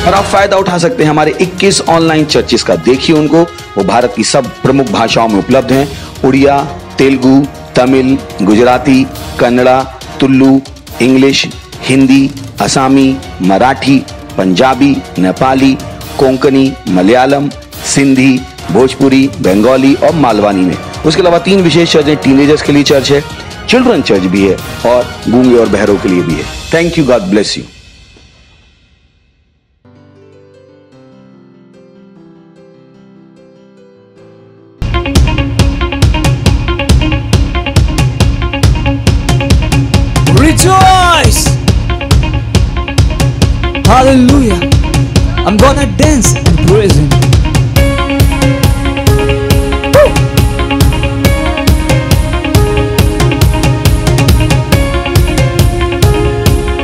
और आप फायदा उठा सकते हैं हमारे 21 ऑनलाइन चर्चेस का। देखिए उनको, वो भारत की सब प्रमुख भाषाओं में उपलब्ध हैं। उड़िया, तेलुगु, तमिल, गुजराती, कन्नड़ा, तुलु, इंग्लिश, हिंदी, असामी, मराठी, पंजाबी, नेपाली, कोंकणी, मलयालम, सिंधी, भोजपुरी, बंगाली और मालवानी में। उसके अलावा 3 विशेष चर्च हैं। टीनेजर्स के लिए चर्च है, चिल्ड्रन चर्च भी है और गूंगे और बहरों के लिए भी है। Thank you, God bless you. Rejoice! Hallelujah! I'm gonna dance and praise Him. Woo!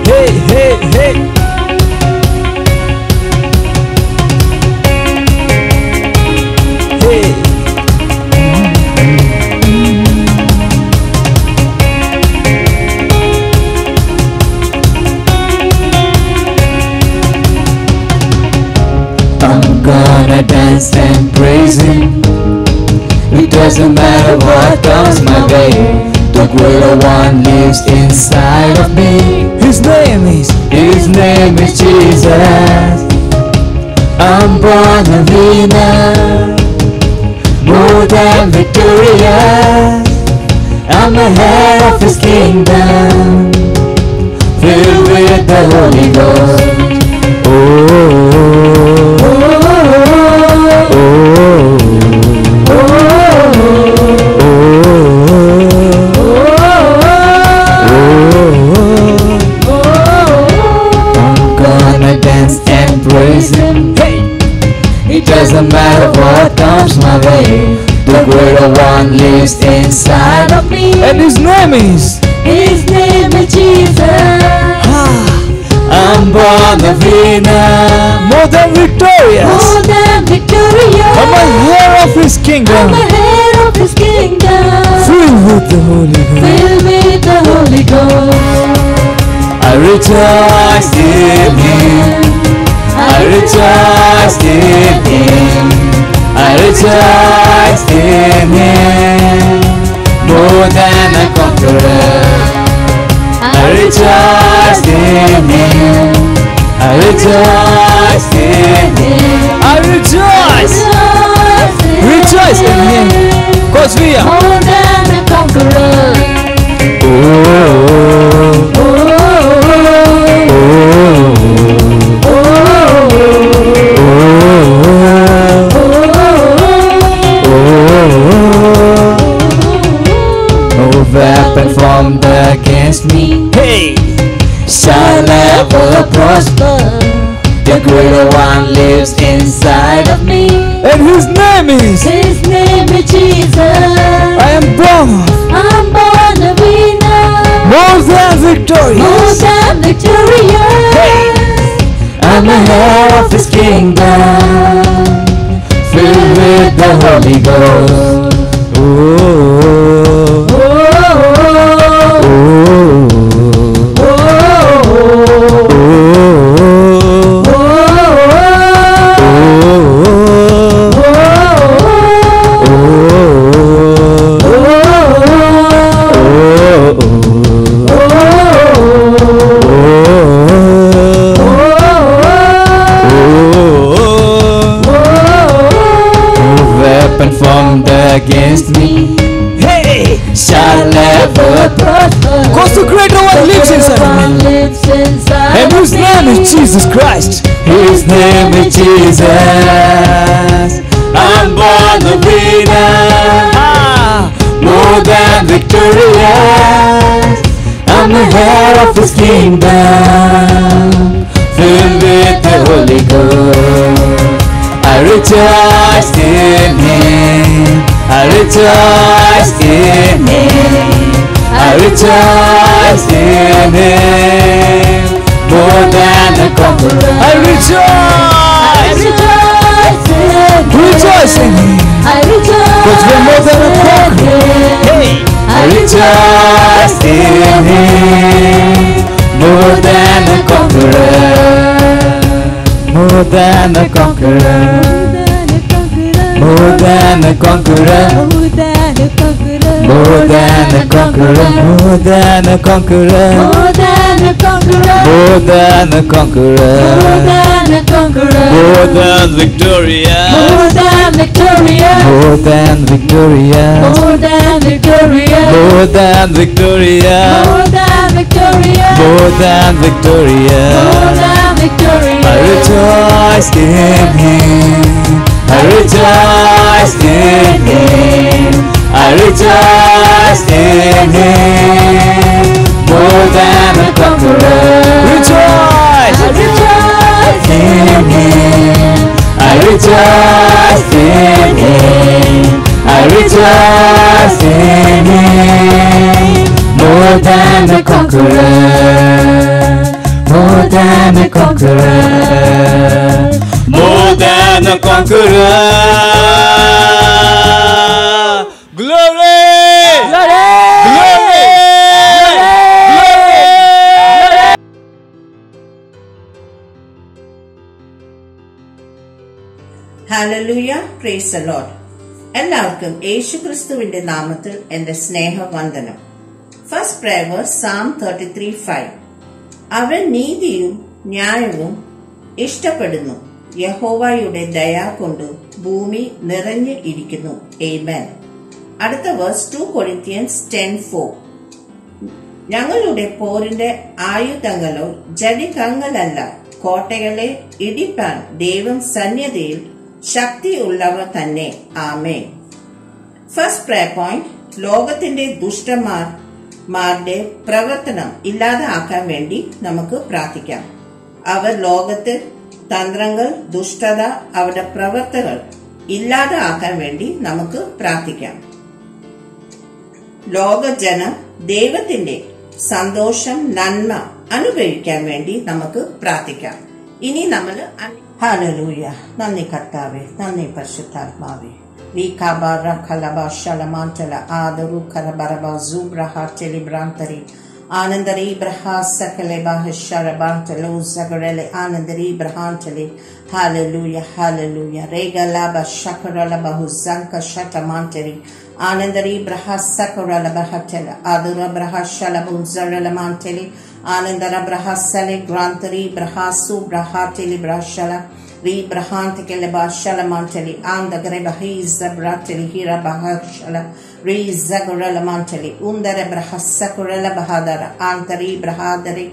Hey, hey, hey! Hey! I'm gonna dance and praise Him. It doesn't matter what comes my way. The greater one lives inside of me. His name is Jesus. I'm born a winner, more than victorious. I'm the head of His kingdom, filled with the Holy Ghost. I'm gonna dance and praise Him. It doesn't matter what comes my way. The greater one lives inside of me. and His name is Jesus. I'm born a winner, more than victorious. more than victorious. I'm a heir of His I'm kingdom, the head of His kingdom, filled with the Holy Ghost. filled with the Holy Ghost. I rejoice in Him. I rejoice in Him. I rejoice in Him, more than a conqueror. I rejoice in Him. I rejoice in Him. I rejoice, rejoice in Him, cause we are more than a conqueror. No weapon formed against me hey, shall ever prosper. The greater one lives inside of me. and His name is His name is Jesus. I am born I'm born a winner, more than more victorious. than victorious. I'm the head of His kingdom, filled with the Holy Ghost. Weapon formed against me Hey, shall never prosper. cause the greater one lives inside of me, and His name is Jesus Christ. His name is Jesus. I'm born a winner, more than victorious. I'm the head of His kingdom, filled with the Holy Ghost. I rejoice in Him. I rejoice in Him. I rejoice in Him, more than a conqueror. I rejoice, rejoice in Him, I rejoice. cause we're more than a conqueror. Hey, I rejoice in Him, more than a conqueror. more more than a conqueror, more than a conqueror, more than a conqueror, more than a conqueror, more than a conqueror, more than a conqueror, more than a conqueror, more than a conqueror, more than victorious, more than victorious, more than victorious, more than victorious, more than victorious, more than victorious, more than victorious, more than victorious. I rejoice in Him, I rejoice in Him, I rejoice in Him, more than a conqueror. Rejoice! I rejoice in Him, I rejoice in Him, I rejoice in Him, more than a conqueror, more than a conqueror, more than a conqueror. Glory! Glory! Glory! Glory! Hallelujah, praise the Lord. എല്ലാവർക്കും യേശുക്രിസ്തുവിന്റെ നാമത്തിൽ എന്റെ സ്നേഹവന്ദനം. First prayer verse Psalm 33:5. അവൻ നീതിയും ന്യായവും ഇഷ്ടപ്പെടുന്നു. യഹോവയുടെ ദയ കൊണ്ട് ഭൂമി നിറഞ്ഞു ഇരിക്കുന്നു. ആമേൻ. അടുത്ത വേഴ്സ് 2 Corinthians 10:4. ഞങ്ങളുടെ പോരിന്റെ ആയുധങ്ങളോ ജഡികങ്ങളല്ല, കോട്ടകളെ ഇടിപ്പാൻ ദൈവം സന്നിധിയിൽ ശക്തിയുള്ളവ തന്നെ. ആമേൻ. ഫസ്റ്റ് പ്രയർ പോയിന്റ്, ലോകത്തിന്റെ ദുഷ്ടന്മാരുടെ പ്രവർത്തനം ഇല്ലാതാക്കാൻ വേണ്ടി നമുക്ക് പ്രാർത്ഥിക്കാം. അവർ ലോകത്തിൽ തന്ത്രങ്ങൾ, ദുഷ്ടത, അവരുടെ പ്രവർത്തനങ്ങൾ ഇല്ലാതാക്കാൻ വേണ്ടി നമുക്ക് പ്രാർത്ഥിക്കാം. ലോകജനം ദൈവത്തിന്റെ സന്തോഷം, നന്മ അനുഭവിക്കാൻ വേണ്ടി നമുക്ക് പ്രാർത്ഥിക്കാം. ഇനി നമ്മൾ ഹല്ലേലൂയ. നന്ദി കർത്താവേ, നന്ദി പരിശുദ്ധാത്മാവേ. ലീകാബാറ ഖലബ ശലമാന്തല ആദരു ഖരബറബ സുബ്രഹ ടെലിബ്രാന്തരി ആനന്ദരി ബ്രഹാ സകലെ ബാഹശരബാന്തലോ സഗരലെ ആനന്ദരി ബ്രഹാന്തലി. Hallelujah, hallelujah. രേഗലബ ശകരല ബഹുസംക ശതമാന്തരി ആനന്ദരി ബ്രഹാ സകരല ബഹതല ആദുര ബ്രഹാ ശലബുൻ സരല മാന്തലി ആനന്ദര ബ്രഹാസലെ ഗ്രാന്തരി ബ്രഹാസു ബ്രഹാറ്റലി ബ്രഹശല റി ബ്രഹാന്തകലെ ബഹശല മാന്തലി ആന്ദഗരെ ബഹീസ ബ്രഹാറ്റലി ഹിര ബഹശല റി സഗരല മാന്തലി ഉന്ദര ബ്രഹസകരല ബഹദര ആന്തരി ബ്രഹാദരി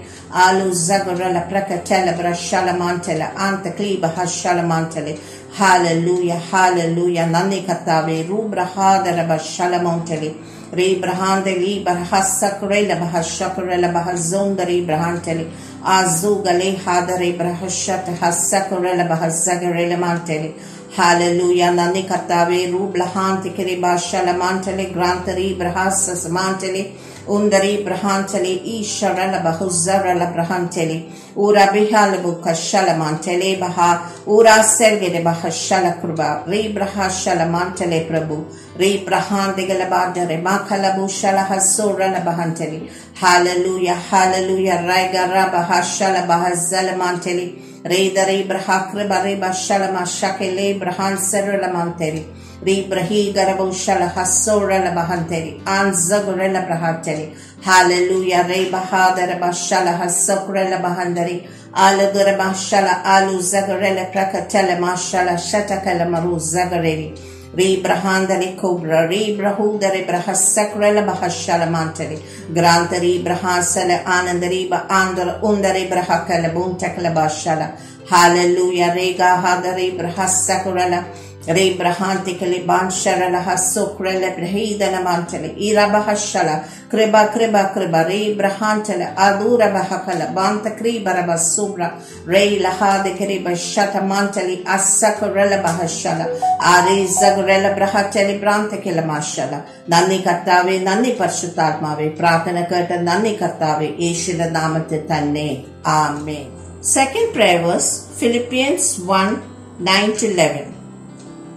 ആലു സഗരല പ്രകറ്റല ബ്രഹശല മാന്തല ആന്തക്ലി ബഹശല മാന്തലി. ഹാലലൂയ, ഹാലലൂയ. നന്ദി കർത്താവേ. റൂബ്രഹാദര ബഹശല മാന്തലി Re Brahandeli Barhasakurela Bahashakurela Bahazondari Brahanteli Azugale Hadare Brahashat Hasakurela Bahazagarela Manteli. Hallelujah. Nani Katave Rublahanti Kiriba Shalamanteli Grantari Brahasas Manteli Undari Brahanteli Isharala Bahuzarala Brahanteli Ura Bihalabu Kashalamantele Baha Ura Sergede Bahashala Kurba Re Brahashalamantele Prabhu Re Brahandigalabadare Makalabu Shalahasura Bahanteli. Hallelujah, hallelujah. Raiga Rabahashala Bahazalamanteli Re Dare Brahakriba Reba Shalama Shakele Brahan Seralamanteli Re Brahi Garabu Shalahasura Bahanteli Anzagurela Brahateli. Hallelujah. Re Bahadara Bashalahasukrela Bahandari Alagura Bashala Alu Zagarela Prakatela Mashala Shatakala Maru Zagareli Re Brahandali Cobra Re Brahudare Brahasakrela Bahashala Manteli Grantari Brahasala Anandari Ba Andar Undare Brahakala Buntakala Bashala. Hallelujah. Rega Hadare Brahasakrela Re Brahantikali Bansharala Hasukrela Brahidana Manteli Ira Bahashala Kriba Kriba Kriba Re Brahantala Adura Bahakala Bantakri Baraba Subra Re Lahade Kriba Shata Manteli Asakurela Bahashala Ari Zagrela Brahateli Brantakila Mashala. Nani Kartave, Nani Parshutatmave, Pratana Kurta, Nani Kartave, Yeshua Namate Tanne. Amen. Second prayer verse, Philippians 1:9-11.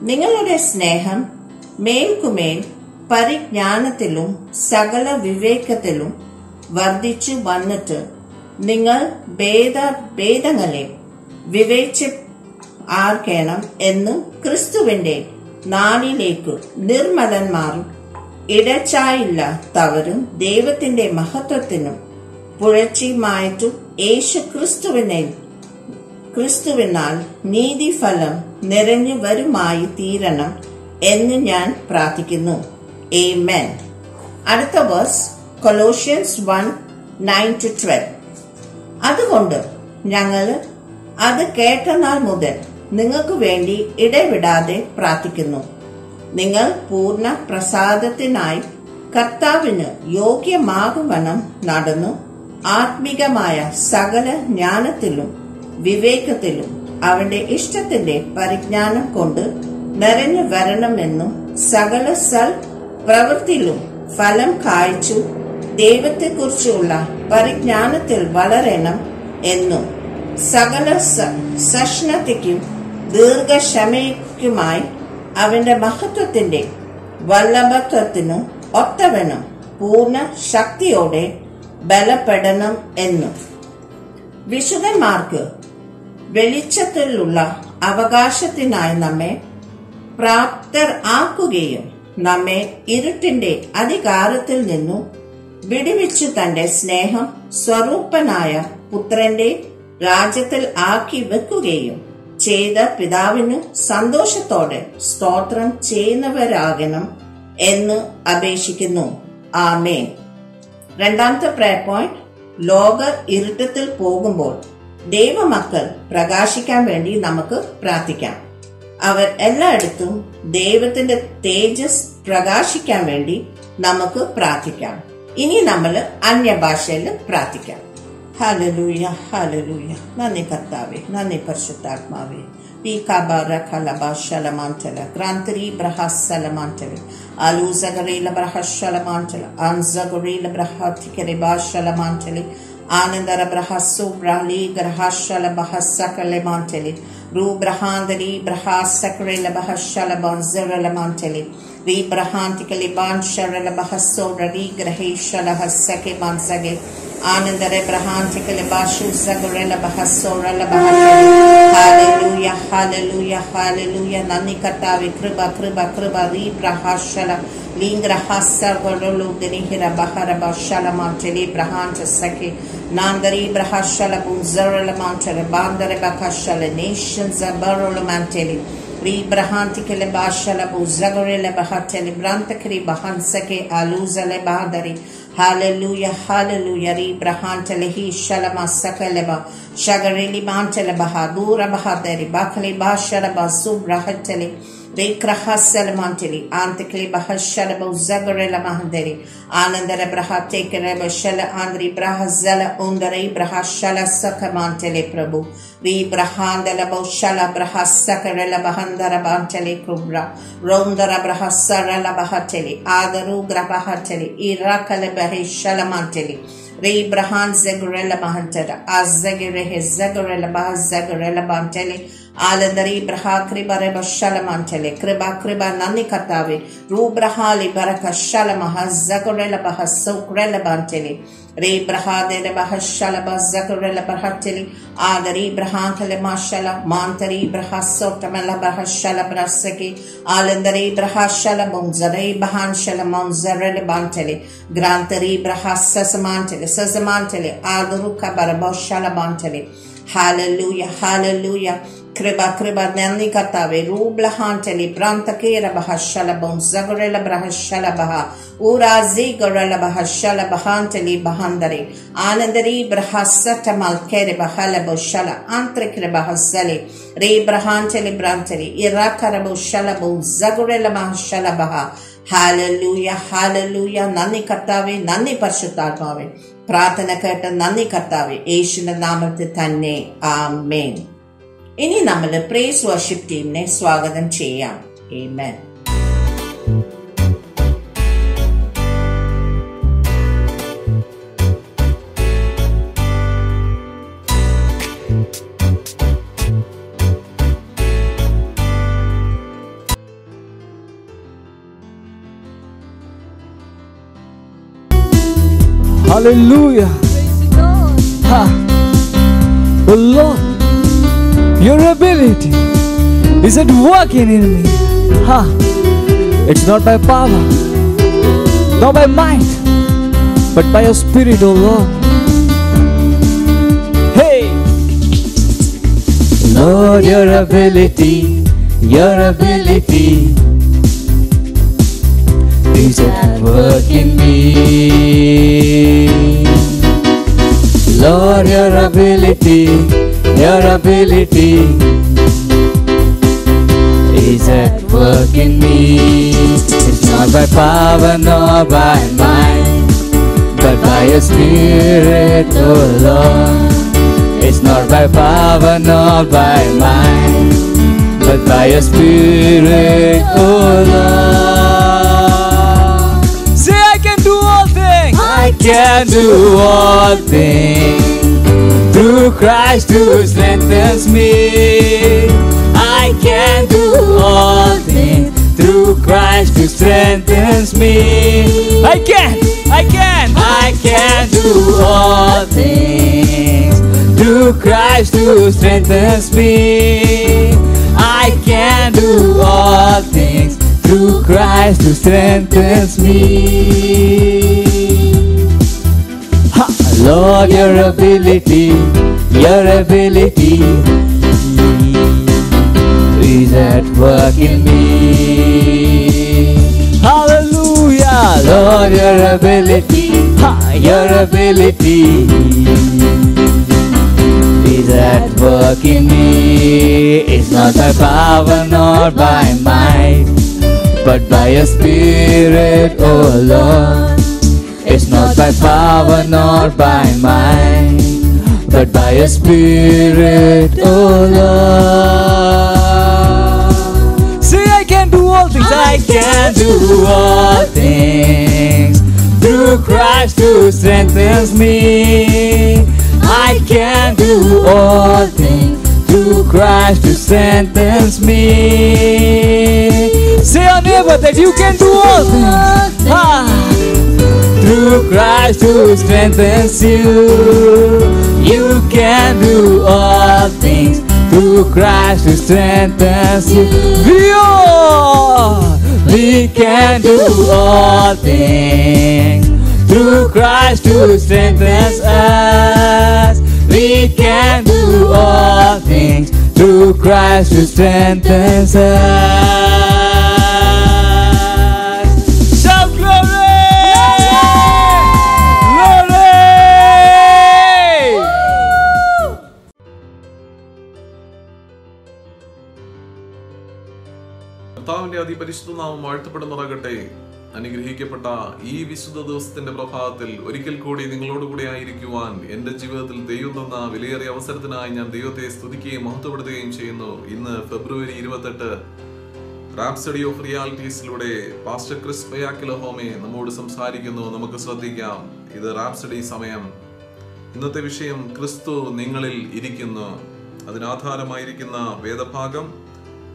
നിങ്ങളുടെ സ്നേഹം മേൽക്കുമേൽ പരിജ്ഞാനത്തിലും സകല വിവേകത്തിലും വർദ്ധിച്ചു വന്നിട്ട് നിങ്ങൾ ഭേദങ്ങളെ ആർക്കേണം എന്നും ക്രിസ്തുവിന്റെ നാളിലേക്കു നിർമ്മലന്മാരും ഇടച്ചായില്ലാത്തവരും ദൈവത്തിന്റെ മഹത്വത്തിനും പുഴച്ചിയുമായിട്ടും യേശു ക്രിസ്തുവിനാൽ നീതിഫലം നിറഞ്ഞു വരുമായി തീരണം എന്ന് ഞാൻ പ്രാർത്ഥിക്കുന്നു. ആമേൻ. അടുത്ത വേഴ്സ് കൊളോഷ്യൻസ് 1:9-12. അതുകൊണ്ട് ഞങ്ങൾ അത് കേട്ട നാൾ മുതൽ നിങ്ങൾക്ക് വേണ്ടി ഇടവിടാതെ പ്രാർത്ഥിക്കുന്നു. നിങ്ങൾ പൂർണ്ണ പ്രസാദത്തിനായി കർത്താവിന് യോഗ്യമാകുവണ്ണം നടന്നു ആത്മികമായ സകല ജ്ഞാനത്തിലും വിവേകത്തിലും അവന്റെ ഇഷ്ടത്തിന്റെ പരിജ്ഞാനം കൊണ്ട് നിറഞ്ഞു വരണമെന്നും സകല പ്രവൃത്തിയിലും ഫലം കായ്ച്ചു ദൈവത്തെക്കുറിച്ചുള്ള പരിജ്ഞാനത്തിൽ വളരണം എന്നും സകല സഹിഷ്ണുതയ്ക്കും ദീർഘക്ഷമയ്ക്കുമായി അവന്റെ മഹത്വത്തിന്റെ വല്ലഭത്വത്തിനു ഒത്തവനും പൂർണ്ണ ശക്തിയോടെ ബലപ്പെടണം എന്നും വിശുദ്ധന്മാർക്ക് വെളിച്ചത്തിലുള്ള അവകാശത്തിനായി നമ്മെ പ്രാപ്തർ ആക്കുകയും നമ്മെ ഇരുട്ടിന്റെ അധികാരത്തിൽ നിന്നു വിടുവിച്ചു തന്റെ സ്നേഹം സ്വരൂപനായ പുത്രന്റെ രാജ്യത്തിൽ ആക്കി വെക്കുകയും ചെയ്ത പിതാവിന് സന്തോഷത്തോടെ സ്തോത്രം ചെയ്യുന്നവരാകണം എന്ന് അപേക്ഷിക്കുന്നു. ആമേൻ. രണ്ടാമത്തെ പ്രയർ പോയിന്റ്, ലോകർ ഇരുട്ടത്തിൽ പോകുമ്പോൾ ദൈവമക്കൾ പ്രകാശിക്കാൻ വേണ്ടി നമുക്ക് പ്രാർത്ഥിക്കാം. അവർ എല്ലായിടത്തും ദൈവത്തിന്റെ തേജസ് പ്രകാശിക്കാൻ വേണ്ടി നമുക്ക് പ്രാർത്ഥിക്കാം. ഇനി നമ്മൾ അന്യഭാഷയിൽ പ്രാർത്ഥിക്കാം. ഹല്ലേലൂയ, ഹല്ലേലൂയ. നന്ദി കർത്താവേ, നന്ദി പരിശുദ്ധാത്മാവേ. ഗ്രാന്തരി ബ്രഹസലമാന്തല അലൂസഗറില ബ്രഹശലമാന്തല അൻസഗറില ബ്രഹത്തിക്കരി ഭാഷലമാന്തലി ആനന്ദര ബ്രഹസു ബ്രഹ്ലി ഗ്രഹശല ബഹസകലെ മാന്തലി റൂ ബ്രഹാന്തരി ബ്രഹസകറില ബഹശല ബൻസറല മാന്തലി റീ ബ്രഹാന്തിക്കലി ബാൻഷറല ബഹസോ റീ ഗ്രഹേശല ഹസകെ മാൻസകെ ആനന്ദരെ ബ്രഹാന്തിക്കലി ബാഷു സഗറില ബഹസോറല ബഹശലി. ഹല്ലേലൂയ, ഹല്ലേലൂയ, ഹല്ലേലൂയ. നന്ദി കർത്താവേ. കൃപ കൃപ കൃപ. റീ ബ്രഹശല ലിംഗ്രഹസഗറുലുദനിഹിര ബഹര ബശല മാന്തലി ബ്രഹാന്ത സഖെ നാന്ദരി ബ്രഹശല ബുൻസറല മാന്തല ബാന്ദരെ ബഹശല നേഷൻസ് ബറല മാന്തലി റീ ബ്രഹാന്തിക്കലി ബാഷല ബുസഗറില ബഹതലി ബ്രാന്തകരി ബഹൻസകെ അലൂസലെ ബഹദരി. Hallelujah, hallelujah. Ri brahantale hi shalama sakaleba shagarili mantale bahadura bahadari bakali basharaba subrahatale ri krahassalamantali antikli bahasharaba zagarela mahandari anandara brahate kereba shala andri brahazala undari brahashala sakamantale prabhu ri brahandala boshala brahasakarela bahandara bantale kubra rondara brahasarala bahatali adaru grabahatali irakale shalamanteli re brahan zagarela mahantara azagere zagarela bah zagarela banteli alandari braha kribare bashalamanteli kriba kriba nani katave ru brahali baraka shalamaha zagarela bah sokrela banteli re braha de bah shalaba zagarela bahateli adari brahantele mashala mantari braha sotamela bah shalabrasaki alandari braha shalabunzare bahan shalamanzarele banteli grantari braha sasamanteli sasamanteli adaru kabara shalabanteli. Hallelujah, hallelujah. Kriba kriba nani katave rublahanteli brantakera bahashala bonzagorela brahashala baha urazi gorela bahashala bahanteli bahandari anandari brahasata malkere bahala boshala antrikre bahasali re brahanteli branteli irakara boshala bonzagorela bahashala baha. Hallelujah, hallelujah. നന്ദി കർത്താവേ, നന്ദി പരിശുദ്ധാത്മാവേ. പ്രാർത്ഥന കേട്ട നന്ദി കർത്താവേ, യേശുവിന്റെ നാമത്തിൽ തന്നെ. ആമേൻ. ഇനി നമ്മൾ പ്രേസ് വർഷിപ്പ് ടീമിനെ സ്വാഗതം ചെയ്യാം. ആമേൻ. Hallelujah. Ha. Oh Lord, Your ability is at working in me. Ha! It's not by power, not by might, but by your Spirit, O Lord. Hey! Lord, your ability is at work in me. Lord, your ability is at work in me. It's not by power nor by might, but by your Spirit, oh Lord. It's not by power nor by might, but by your Spirit, oh Lord. Say, I can do all things. I can do all things through Christ who strengthens me. I can do all things through Christ who strengthens me. I can do all things through Christ who strengthens me. I can do all things through Christ who strengthens me. Ha! Lord, your ability is at work in me. Hallelujah. Lord, your ability is at work in me. It's not by power nor by might, but by your Spirit, oh Lord. It's not by power nor by might, but by your Spirit, oh Lord. Say, I can do all things. I can do all things through Christ who strengthens me. I can do all things through Christ who strengthens me. Say, your neighbor, that you can do all things. Ah. Through Christ who strengthens you. You can do all things through Christ who strengthens you. We can do all things through Christ who strengthens us. We can do all things through Christ who strengthens us. Shout glory! കർത്താവിന്റെ അതിപരിശുദ്ധ നാമം വാഴ്ത്തപ്പെടുമാറാകട്ടെ. അനുഗ്രഹിക്കപ്പെട്ട ഈ വിശുദ്ധ ദിവസത്തിന്റെ പ്രഭാതത്തിൽ ഒരിക്കൽ കൂടി നിങ്ങളോടുകൂടി ആയിരിക്കുവാൻ എന്റെ ജീവിതത്തിൽ ദൈവം തന്ന വിലയേറിയ അവസരത്തിനായി ഞാൻ ദൈവത്തെ സ്തുതിക്കുകയും മഹത്വപ്പെടുത്തുകയും ചെയ്യുന്നു. ഇന്ന് ഫെബ്രുവരി 28 റാപ്സഡി ഓഫ് റിയാലിറ്റീസിലൂടെ പാസ്റ്റർ ക്രിസ് പയാക്കിലഹോമെ നമ്മോട് സംസാരിക്കുന്നു. നമുക്ക് ശ്രദ്ധിക്കാം. ഇത് റാപ്സഡി സമയം. ഇന്നത്തെ വിഷയം ക്രിസ്തു നിങ്ങളിൽ ഇരിക്കുന്നു. അതിനാധാരമായിരിക്കുന്ന വേദഭാഗം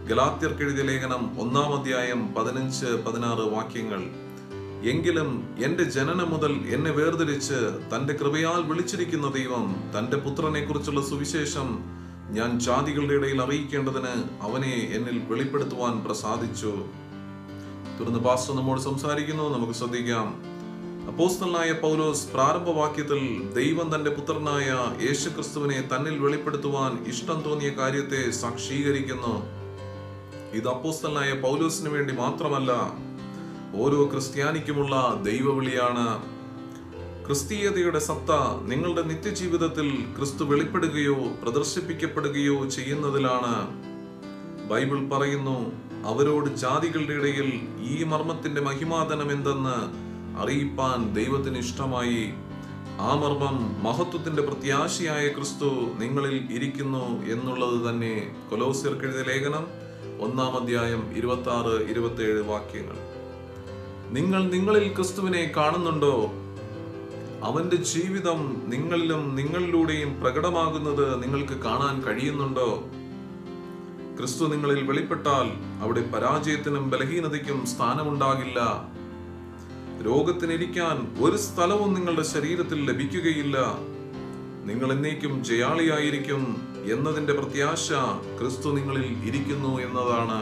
ഗലാത്യർക്ക് എഴുതിയ ലേഖനം 1-ാം അധ്യായം 15-16 വാക്യങ്ങൾ. എങ്കിലും എന്റെ ജനനം മുതൽ എന്നെ വേർതിരിച്ച് തന്റെ കൃപയാൽ വിളിച്ചിരിക്കുന്ന ദൈവം തന്റെ പുത്രനെ കുറിച്ചുള്ള സുവിശേഷം ഞാൻ ജാതികളുടെ ഇടയിൽ അറിയിക്കേണ്ടതിന് അവനെ എന്നിൽ വെളിപ്പെടുത്തുവാൻ പ്രസാദിച്ചു. തുടർന്ന് പാസ്റ്റർ നമ്മോട് സംസാരിക്കുന്നു. നമുക്ക് ശ്രദ്ധിക്കാം. അപ്പോസ്തലനായ പൗലോസ് പ്രാരംഭവാക്യത്തിൽ ദൈവം തന്റെ പുത്രനായ യേശുക്രിസ്തുവിനെ തന്നിൽ വെളിപ്പെടുത്തുവാൻ ഇഷ്ടം തോന്നിയ കാര്യത്തെ സാക്ഷീകരിക്കുന്നു. ഇത് അപ്പോസ്തലനായ പൗലോസിന് വേണ്ടി മാത്രമല്ല, ഓരോ ക്രിസ്ത്യാനിക്കുമുള്ള ദൈവവിളിയാണ്. ക്രിസ്തീയതയുടെ സത്ത നിങ്ങളുടെ നിത്യജീവിതത്തിൽ ക്രിസ്തു വെളിപ്പെടുകയോ പ്രദർശിപ്പിക്കപ്പെടുകയോ ചെയ്യുന്നതിലാണ്. ബൈബിൾ പറയുന്നു, അവരോട് ജാതികളുടെ ഇടയിൽ ഈ മർമ്മത്തിന്റെ മഹിമാധനം എന്തെന്ന് അറിയിപ്പാൻ ദൈവത്തിന് ഇഷ്ടമായി. ആ മർമ്മം മഹത്വത്തിന്റെ പ്രത്യാശയായ ക്രിസ്തു നിങ്ങളിൽ ഇരിക്കുന്നു എന്നുള്ളത് തന്നെ. കൊലോസ്യർക്ക് എഴുതിയ ലേഖനം 1-ാം അധ്യായം 26-27 വാക്യങ്ങൾ. നിങ്ങൾ നിങ്ങളിൽ ക്രിസ്തുവിനെ കാണുന്നുണ്ടോ? അവന്റെ ജീവിതം നിങ്ങളിലും നിങ്ങളിലൂടെയും പ്രകടമാകുന്നത് നിങ്ങൾക്ക് കാണാൻ കഴിയുന്നുണ്ടോ? ക്രിസ്തു നിങ്ങളിൽ വെളിപ്പെട്ടാൽ അവിടെ പരാജയത്തിനും ബലഹീനതയ്ക്കും സ്ഥാനമുണ്ടാകില്ല. രോഗത്തിനിരിക്കാൻ ഒരു സ്ഥലവും നിങ്ങളുടെ ശരീരത്തിൽ ലഭിക്കുകയില്ല. നിങ്ങൾ എന്നേക്കും ജയാളിയായിരിക്കും എന്നതിന്റെ പ്രത്യാശ ക്രിസ്തു നിങ്ങളിൽ ഇരിക്കുന്നു എന്നതാണ്.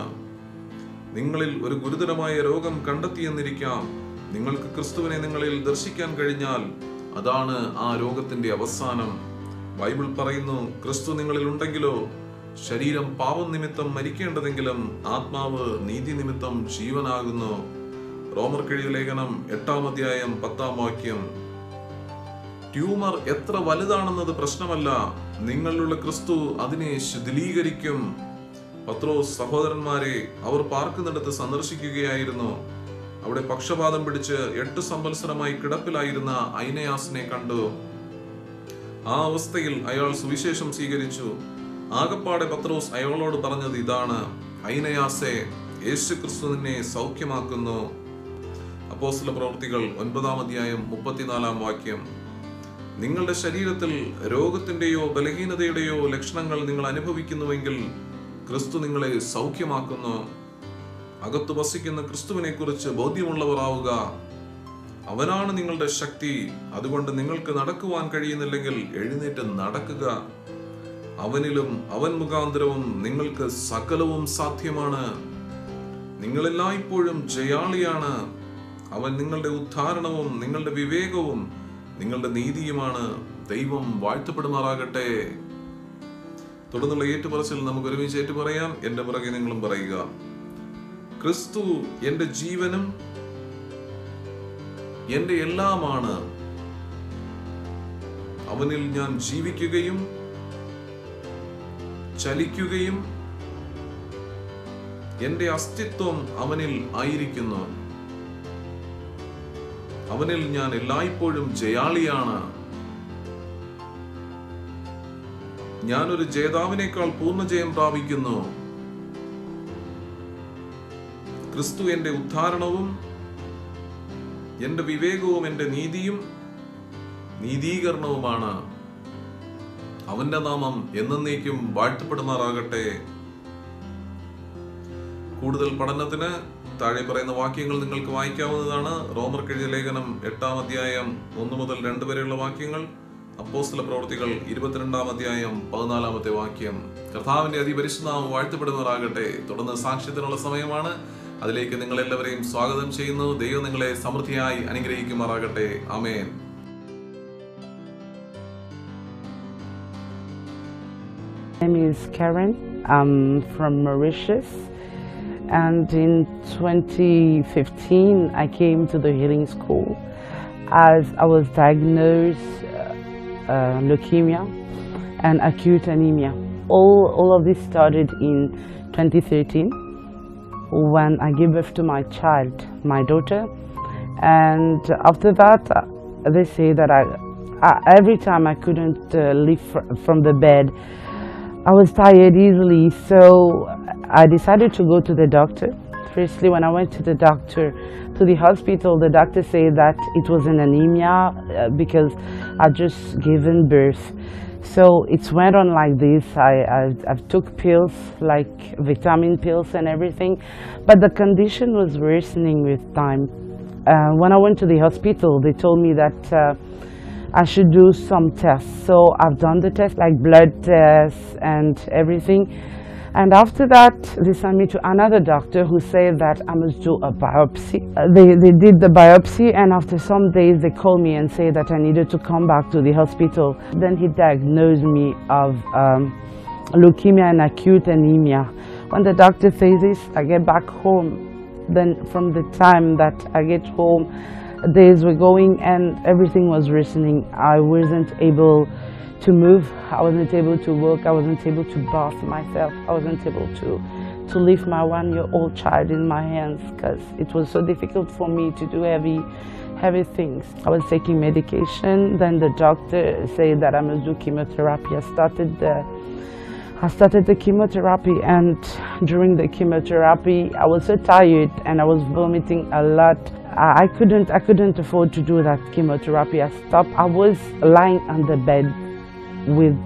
നിങ്ങളിൽ ഒരു ഗുരുതരമായ രോഗം കണ്ടെത്തിയെന്നിരിക്കാം. നിങ്ങൾക്ക് ക്രിസ്തുവിനെ നിങ്ങളിൽ ദർശിക്കാൻ കഴിഞ്ഞാൽ അതാണ് ആ രോഗത്തിന്റെ അവസാനം. ബൈബിൾ പറയുന്നു, ക്രിസ്തു നിങ്ങളിൽ ഉണ്ടെങ്കിലോ ശരീരം പാപം നിമിത്തം മരിക്കേണ്ടതെങ്കിലും ആത്മാവ് നീതി നിമിത്തം ജീവനാകുന്നു. റോമർക്കെഴുതിയ ലേഖനം 8-ാം അധ്യായം 10-ാം വാക്യം. ട്യൂമർ എത്ര വലുതാണെന്നത് പ്രശ്നമല്ല, നിങ്ങളിലുള്ള ക്രിസ്തു അതിനെ ശിഥിലീകരിക്കും. പത്രോസ് സഹോദരന്മാരെ അവർ പാർക്കുന്നിടത്ത് സന്ദർശിക്കുകയായിരുന്നു. അവിടെ പക്ഷപാതം പിടിച്ച് 8 സംവത്സരമായി കിടപ്പിലായിരുന്ന ഐനയാസിനെ കണ്ടു. ആ അവസ്ഥയിൽ അയാൾ സുവിശേഷം സ്വീകരിച്ചു. ആകപ്പാടെ പത്രോസ് അയാളോട് പറഞ്ഞത് ഇതാണ്: ഐനയാസേ, യേശു ക്രിസ്തു നിന്നെ സൗഖ്യമാക്കുന്നു. അപ്പോസ്തല പ്രവൃത്തികൾ 9-ാം അധ്യായം 34-ാം വാക്യം. നിങ്ങളുടെ ശരീരത്തിൽ രോഗത്തിന്റെയോ ബലഹീനതയുടെയോ ലക്ഷണങ്ങൾ നിങ്ങൾ അനുഭവിക്കുന്നുവെങ്കിൽ ക്രിസ്തു നിങ്ങളെ സൗഖ്യമാക്കുന്നു. അകത്തു വസിക്കുന്ന ക്രിസ്തുവിനെ കുറിച്ച് ബോധ്യമുള്ളവർ ആവുക. അവനാണ് നിങ്ങളുടെ ശക്തി. അതുകൊണ്ട് നിങ്ങൾക്ക് നടക്കുവാൻ കഴിയുന്നില്ലെങ്കിൽ എഴുന്നേറ്റ് നടക്കുക. അവനിലും അവൻ മുഖാന്തരവും നിങ്ങൾക്ക് സകലവും സാധ്യമാണ്. നിങ്ങളെല്ലായ്പ്പോഴും ജയാളിയാണ്. അവൻ നിങ്ങളുടെ ഉദ്ധാരണവും നിങ്ങളുടെ വിവേകവും നിങ്ങളുടെ നീതിയുമാണ്. ദൈവം വാഴ്ത്തപ്പെടുമാറാകട്ടെ. തുടർന്നുള്ള ഏറ്റുപറച്ചിൽ നമുക്ക് ഒരുമിച്ച് ഏറ്റുപറയാം. എന്റെ പുറകെ നിങ്ങളും പറയുക: ക്രിസ്തു എന്റെ ജീവനും എന്റെ എല്ലാമാണ്. അവനിൽ ഞാൻ ജീവിക്കുകയും ചലിക്കുകയും എന്റെ അസ്തിത്വം അവനിൽ ആയിരിക്കുന്നു. അവനിൽ ഞാൻ എല്ലായ്പ്പോഴും ജയാളിയാണ്. ഞാനൊരു ജേതാവിനേക്കാൾ പൂർണ്ണജയം പ്രാപിക്കുന്നു. ക്രിസ്തു എന്റെ ഉദ്ധാരണവും എന്റെ വിവേകവും എന്റെ നീതിയും നീതീകരണവുമാണ്. അവന്റെ നാമം എന്നേക്കും വാഴ്ത്തപ്പെടുമാറാകട്ടെ. കൂടുതൽ പഠനത്തിന് താഴെ പറയുന്ന വാക്യങ്ങൾ നിങ്ങൾക്ക് വായിക്കാവുന്നതാണ്. റോമർക്കെഴുതിയ ലേഖനം 8-ാം അധ്യായം 1 മുതൽ 2 വരെയുള്ള വാക്യങ്ങൾ, അപ്പോസ്തല പ്രവൃത്തികൾ 22-ാം അധ്യായം 14-ാമത്തെ വാക്യം. കർത്താവിന്റെ അതിപരിശുദ്ധനാമം വാഴ്ത്തപ്പെടുമാറാകട്ടെ. തുടർന്ന് സാക്ഷ്യത്തിനുള്ള സമയമാണ്. അതിലേക്ക് നിങ്ങൾ എല്ലാവരെയും സ്വാഗതം ചെയ്യുന്നു. ദൈവം നിങ്ങളെ സമൃദ്ധിയായി അനുഗ്രഹിക്കുമാറാകട്ടെ. ആമേൻ. My name is Karen. I'm from Mauritius, and in 2015 I came to the healing school as I was diagnosed leukemia and acute anemia. All of this started in 2013 when I gave birth to my child, my daughter, and after that they say that every time I couldn't leave from the bed. I was tired easily, so I decided to go to the doctor. Firstly, when I went to the doctor, to the hospital, the doctor said that it was an anemia because I just given birth. So it went on like this. I've took pills, like vitamin pills and everything, but the condition was worsening with time. When I went to the hospital, they told me that I should do some tests. So I've done the tests, like blood tests and everything. And after that, they sent me to another doctor who said that I must do a biopsy. They did the biopsy, and after some days, they called me and said that I needed to come back to the hospital. Then he diagnosed me of leukemia and acute anemia. When the doctor says this, I get back home. Then from the time that I get home, days were going and everything was worsening. I wasn't able to move, I wasn't able to walk, I wasn't able to bath myself, I wasn't able to lift my 1-year-old child in my hands because it was so difficult for me to do heavy things. I was taking medication, then the doctor said that I must do chemotherapy. I started the chemotherapy, and during the chemotherapy I was so tired and I was vomiting a lot. I couldn't afford to do that chemotherapy. I stopped. I was lying on the bed with,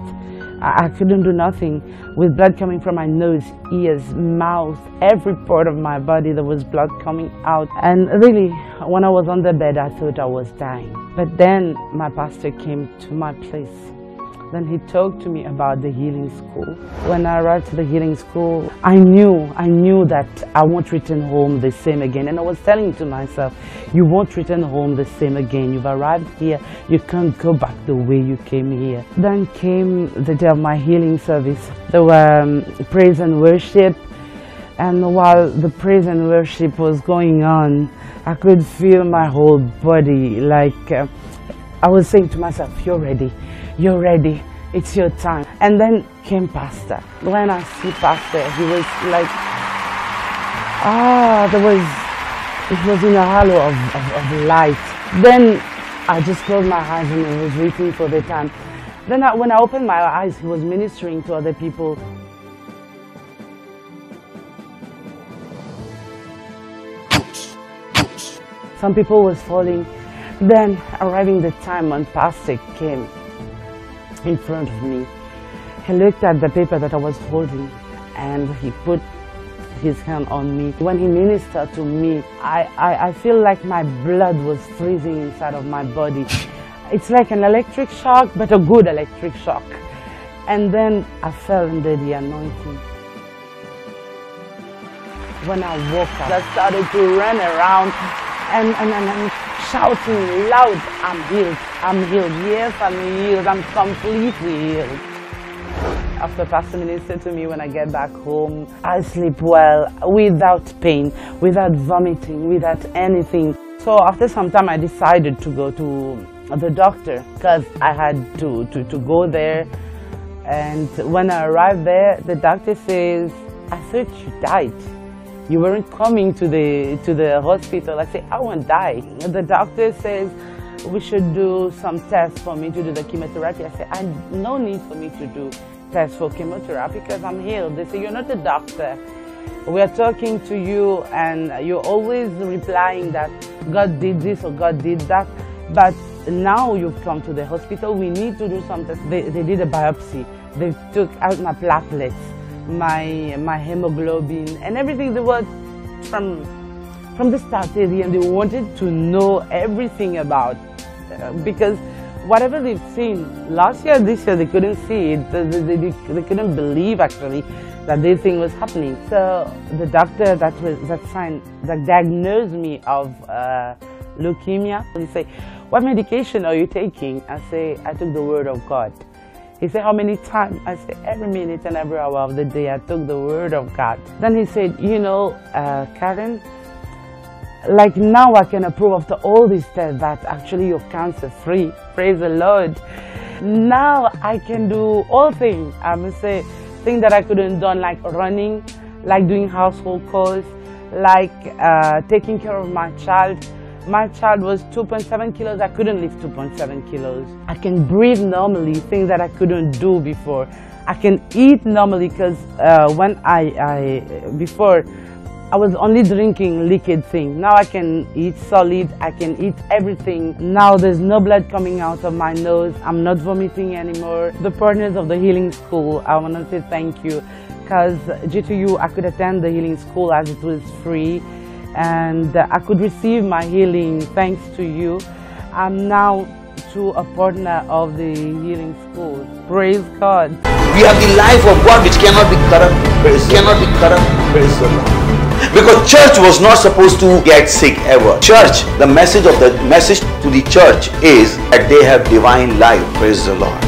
I couldn't do nothing, with blood coming from my nose, ears, mouth, every part of my body. There was blood coming out, and really when I was on the bed I thought I was dying. But then my pastor came to my place Then he talked to me about the healing school. When I arrived to the healing school, I knew that I won't return home the same again. And I was telling to myself, you won't return home the same again. You've arrived here, you can't go back the way you came here. Then came the day of my healing service. There were praise and worship. And while the praise and worship was going on, I could feel my whole body like I was saying to myself, you're ready. You're ready, it's your time. And then came Pastor. When I see Pastor, he was like, it was in a halo of light. Then I just closed my eyes and I was waiting for the time. Then when I opened my eyes, he was ministering to other people. Some people was falling. Then arriving the time when Pastor came in front of me, he looked at the paper that I was holding and he put his hand on me. When he ministered to me, I feel like my blood was freezing inside of my body. It's like an electric shock, but a good electric shock. And then I fell under the anointing. When I woke up, I started to run around and shouting loud, I'm healed, yes, I'm healed, I'm completely healed. After Pastor ministered to me, when I get back home, I sleep well, without pain, without vomiting, without anything. So after some time, I decided to go to the doctor because I had to go there. And when I arrived there, the doctor says, I thought you died. You weren't coming to the hospital. I say, I won't die. The doctor says, we should do some tests for me to do the chemotherapy. I say, no need for me to do tests for chemotherapy because I'm healed. They say, you're not a doctor. We are talking to you and you're always replying that God did this or God did that. But now you've come to the hospital, we need to do some tests. They did a biopsy. They took out my platelets, my hemoglobin and everything. They were from the start to the end. They wanted to know everything about because whatever they've seen last year, this year they couldn't see it. They couldn't believe actually that this thing was happening. So the doctor that diagnosed me of leukemia, he say, what medication are you taking? I say, I took the word of God. He said, how many times? I said, every minute and every hour of the day I took the word of God. Then he said, you know, Karen, like now I can approve after all these tests that actually you're cancer free. Praise the Lord. Now I can do all things. I must say, things that I couldn't done, like running, like doing household chores, like taking care of my child. My child was 2.7 kilos. I couldn't lift 2.7 kilos. I can breathe normally, things that I couldn't do before. I can eat normally because before I was only drinking liquid things. Now I can eat solid. I can eat everything. Now there's no blood coming out of my nose. I'm not vomiting anymore. The partners of the healing school, I want to say thank you because due to you, I could attend the healing school as it was free. And I could receive my healing thanks to you. I'm now a partner of the healing school. Praise God. We have the life of God which cannot be corrupt. Cannot be corrupt. Praise the Lord. Because church was not supposed to get sick ever. Church, the message to the church is that they have divine life. Praise the Lord.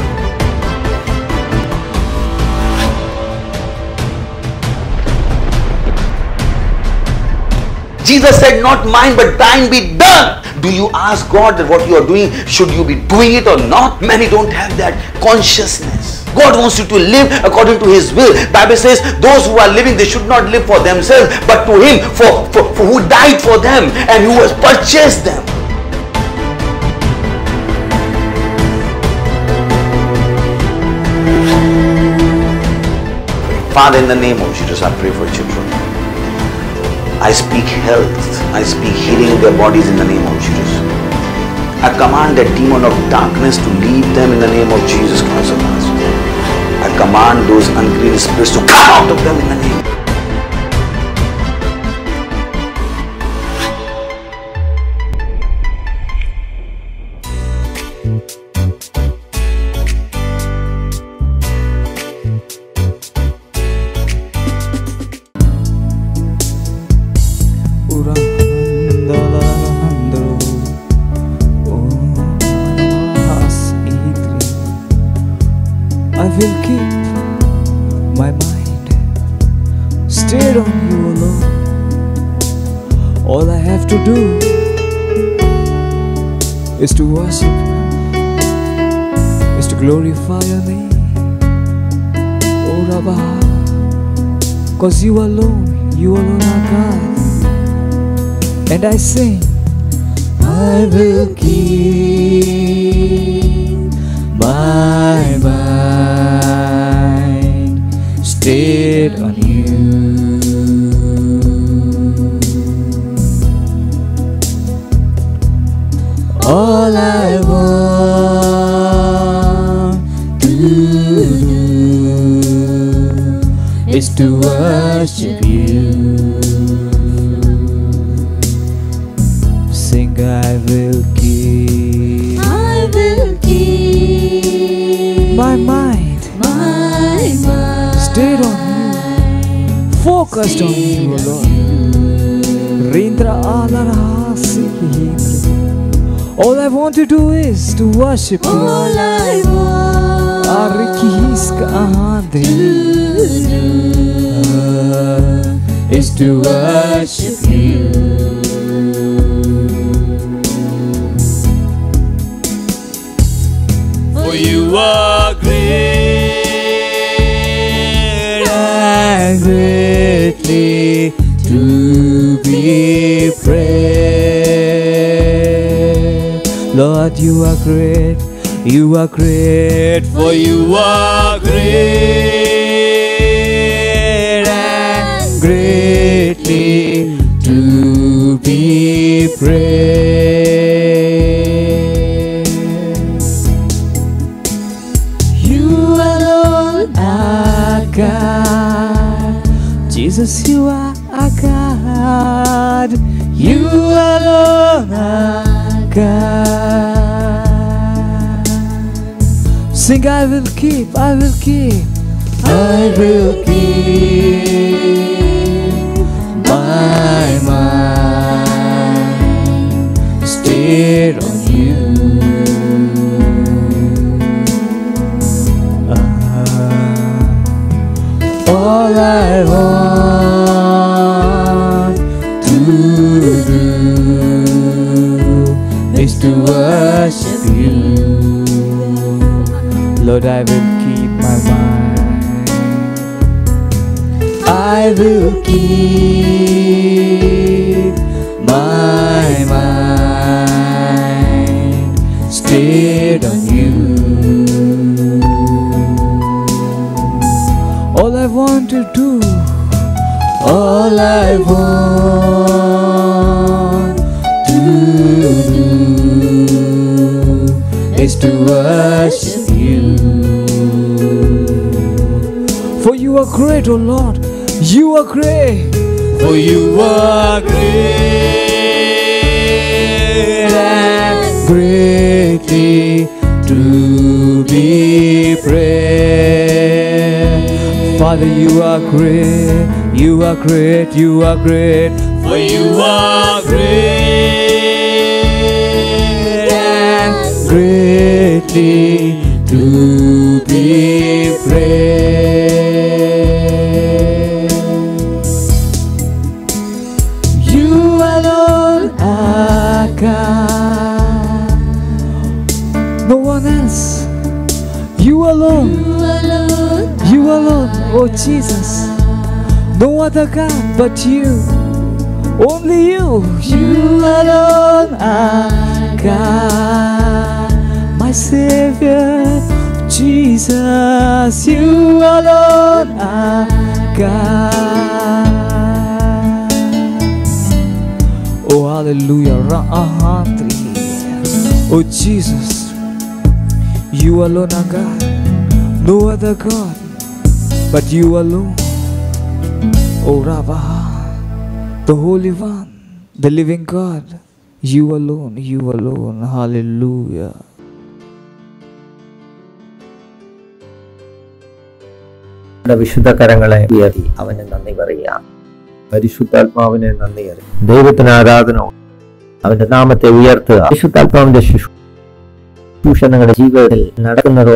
Jesus said, not mine, but thine be done. Do you ask God that what you are doing, should you be doing it or not? Many don't have that consciousness. God wants you to live according to His will. Bible says, those who are living, they should not live for themselves, but to Him, for who died for them and who has purchased them. Father, in the name of Jesus, I pray for children. I speak health, I speak healing in their bodies in the name of Jesus. I command that demon of darkness to leave them in the name of Jesus Christ of Nazareth. I command those unclean spirits to come out of them in the name. will keep my mind stayed on you alone. All I have to do is to worship, is to glorify your name. Oh Rabba, 'cause you alone are God. And I sing, I will keep my mind stayed on you. All I want to do is to worship you. Sing, I will keep my mind stayed on you, focused on you alone. Rindra alarahasi. All I want to do is to worship you. All I want is to worship you. For you are great and greatly to be praised. Lord, you are great, for you are great and greatly to be praised. You alone are God, Jesus, you are God, you alone are God. Sing, I will keep my mind stayed on you. All I want to do is to worship you. Lord, I will keep my mind. I will keep my mind stayed on you. All I want to do, all I want to do is to worship you. For you are great, O Lord, you are great. For you are great and greatly to be praised. Father, you are great, you are great, you are great. For you are great and greatly to be praised. You alone are God, no one else. You alone, oh Jesus. No other God but you, only you. You alone are God, my Savior, Jesus. You alone are God. Oh hallelujah, oh Jesus, you alone are God, no other God but you alone. Oh Rabba, the Holy One, the living God, you alone, hallelujah. വിശുദ്ധ കരങ്ങളെ ഉയർത്തി അവന് നന്ദി പറയാം. പരിശുദ്ധാത്മാവിനെ നന്ദി അറിയാം. ദൈവത്തിന് ആരാധന, അവന്റെ നാമത്തെ ഉയർത്തുക. പരിശുദ്ധാത്മാവിന്റെ ശുശ്രൂഷ നിങ്ങളുടെ ജീവിതത്തിൽ നടക്കുന്നതോ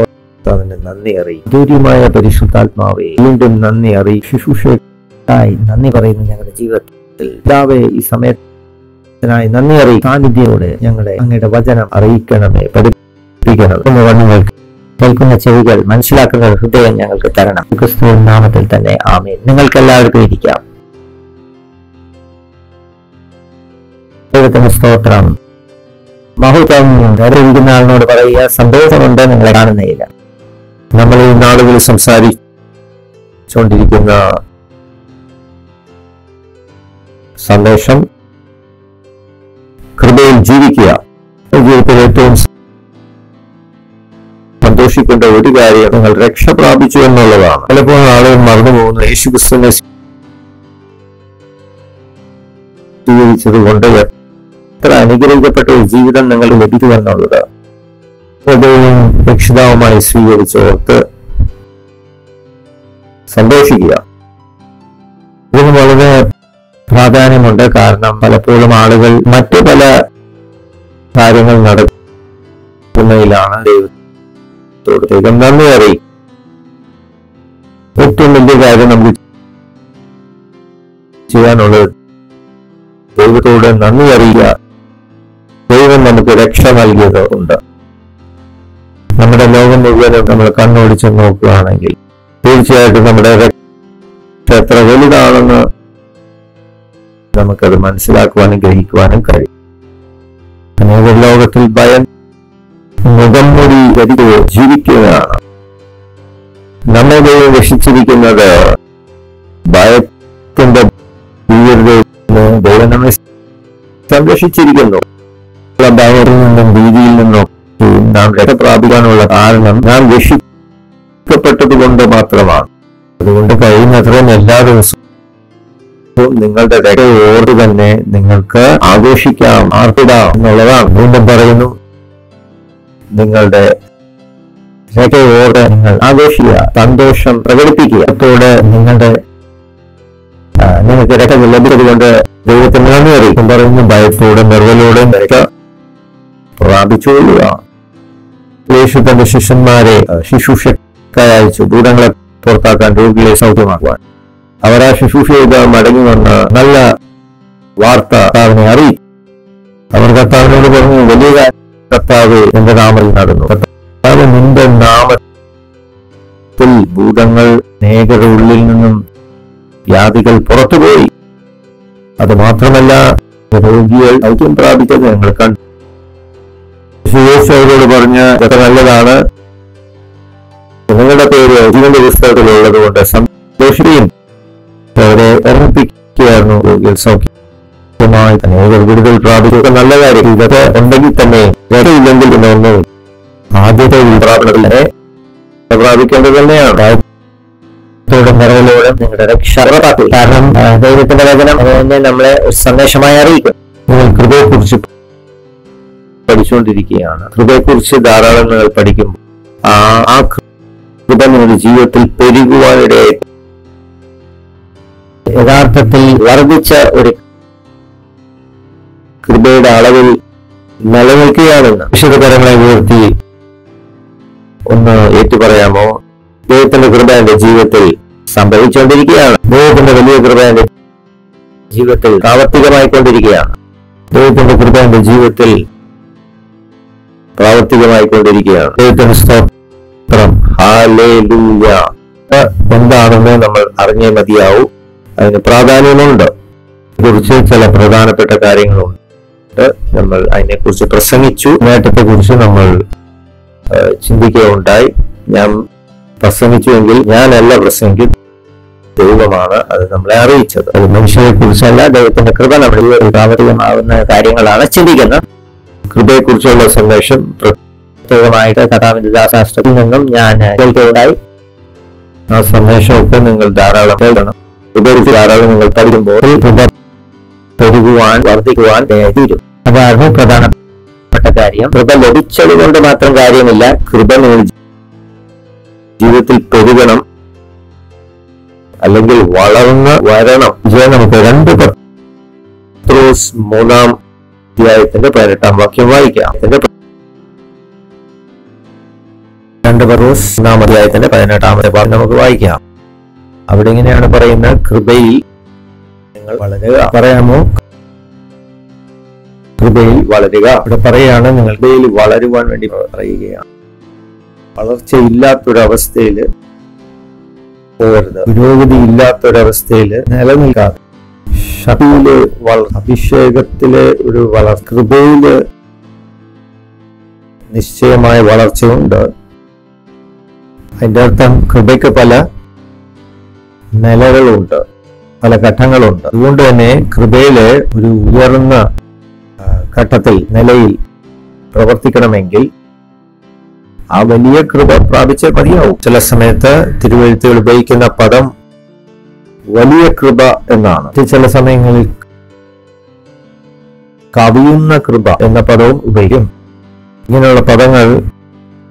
അവന് നന്ദി അറിയിക്കും. ദൂര്യമായ പരിശുദ്ധാത്മാവെ, വീണ്ടും നന്ദി അറിയിക്കും. ശുശ്രൂഷയ്ക്കായി നന്ദി പറയുന്നു ഞങ്ങളുടെ ജീവിതത്തിൽ. പിതാവേ, ഈ സമയത്തിനായി നന്ദി അറിയിക്കും. സാന്നിധ്യത്തോടെ ഞങ്ങളെ അങ്ങയുടെ വചനം അറിയിക്കണമേ, പഠിപ്പിക്കണമേ. വണ്ണങ്ങൾക്ക് കേൾക്കുന്ന ചെവികൾ, മനസ്സിലാക്കുന്ന ഹൃദയം ഞങ്ങൾക്ക് തരണം. ക്രിസ്തുവിൻ നാമത്തിൽ തന്നെ ആമേൻ. നിങ്ങൾക്ക് എല്ലാവർക്കും ഇരിക്കാം. ദൈവത്തിന് സ്തോത്രം. മഹത്വം. ഇരിക്കുന്ന ആളിനോട് പറയുക, സന്തോഷമുണ്ട് നിങ്ങളെ കാണുന്നതില്ല. നമ്മൾ ഈ നാളുകളിൽ സംസാരിച്ചുകൊണ്ടിരിക്കുന്ന സന്ദേശം കൃപയിൽ ജീവിക്കുക. ജീവിതത്തിൽ ഏറ്റവും സന്തോഷിക്കേണ്ട ഒരു കാര്യം നിങ്ങൾ രക്ഷ പ്രാപിച്ചു എന്നുള്ളതാണ്. പലപ്പോഴും ആളുകൾ മറന്നുപോകുന്നു. യേശുക്രിസ്തുവിനെ സ്വീകരിച്ചത് കൊണ്ട് എത്ര അനുഗ്രഹിക്കപ്പെട്ട ഒരു ജീവിതം നിങ്ങൾ ലഭിച്ചു എന്നുള്ളത് ഹൃദയവും രക്ഷിതാവുമായി സ്വീകരിച്ചോർത്ത് സന്തോഷിക്കുക. ഇതിന് വളരെ പ്രാധാന്യമുണ്ട്. കാരണം പലപ്പോഴും ആളുകൾ മറ്റു പല കാര്യങ്ങൾ നടക്കുന്നതിലാണ് ദൈവം നന്ദി അറിയിക്കും. ഏറ്റവും വലിയ കാര്യം നമുക്ക് ചെയ്യാനുള്ളത് ദൈവത്തോട് നന്ദി അറിയുക. ദൈവം നമുക്ക് രക്ഷ നൽകിയത് ഉണ്ട്. നമ്മുടെ ലോകം മുഴുവനും നമ്മൾ കണ്ണോടിച്ച് നോക്കുകയാണെങ്കിൽ തീർച്ചയായിട്ടും നമ്മുടെ രക്ഷ എത്ര വലുതാണെന്ന് നമുക്കത് മനസ്സിലാക്കുവാനും ഗ്രഹിക്കുവാനും കഴിയും. അനേക ലോകത്തിൽ ഭയം മുഖം മൂടി ധരിക്കുകയോ ജീവിക്കുകയാണ്. നമ്മെ ദൈവം രക്ഷിച്ചിരിക്കുന്നത് ഭയത്തിന്റെ ഭീകരതയിൽ ദൈവം നമ്മെ സംരക്ഷിച്ചിരിക്കുന്നു. ഭയത്തിൽ നിന്നും ഭീതിയിൽ നിന്നും നാം രക്ഷ പ്രാപിക്കാനുള്ള കാരണം നാം രക്ഷിക്കപ്പെട്ടത് കൊണ്ട് മാത്രമാണ്. അതുകൊണ്ട് കഴിയുന്നത്രയും എല്ലാ ദിവസവും നിങ്ങളുടെ രക്ഷയോട് തന്നെ നിങ്ങൾക്ക് ആഘോഷിക്കാം, ആർപ്പിടാം എന്നുള്ളതാണ്. വീണ്ടും പറയുന്നു, നിങ്ങളുടെ രക്ഷയോടെ നിങ്ങൾ ആഘോഷിക്കുക, സന്തോഷം പ്രകടിപ്പിക്കുക. അതോടെ നിങ്ങൾക്ക് രക്ഷ ലഭിച്ചത് കൊണ്ട് ദൈവത്തിന് നന്ദി അറിയിക്കും. പറയുന്നു, ഭയത്തോടെ നിർവലോടെ രക്ഷ പ്രാപിച്ചുകൊള്ളുക. യേശു തന്റെ ശിഷ്യന്മാരെ ശുശ്രൂഷക്കായി അയച്ചു, ഭൂതങ്ങളെ പുറത്താക്കാൻ, രോഗികളെ സൗഖ്യമാക്കുവാൻ. അവർ ആ ശുശ്രൂഷ ചെയ്ത് മടങ്ങി വന്ന നല്ല വാർത്ത കർത്താവിനെ അറിയിച്ചു. അവർ കർത്താവിനോട് പറഞ്ഞു, വലിയ കർത്താവ് എന്റെ നാമത്തിൽ നടന്നു. കർത്താവ് നിന്റെ നാമത്തിൽ ഭൂതങ്ങൾ അനേകരുടെ ഉള്ളിൽ നിന്നും വ്യാധികൾ പുറത്തുപോയി. അത് മാത്രമല്ല, രോഗികൾ സൗഖ്യം പ്രാപിച്ചത് ഞങ്ങൾ കണ്ടു. യേശു അവരോട് പറഞ്ഞ്, ഇതൊക്കെ നല്ലതാണ്, നിങ്ങളുടെ പേര് ജീവന്റെ പുസ്തകത്തിലുള്ളത് കൊണ്ട് സന്തോഷിക്കുകയും അവരെ ഓർമ്മിപ്പിക്കുകയായിരുന്നു. രോഗികൾ സൗഖ്യമായി അനേകർ വിടുതൽ പ്രാപിച്ചൊക്കെ നല്ല കാര്യം. ഇതൊക്കെ ഉണ്ടെങ്കിൽ തന്നെ രക്ഷയില്ലെങ്കിൽ പിന്നെ ഒന്നും ആദ്യത്തെ പ്രാപണത്തിൽ തന്നെ പ്രാപിക്കേണ്ടത് തന്നെയാണ്. നിറവിലൂടെ നിങ്ങളുടെ രക്ഷ ഉറപ്പാക്കും. കാരണം ദൈവത്തിന്റെ വചനം തന്നെ നമ്മളെ ഒരു സന്ദേശമായി അറിയിക്കും. നിങ്ങൾ കൃപയെക്കുറിച്ച് പഠിച്ചുകൊണ്ടിരിക്കുകയാണ്. കൃപയെക്കുറിച്ച് ധാരാളം നിങ്ങൾ പഠിക്കുമ്പോൾ ആ കൃപ നിങ്ങളുടെ ജീവിതത്തിൽ പെരുകുവാനിടയെ യഥാർത്ഥത്തിൽ വർദ്ധിച്ച ഒരു കൃപയുടെ അളവിൽ നിലനിൽക്കുകയാണെന്ന് വിശുദ്ധകരങ്ങളെ ഉയർത്തി ഒന്ന് ഏറ്റുപറയാമോ? ദൈവത്തിന്റെ കൃപ എന്റെ ജീവിതത്തിൽ സംഭവിച്ചുകൊണ്ടിരിക്കുകയാണ്. ദൈവത്തിന്റെ വലിയ കൃപ എന്റെ ജീവിതത്തിൽ പ്രാവർത്തികമായിക്കൊണ്ടിരിക്കുകയാണ്. ദൈവത്തിന്റെ കൃപ എന്റെ ജീവിതത്തിൽ പ്രാവർത്തികമായിക്കൊണ്ടിരിക്കുകയാണ്. ദൈവത്തിന്റെ സ്തോത്രം. ഹല്ലേലൂയ. എന്താണെന്ന് നമ്മൾ അറിഞ്ഞേ മതിയാവൂ. അതിന് പ്രാധാന്യമുണ്ട്. കുറിച്ച് ചില പ്രധാനപ്പെട്ട കാര്യങ്ങളുണ്ട്. നമ്മൾ അതിനെക്കുറിച്ച് പ്രസംഗിച്ചു. നേട്ടത്തെ കുറിച്ച് നമ്മൾ ചിന്തിക്കുകയുണ്ടായി. ഞാൻ പ്രസംഗിച്ചുവെങ്കിൽ ഞാനല്ല പ്രസംഗിക്കും, ദൈവമാണ് അത് നമ്മളെ അറിയിച്ചത്. അത് മനുഷ്യരെ കുറിച്ചല്ല, ദൈവത്തിന്റെ കൃപ നമ്മുടെ പ്രാവർത്തികമാവുന്ന കാര്യങ്ങളാണ് ചിന്തിക്കുന്നത്. കൃപയെക്കുറിച്ചുള്ള സന്ദേശം പ്രത്യേകമായിട്ട് കർത്താവിന്റെ ദാസശാസ്ത്രത്തിൽ നിന്നും ഞാൻ കേൾക്കുകയുണ്ടായി. ആ സന്ദേശമൊക്കെ നിങ്ങൾ ധാരാളം കേൾക്കണം. കൃപയെക്കുറിച്ച് ധാരാളം നിങ്ങൾ പഠിക്കുമ്പോൾ പെരുകുവാൻ വർദ്ധിക്കുവാൻ തീരും. അതാണ് പ്രധാനപ്പെട്ട കാര്യം. കൃപ ലഭിച്ചത് കൊണ്ട് മാത്രം കാര്യമില്ല, കൃപ നിങ്ങൾ ജീവിതത്തിൽ പെരുകണം, അല്ലെങ്കിൽ വളർന്ന് വരണം. നമുക്ക് 2 പത്രോസ് 3-ാം അധ്യായത്തിന്റെ 18-ാം വാക്യം വായിക്കാം. 2 പത്രോസ് 1-ാം അധ്യായത്തിന്റെ 18-ാമത്തെ ഭാഗം നമുക്ക് വായിക്കാം. അവിടെ ഇങ്ങനെയാണ് പറയുന്നത്, കൃപയിൽ നിങ്ങൾ വളരുക. പറയാമോ? കൃപയിൽ വളരുക. ഇവിടെ പറയാണ്, നിങ്ങൾ കൃപയിൽ വളരുവാൻ വേണ്ടി പറയുകയാണ്. വളർച്ചയില്ലാത്തൊരവസ്ഥയിൽ പോകരുത്, പുരോഗതി ഇല്ലാത്തൊരവസ്ഥയിൽ നിലനിൽക്കാതെ ശക്തിയില് അഭിഷേകത്തിലെ ഒരു കൃപയില് നിശ്ചയമായ വളർച്ചയുണ്ട്. അതിന്റെ അർത്ഥം കൃപയ്ക്ക് പല നിലകളുണ്ട്, പല ഘട്ടങ്ങളുണ്ട്. അതുകൊണ്ട് തന്നെ കൃപയിലെ ഒരു ഉയർന്ന ഘട്ടത്തിൽ നിലയിൽ പ്രവർത്തിക്കണമെങ്കിൽ ആ വലിയ കൃപ പ്രാപിച്ചേ മതിയാവും. ചില സമയത്ത് തിരുവെഴുത്തുകൾ ഉപയോഗിക്കുന്ന പദം വലിയ കൃപ എന്നാണ്. ചില സമയങ്ങളിൽ കവിയുന്ന കൃപ എന്ന പദവും ഉപയോഗിക്കും. ഇങ്ങനെയുള്ള പദങ്ങൾ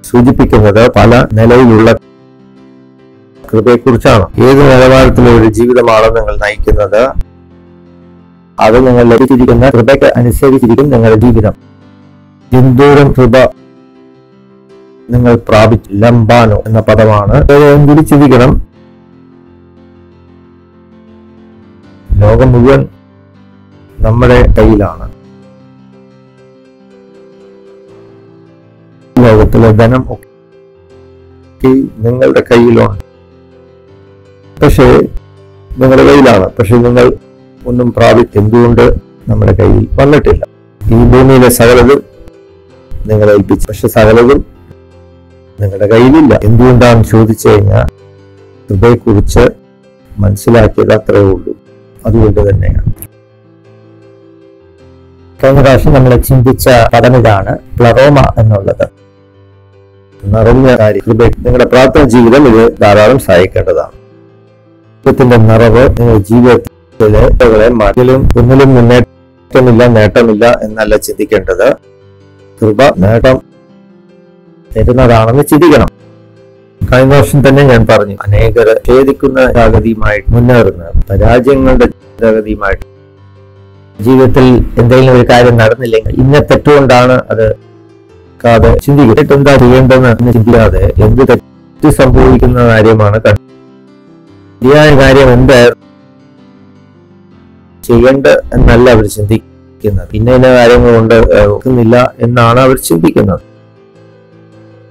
സൂചിപ്പിക്കുന്നത് പല നിലയിലുള്ള കൃപയെക്കുറിച്ചാണ്. ഏത് നിലവാരത്തിലുള്ള ഒരു ജീവിതമാണ് നിങ്ങൾ നയിക്കുന്നത്, അത് നിങ്ങൾ ലഭിച്ചിരിക്കുന്ന കൃപയ്ക്ക് അനുസരിച്ചിരിക്കും നിങ്ങളുടെ ജീവിതം. എന്തോരം കൃപ നിങ്ങൾ പ്രാപിച്ചു. ലംബാനോ എന്ന പദമാണ്. കൂടി ചിന്തിക്കണം. ലോകം മുഴുവൻ നമ്മുടെ കയ്യിലാണ്. ലോകത്തിലെ ധനം ഒക്കെ നിങ്ങളുടെ കയ്യിലുണ്ട്. പക്ഷേ നിങ്ങളുടെ കയ്യിലാണ്. പക്ഷെ നിങ്ങൾ ഒന്നും എന്തുകൊണ്ട് നമ്മുടെ കയ്യിൽ വന്നിട്ടില്ല? ഈ ഭൂമിയിലെ സകലതും നിങ്ങളെ ഏൽപ്പിച്ചു, പക്ഷെ സകലതും നിങ്ങളുടെ കയ്യിലില്ല. എന്തുകൊണ്ടാണ് ചോദിച്ചു കഴിഞ്ഞാൽ കൃപയെക്കുറിച്ച് മനസ്സിലാക്കിയത് അത്രേ ഉള്ളൂ. അതുകൊണ്ട് തന്നെയാണ്. കഴിഞ്ഞ പ്രാവശ്യം നമ്മൾ ചിന്തിച്ച പദമിതാണ് പ്ലറോമ എന്നുള്ളത്. നിറഞ്ഞ കാര്യം. കൃപ നിങ്ങളുടെ പ്രാർത്ഥന ജീവിതം ഇത് ധാരാളം സഹായിക്കേണ്ടതാണ്. ദൈവത്തിന്റെ നിറവ് നിങ്ങളുടെ ജീവിതത്തിലെ മാറ്റിലും ഒന്നിലും മുന്നേറ്റമില്ല, നേട്ടമില്ല എന്നല്ല ചിന്തിക്കേണ്ടത്. കൃപ നേട്ടം തരുന്നതാണെന്ന് ചിന്തിക്കണം. കഴിഞ്ഞ വർഷം തന്നെ ഞാൻ പറഞ്ഞു, അനേകർ ഛേദിക്കുന്ന ജാഗതിയുമായിട്ട് മുന്നേറുന്ന പരാജയങ്ങളുടെ ജാഗതിയുമായിട്ട് ജീവിതത്തിൽ എന്തെങ്കിലും ഒരു കാര്യം നടന്നില്ലെങ്കിൽ ഇന്ന തെറ്റുകൊണ്ടാണ് അത് ചിന്തിക്കും. എന്താ ചെയ്യേണ്ടതെന്ന് ചിന്തിക്കാതെ എന്ത് തെറ്റ് സംഭവിക്കുന്ന കാര്യമാണ് ശരിയായ കാര്യം എന്താ ചെയ്യേണ്ട എന്നല്ല അവർ ചിന്തിക്കുന്നത്. പിന്നെ ഇന്ന കാര്യങ്ങൾ കൊണ്ട് ഒക്കുന്നില്ല എന്നാണ് അവർ ചിന്തിക്കുന്നത്.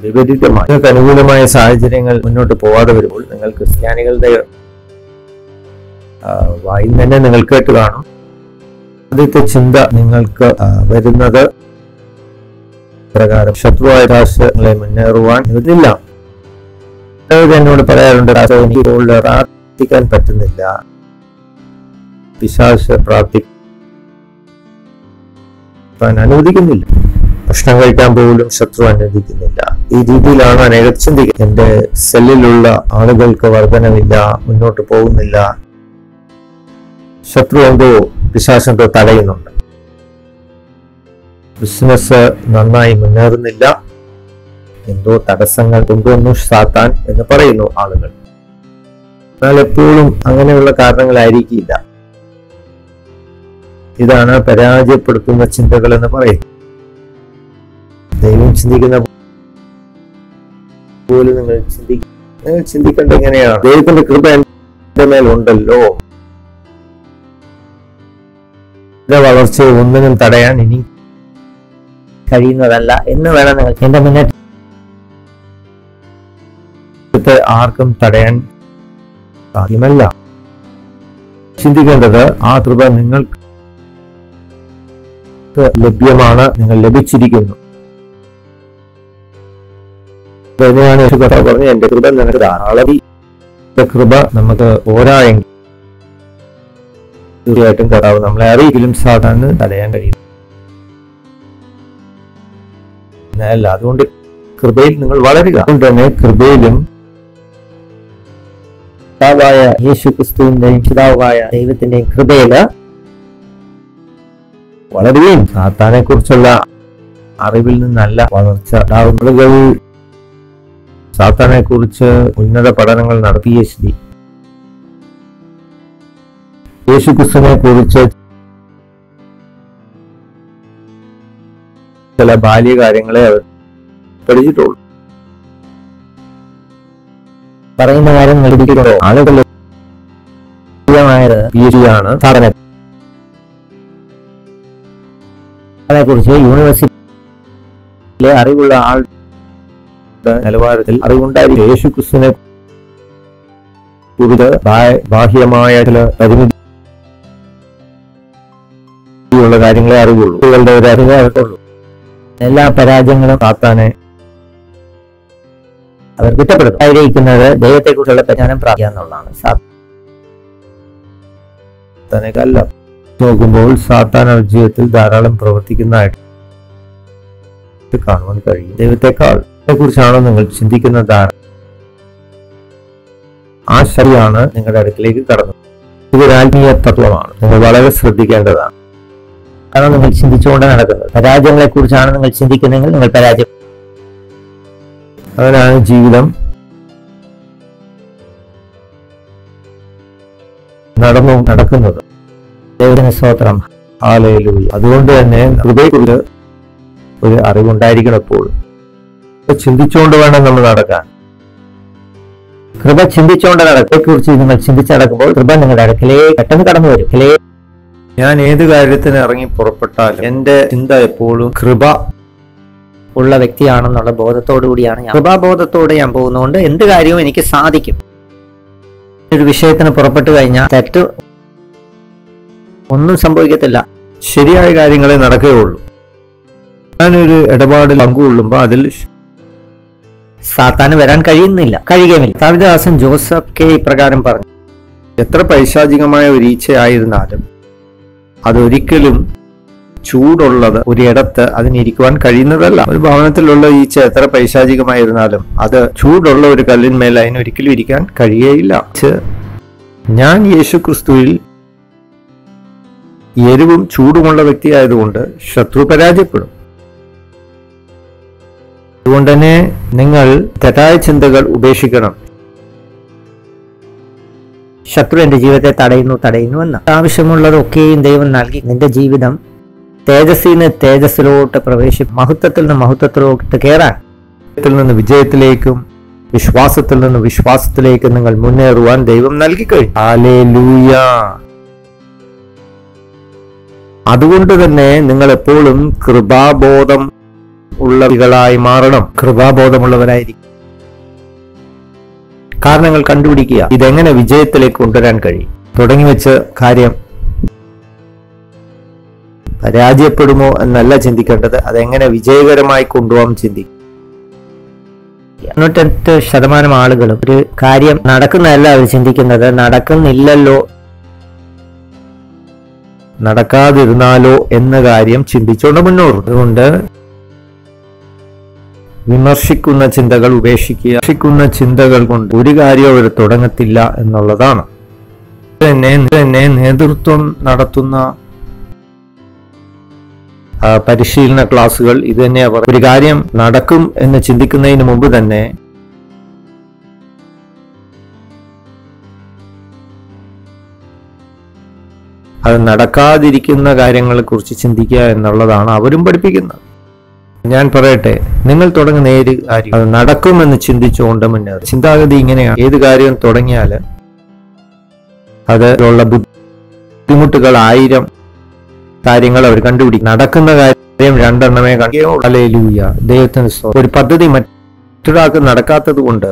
വിപരീതമായി നിങ്ങൾക്ക് അനുകൂലമായ സാഹചര്യങ്ങൾ മുന്നോട്ട് പോവാതെ വരുമ്പോൾ നിങ്ങൾ ക്രിസ്ത്യാനികളുടെ വായിൽ തന്നെ നിങ്ങൾ കേട്ട് കാണും. ആദ്യത്തെ ചിന്ത നിങ്ങൾക്ക് വരുന്നത് പ്രകാരം ശത്രുവായ രാഷ്ട്രങ്ങളെ മുന്നേറുവാൻ ഇതില്ല. എന്നോട് പറയാറുണ്ട്, എനിക്ക് പ്രാർത്ഥിക്കാൻ പറ്റുന്നില്ല, പിശാച് പ്രാർത്ഥിക്കാൻ അനുവദിക്കുന്നില്ല, ഭക്ഷണം കഴിക്കാൻ പോലും ശത്രു അനുവദിക്കുന്നില്ല. ഈ രീതിയിലാണ് അനേകം ചിന്തിക്കുന്നത്. എന്റെ സെല്ലിലുള്ള ആളുകൾക്ക് വർധനമില്ല, മുന്നോട്ട് പോകുന്നില്ല, ശത്രു എന്തോ പിശാചെന്തോ തടയുന്നുണ്ട്, ബിസിനസ് നന്നായി മുന്നേറുന്നില്ല, എന്തോ തടസ്സങ്ങൾ കൊണ്ടുവന്നു സാത്താൻ എന്ന് പറയുന്നു ആളുകൾ. എന്നാൽ എപ്പോഴും അങ്ങനെയുള്ള കാരണങ്ങളായിരിക്കില്ല. ഇതാണ് പരാജയപ്പെടുത്തുന്ന ചിന്തകൾ എന്ന് പറയുന്നത്. ദൈവം ചിന്തിക്കുന്ന പോലെ നിങ്ങൾ ചിന്തിക്കേണ്ട എങ്ങനെയാണ്? ദൈവത്തിന്റെ കൃപ എന്റെ മേലുണ്ടല്ലോ, എന്റെ വളർച്ചയെ ഒന്നിനും തടയാൻ ഇനി കഴിയുന്നതല്ല എന്ന് വേണം നിങ്ങൾ. എന്റെ മുന്നേറ്റത്തെ ആർക്കും തടയാൻ സാധ്യമല്ല. ചിന്തിക്കേണ്ടത് ആ കൃപ നിങ്ങൾക്ക് ലഭ്യമാണ്, നിങ്ങൾ ലഭിച്ചിരിക്കുന്നു. തന്നെയാണ് പറഞ്ഞു, എന്റെ കൃപ നിനക്ക് ധാരാളം. കൃപ നമുക്ക് പോരായെങ്കിൽ തീർച്ചയായിട്ടും കർത്താവ് നമ്മളെ അറിയിക്കലും സാധാരണ തടയാൻ കഴിയും. അല്ല, അതുകൊണ്ട് കൃപയിൽ നിങ്ങൾ വളരുക. അതുകൊണ്ട് തന്നെ കൃപയിലും പിതാവായ യേശു ക്രിസ്തുവിന്റെയും പിതാവായ ദൈവത്തിന്റെയും കൃപയില് വളരുകയും സാത്താനെ കുറിച്ചുള്ള അറിവിൽ നിന്നല്ല വളർച്ച ഉണ്ടാകുന്നത്. സാത്താനെ കുറിച്ച് ഉന്നത പഠനങ്ങൾ നടത്തി PhD, യേശു ക്രിസ്തുവിനെ കുറിച്ച് ചില ബാല്യകാര്യങ്ങളെ അവർ പഠിച്ചിട്ടുള്ളൂ. പറയുന്ന കാര്യം നൽകിയിട്ടുണ്ടോ? ആളുകൾ PhD സാധനം അതേക്കുറിച്ച് യൂണിവേഴ്സിറ്റിയിലെ അറിവുള്ള ആളുടെ നിലവാരത്തിൽ അറിവുണ്ടായിരിക്കും. യേശു ക്രിസ്തുവിനെ കുറിച്ച് ബാഹ്യമായ ചില പരിമിതിയുള്ള കാര്യങ്ങളെ അറിവുള്ളൂ. കുട്ടികളുടെ ഒരു അറിവേ അവർക്കുള്ളൂ. എല്ലാ പരാജയങ്ങളും സാത്താനെ അവർ കുറ്റപ്പെടുത്തും. ആയിരിക്കുന്നത് ദൈവത്തെക്കുറിച്ചുള്ള പരിജ്ഞാനം പ്രാപിക്കുക എന്നുള്ളതാണ്. സാത്താനേക്കല്ല. നോക്കുമ്പോൾ സാത്താൻ ജീവിതത്തിൽ ധാരാളം പ്രവർത്തിക്കുന്നതായിട്ട് കാണുവാൻ കഴിയും. ദൈവത്തെക്കാൾ കുറിച്ചാണോ നിങ്ങൾ ചിന്തിക്കുന്ന ആ ശരിയാണ് നിങ്ങളുടെ അടുക്കിലേക്ക് കടന്നത്. ഇതൊരു ആത്മീയ തത്വമാണ്. നിങ്ങൾ വളരെ ശ്രദ്ധിക്കേണ്ടതാണ്. കാരണം നിങ്ങൾ ചിന്തിച്ചുകൊണ്ട് നടക്കുന്നത് പരാജയങ്ങളെ കുറിച്ചാണ് നിങ്ങൾ ചിന്തിക്കുന്നതെങ്കിൽ നിങ്ങൾ പരാജയം. അതിനാണ് ജീവിതം നടക്കുന്നത്. ദൈവത്തിന് സ്തോത്രം. ഹല്ലേലൂയ. അതുകൊണ്ട് തന്നെ കൃപയെക്കുറിച്ച് ഒരു അറിവുണ്ടായിരിക്കണം. എപ്പോഴും ചിന്തിച്ചുകൊണ്ട് വേണം നമ്മൾ നടക്കാൻ. കൃപ ചിന്തിച്ചുകൊണ്ട് നടക്കയെക്കുറിച്ച് നിങ്ങൾ ചിന്തിച്ച് നടക്കുമ്പോൾ കൃപ നിങ്ങളുടെ അടുക്കലേക്ക് പെട്ടെന്ന് കടന്നു വരും. ഞാൻ ഏത് കാര്യത്തിന് ഇറങ്ങി പുറപ്പെട്ടാലും എന്റെ ചിന്ത എപ്പോഴും കൃപ ഉള്ള വ്യക്തിയാണെന്നുള്ള ബോധത്തോടു കൂടിയാണ്. കൃപാബോധത്തോടെ ഞാൻ പോകുന്നതുകൊണ്ട് എന്ത് കാര്യവും എനിക്ക് സാധിക്കും. ഒരു വിഷയത്തിന് പുറപ്പെട്ടു കഴിഞ്ഞാൽ തെറ്റ് ഒന്നും സംഭവിക്കത്തില്ല. ശരിയായ കാര്യങ്ങളെ നടക്കുകയുള്ളൂ. ഞാനൊരു ഇടപാടിൽ പങ്കുകൊള്ളുമ്പോൾ അതിൽ സാത്താന് വരാൻ കഴിയുകയുമില്ല. കവിദാസൻ ജോസഫ് കെ ഇപ്രകാരം പറഞ്ഞു: എത്ര പൈശാചികമായ ഒരു ഈച്ചയായിരുന്നാലും അതൊരിക്കലും ചൂടുള്ളത് ഒരിടത്ത് അതിനിരിക്കുവാൻ കഴിയുന്നതല്ല. ഒരു ഭവനത്തിലുള്ള ഈച്ച എത്ര പൈശാചികമായിരുന്നാലും അത് ചൂടുള്ള ഒരു കല്ലിന്മേൽ അതിനൊരിക്കലും ഇരിക്കാൻ കഴിയുകയില്ല. ഞാൻ യേശു ക്രിസ്തുവിൽ എരിവും ചൂടുമുള്ള വ്യക്തിയായതുകൊണ്ട് ശത്രു പരാജയപ്പെടും. അതുകൊണ്ട് തന്നെ നിങ്ങൾ തെറ്റായ ചിന്തകൾ ഉപേക്ഷിക്കണം. ശത്രു എന്റെ ജീവിതത്തെ തടയുന്നു എന്ന്. ആവശ്യമുള്ളതൊക്കെയും ദൈവം നൽകി നിന്റെ ജീവിതം തേജസ്സിന് തേജസ്സിലോട്ട് മഹത്വത്തിൽ നിന്ന് മഹത്വത്തിലോട്ട് കയറാൻ, വിജയത്തിലേക്കും വിശ്വാസത്തിൽ നിന്ന് വിശ്വാസത്തിലേക്കും നിങ്ങൾ മുന്നേറുവാൻ ദൈവം നൽകിക്കഴിഞ്ഞു. ഹല്ലേലൂയ. അതുകൊണ്ട് തന്നെ നിങ്ങൾ എപ്പോഴും കൃപാബോധം ഉള്ളവരായി മാറണം. കൃപാബോധമുള്ളവരായിരിക്കും. കാരണങ്ങൾ കണ്ടുപിടിക്കുക. ഇതെങ്ങനെ വിജയത്തിലേക്ക് കൊണ്ടുവരാൻ കഴിയും? തുടങ്ങി വെച്ച കാര്യം പരാജയപ്പെടുമോ എന്നല്ല ചിന്തിക്കേണ്ടത്, അതെങ്ങനെ വിജയകരമായി കൊണ്ടുപോകാൻ ചിന്തിക്കും. 98% ആളുകളും ഒരു കാര്യം നടക്കുന്നതല്ല അവർ ചിന്തിക്കുന്നത്, നടക്കുന്നില്ലല്ലോ, നടക്കാതിരുന്നാലോ എന്ന കാര്യം ചിന്തിച്ചുകൊണ്ട് മുന്നോറും. അതുകൊണ്ട് വിമർശിക്കുന്ന ചിന്തകൾ ഉപേക്ഷിക്കുക. വിമർശിക്കുന്ന ചിന്തകൾ കൊണ്ട് ഒരു കാര്യം അവർ തുടങ്ങത്തില്ല എന്നുള്ളതാണ്. തന്നെ നേതൃത്വം നടത്തുന്ന പരിശീലന ക്ലാസുകൾ ഇത് തന്നെയാ പറയുന്നത്. ഒരു കാര്യം നടക്കും എന്ന് ചിന്തിക്കുന്നതിന് മുമ്പ് തന്നെ അത് നടക്കാതിരിക്കുന്ന കാര്യങ്ങളെ കുറിച്ച് ചിന്തിക്കുക എന്നുള്ളതാണ് അവരും പഠിപ്പിക്കുന്നത്. ഞാൻ പറയട്ടെ, നിങ്ങൾ തുടങ്ങുന്ന ഏത് കാര്യം അത് നടക്കുമെന്ന് ചിന്തിച്ചുകൊണ്ട് മുന്നേറും. ചിന്താഗതി ഇങ്ങനെയാണ്: ഏത് കാര്യം തുടങ്ങിയാൽ അതിലുള്ള ബുദ്ധിമുട്ടുകൾ 1000 കാര്യങ്ങൾ അവർ കണ്ടുപിടിക്കും. നടക്കുന്ന കാര്യം 2 എണ്ണമേ കാണിക്കുകയുള്ളൂ. ഹല്ലേലൂയ. ദൈവത്തിന് സ്തോത്രം. ഒരു പദ്ധതി മറ്റൊരാൾക്ക് നടക്കാത്തത് കൊണ്ട്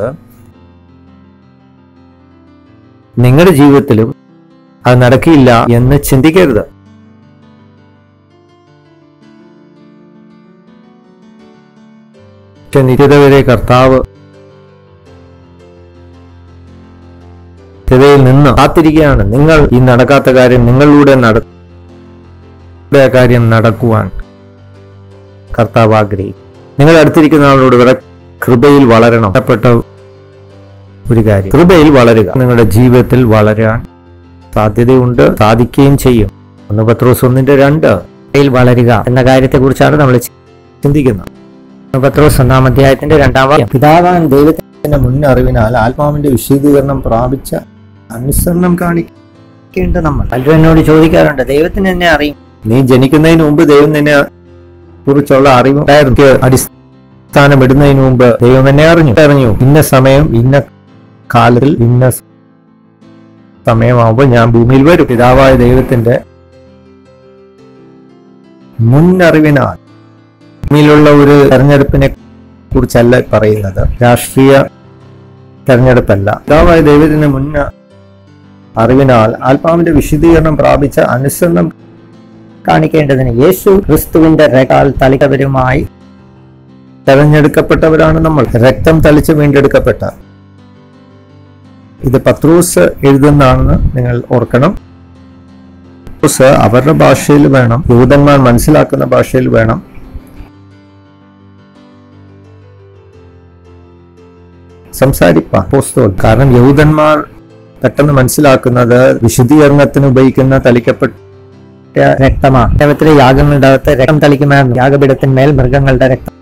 നിങ്ങളുടെ ജീവിതത്തിലും അത് നടക്കില്ല എന്ന് ചിന്തിക്കരുത്. നിത്യത വരെ കർത്താവ് നിത്യതയിൽ നിന്ന് കാത്തിരിക്കുകയാണ്. നിങ്ങൾ ഈ നടക്കാത്ത കാര്യം നിങ്ങളിലൂടെ കാര്യം നടക്കുവാൻ കർത്താവ് ആഗ്രഹിക്കും. നിങ്ങൾ അടുത്തിരിക്കുന്ന ആളോട് കൃപയിൽ വളരണം. ഒരു കാര്യം, കൃപയിൽ വളരുക. നിങ്ങളുടെ ജീവിതത്തിൽ വളരാൻ സാധ്യതയുണ്ട്, സാധിക്കുകയും ചെയ്യും. 1 പത്രോസ് 1:2 കൃപയിൽ വളരുക എന്ന കാര്യത്തെ കുറിച്ചാണ് നമ്മൾ ചിന്തിക്കുന്നത്. 1 പത്രോസ് 1-ാം അധ്യായത്തിന്റെ 2-ാം വാക്യം: പിതാവാൻ ദൈവത്തിന്റെ മുന്നറിവിനാൽ ആത്മാവിന്റെ വിശദീകരണം പ്രാപിച്ച അനുസരണം കാണിക്കേണ്ട നമ്മൾ. പലരും എന്നോട് ചോദിക്കാറുണ്ട്, ദൈവത്തിന് എന്നെ അറിയും? നീ ജനിക്കുന്നതിന് മുമ്പ് ദൈവം നിന്നെ കുറിച്ചുള്ള അറിവ് അടിസ്ഥാനം ഇടുന്നതിന് മുമ്പ് ദൈവം എന്നെ അറിഞ്ഞു. ഇന്ന സമയം ഇന്ന കാലത്തിൽ ഇന്ന സമയമാകുമ്പോൾ ഞാൻ ഭൂമിയിൽ വരും. പിതാവായ ദൈവത്തിന്റെ മുന്നറിവിനാൽ ഭൂമിയിലുള്ള ഒരു തെരഞ്ഞെടുപ്പിനെ കുറിച്ചല്ല പറയുന്നത്, രാഷ്ട്രീയ തെരഞ്ഞെടുപ്പല്ല. പിതാവായ ദൈവത്തിന്റെ അറിവിനാൽ ആത്മാവിന്റെ വിശുദ്ധീകരണം പ്രാപിച്ച അനുസരണം കാണിക്കേണ്ടതിന് യേശു ക്രിസ്തുവിന്റെ രക്താൽ തളിക്കവരുമായി തെരഞ്ഞെടുക്കപ്പെട്ടവരാണ് നമ്മൾ. രക്തം തളിച്ച് വീണ്ടെടുക്കപ്പെട്ട. ഇത് പത്രോസ് എഴുതുന്നതാണെന്ന് നിങ്ങൾ ഓർക്കണം. പത്രോസ് അവരുടെ ഭാഷയിൽ വേണം, യഹൂദന്മാർ മനസ്സിലാക്കുന്ന ഭാഷയിൽ വേണം സംസാരിപ്പാൻ അപ്പോസ്തലൻ. കാരണം യഹൂദന്മാർ പെട്ടെന്ന് മനസ്സിലാക്കുന്നത് വിശുദ്ധീകരണത്തിന് ഉപയോഗിക്കുന്ന തളിക്കപ്പെട്ട രക്തമാണ്. ദൈവത്തിലെ യാഗങ്ങളുടെ അകത്ത് രക്തം തളിക്കുമായിരുന്നു. യാഗപീഠത്തിന്മേൽ മൃഗങ്ങളുടെ രക്തം.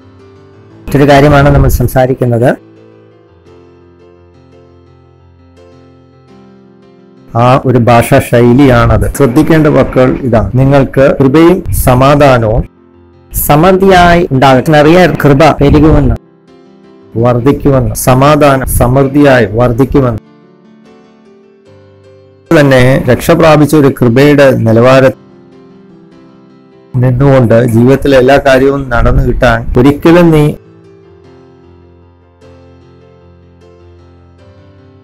മറ്റൊരു കാര്യമാണ് നമ്മൾ സംസാരിക്കുന്നത്. ആ ഒരു ഭാഷാ ശൈലിയാണത്. ശ്രദ്ധിക്കേണ്ട വാക്കുകൾ ഇതാണ്. നിങ്ങൾക്ക് കൃപയും സമാധാനവും സമൃദ്ധിയായി ഉണ്ടാകട്ടെ. നിറയെ കൃപ പെരുകുമെന്ന്, വർദ്ധിക്കുമെന്ന്. സമാധാനം സമൃദ്ധിയായി വർദ്ധിക്കുമെന്ന്. തന്നെ രക്ഷ പ്രാപിച്ച ഒരു കൃപയുടെ നിലവാരത്തിൽ നിന്നുകൊണ്ട് ജീവിതത്തിലെ എല്ലാ കാര്യവും നടന്നു കിട്ടാൻ ഒരിക്കലും നീ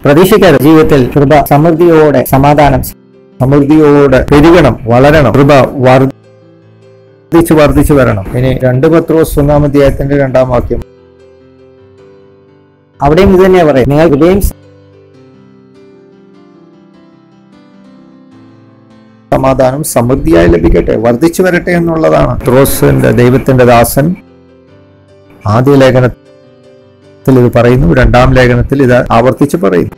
പ്രതീക്ഷിക്കാതെ. ജീവിതത്തിൽ കൃപ സമൃദ്ധിയോടെ, സമാധാനം സമൃദ്ധിയോടെ പെരുകണം, വളരണം. കൃപ വർദ്ധിച്ചു വരണം. ഇനി 2 പത്രോസ് 1-ാം അധ്യായത്തിന്റെ 2-ാം വാക്യം, അവിടെയും ഇത് തന്നെയാ പറയും. നിങ്ങൾ കൃപയും സമാധാനം സമൃദ്ധിയായി ലഭിക്കട്ടെ, വർദ്ധിച്ചു വരട്ടെ എന്നുള്ളതാണ്. പത്രോസിന്റെ ദൈവത്തിന്റെ ദാസൻ ആദ്യ ലേഖനത്തിൽ ഇത് പറയുന്നു, 2-ാം ലേഖനത്തിൽ ഇത് ആവർത്തിച്ച് പറയുന്നു.